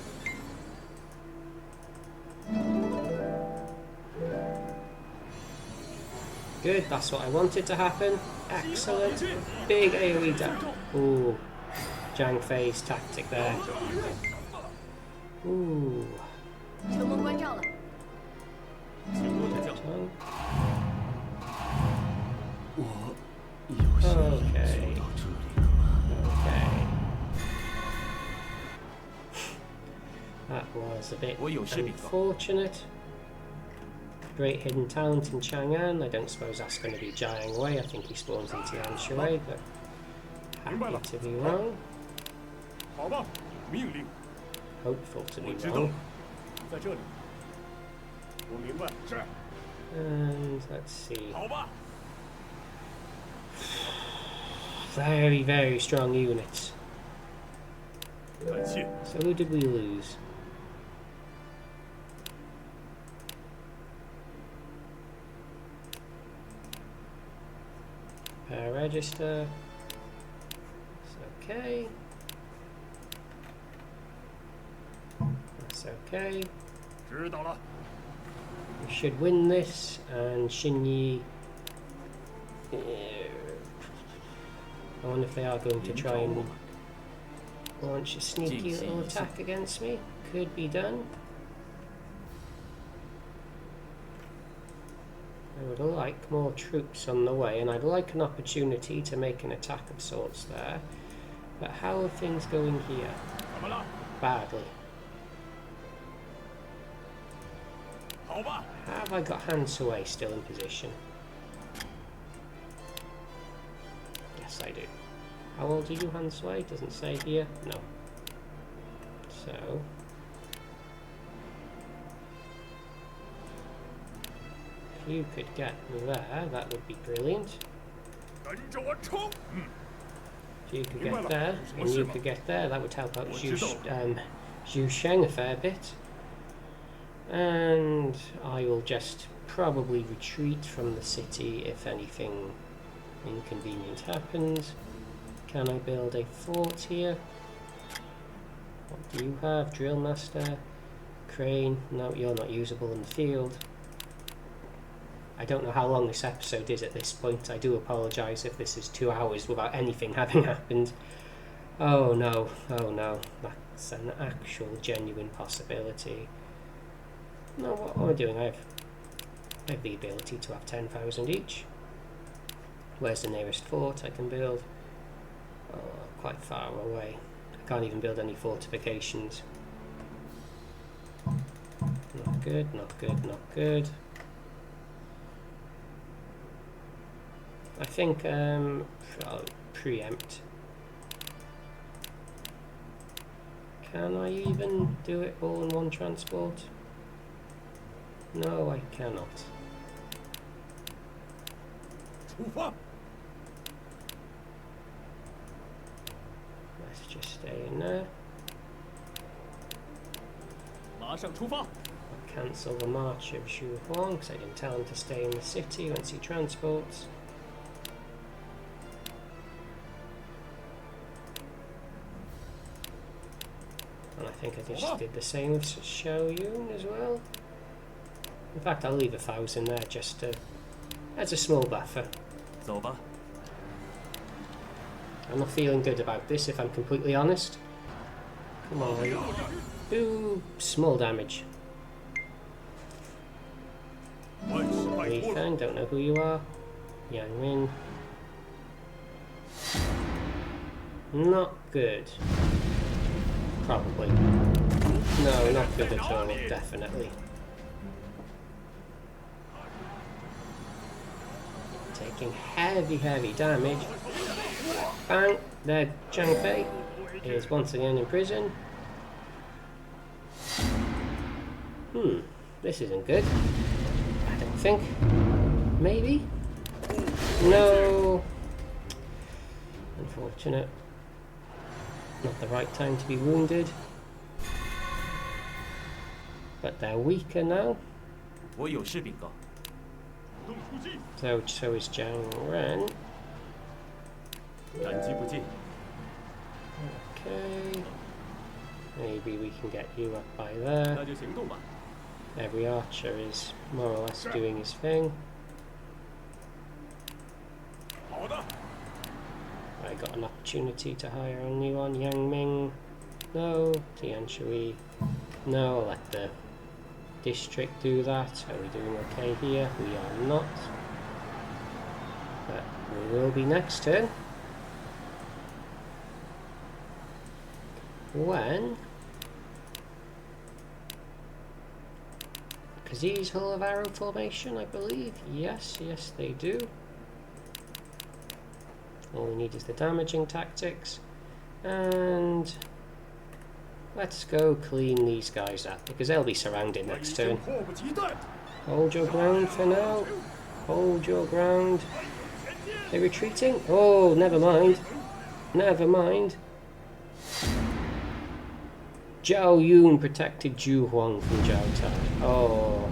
Good, that's what I wanted to happen. Excellent. Big AoE damage. Ooh. Zhang Fei's tactic there. Ooh. 城门关照了， Okay. Okay. That was a bit unfortunate. Great hidden talent in Chang'an. I don't suppose that's going to be Zhang Wei. I think he spawns in Tian Shui, but happy to be wrong. 好吧，命令， Hopeful to be 我知道 wrong.，在这里。我明白，是。 And let's see. 好吧， Very, very strong units. 感谢。 So who did we lose? Pair register. It's okay. That's okay. 知道了。 We should win this, and Xinyi. I wonder if they are going to try and launch a sneaky little attack against me. Could be done. I would like more troops on the way, and I'd like an opportunity to make an attack of sorts there. But how are things going here? 怎么了？ Badly. 好吧， Have I got Han Sui still in position? Yes, I do. How old are you, Han Sui? Doesn't say here. No. So. If you could get there, that would be brilliant. 跟着我冲！ If you could get there, and you could get there, that would help out Zhu Sheng a fair bit. And I will just probably retreat from the city if anything inconvenient happens. Can I build a fort here? What do you have? Drill master? Crane? No, you're not usable in the field. I don't know how long this episode is at this point. I do apologise if this is 2 hours without anything having happened. Oh no, that's an actual genuine possibility. No, what am I doing? I have the ability to have 10,000 each. Where's the nearest fort I can build? Oh, quite far away. I can't even build any fortifications. Not good, not good, not good. I think I'll preempt. Can I even do it all in one transport? No, I cannot. 出发！ Let's just stay in there. 马上出发！ I'll cancel the march of Xu Huang because I didn't tell him to stay in the city once he transports. And I think I just did the same with Chao as well. In fact, I'll leave 1,000 there just as a small buffer. 走吧。 I'm not feeling good about this, if I'm completely honest. Come on. Do small damage. 万事拜托了。 Ethan, don't know who you are. Yang Min. Not good. Probably. No, not good at all, definitely. Taking heavy damage. Bang! There, Zhang Fei is once again in prison. This isn't good. I don't think. Maybe? No! Unfortunate. Not the right time to be wounded. But they're weaker now. 我有事禀告。 So is Chang'an. 感激不尽。 Okay. Maybe we can get you up by there. 那就行动吧。 Every archer is more or less doing his thing. 好的， I got an opportunity to hire a new one. Yang Ming. No. Tian Shui. No, I'll let the district do that. Are we doing okay here? We are not. But we will be next turn. When Kazis Hull of Arrow formation, I believe. Yes, they do. All we need is the damaging tactics. And let's go clean these guys up, because they'll be surrounded 我已 next 经 turn. 迫不及待。 Hold your ground for now. Hold your ground. They're retreating? Oh, never mind. Never mind. Zhao Yun protected Zhu Huang from Zhao Tai. Oh.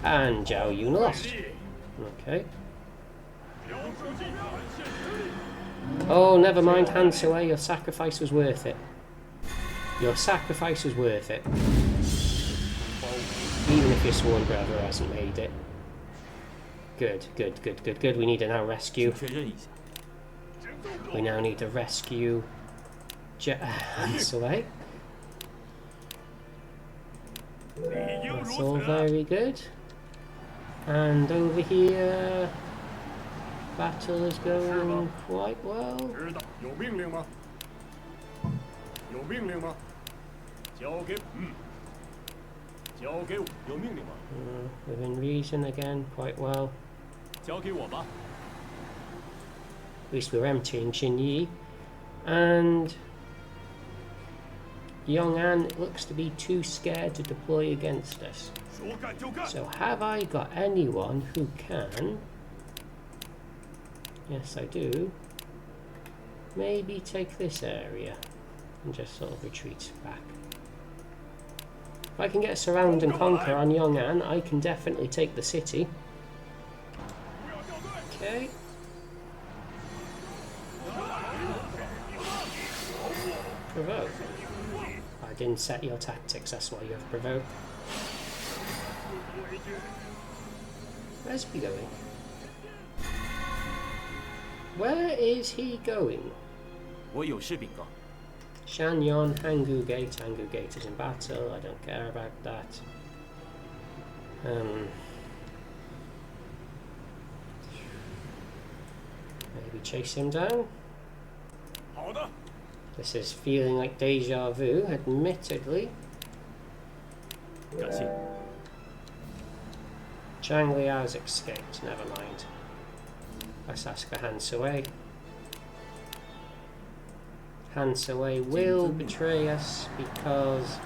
And Zhao Yun lost. Okay. Oh, never mind, Han Sui, your sacrifice was worth it. Your sacrifice was worth it. Even if your sworn brother hasn't made it. Good. We need to now rescue. 确认一下。 We now need to rescue Han Sui. 理应 That's 如 all 此。 very good. And over here, battle is going quite well. 知道，有命令吗？有命令吗？交给交给我，有命令吗？ Within reason again, quite well. 交给我吧。 At least we're emptying Xinyi. And Yong'an looks to be too scared to deploy against us. 说干就干。 So have I got anyone who can? Yes, I do. Maybe take this area and just sort of retreat back. If I can get a surround and conquer on Yong'an, I can definitely take the city. Okay. Provoke. I didn't set your tactics, that's why you have provoke. Where's he going? Where is he going? 我有事禀告。 Shanyon, Hangu Gate is in battle, I don't care about that. Maybe chase him down? 好的， This is feeling like deja vu, admittedly. 感谢。 Zhang Liao's escaped, never mind. Let's ask for Han Sui. Han Sui will betray us because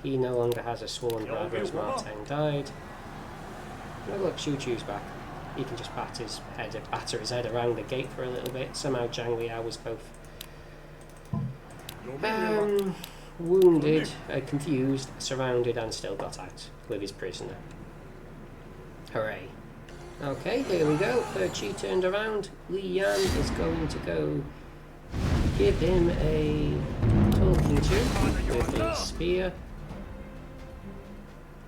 he no longer has a sworn brother as Marteng died. Oh look, Xu Chu's back. He can just batter his head around the gate for a little bit. Somehow Zhang Liao was both 有命令吗？ wounded, confused, surrounded, and still got out with his prisoner. Hooray. Okay, here we go. Chi turned around. Li Yan is going to go give him a talking to with his spear.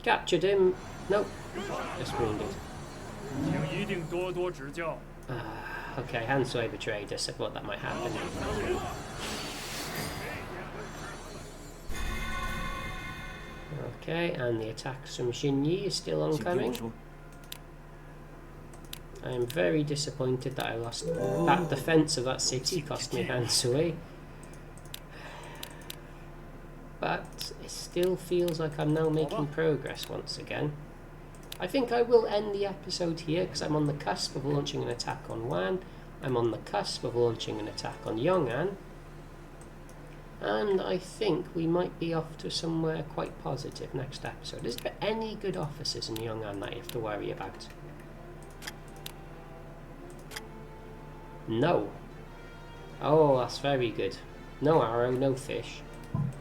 Captured him. Nope. Just wounded. 请一定多多指教。 Okay, Han Sui betrayed us. I thought that might happen. Okay, and the attacks from Xinyi is still 请听我 oncoming. 说。I am very disappointed that I lost that defense of that city, cost me Hansui. But it still feels like I'm now making progress once again. I think I will end the episode here because I'm on the cusp of launching an attack on Wan. I'm on the cusp of launching an attack on Chang'an. And I think we might be off to somewhere quite positive next episode. Is there any good officers in Chang'an that you have to worry about? No. Oh, that's very good. No arrow, no fish.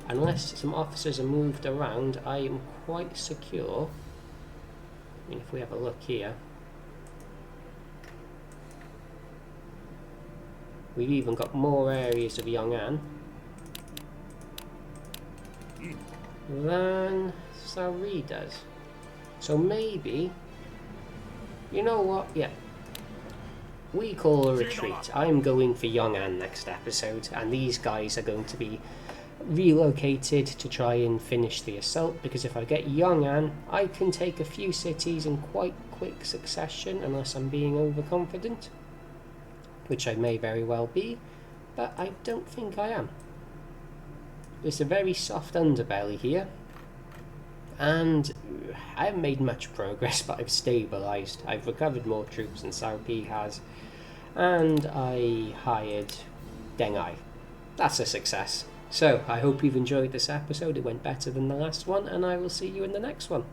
Unless some officers are moved around, I am quite secure. I mean, if we have a look here, we've even got more areas of Chang'an than Saori does. So maybe, you know what? Yeah. We call a retreat. I'm going for Chang'an next episode, and these guys are going to be relocated to try and finish the assault, because if I get Chang'an, I can take a few cities in quite quick succession, unless I'm being overconfident, which I may very well be, but I don't think I am. There's a very soft underbelly here, and I haven't made much progress, but I've stabilised. I've recovered more troops than Cao Pi has, and I hired Deng Ai. That's a success. So, I hope you've enjoyed this episode. It went better than the last one, and I will see you in the next one.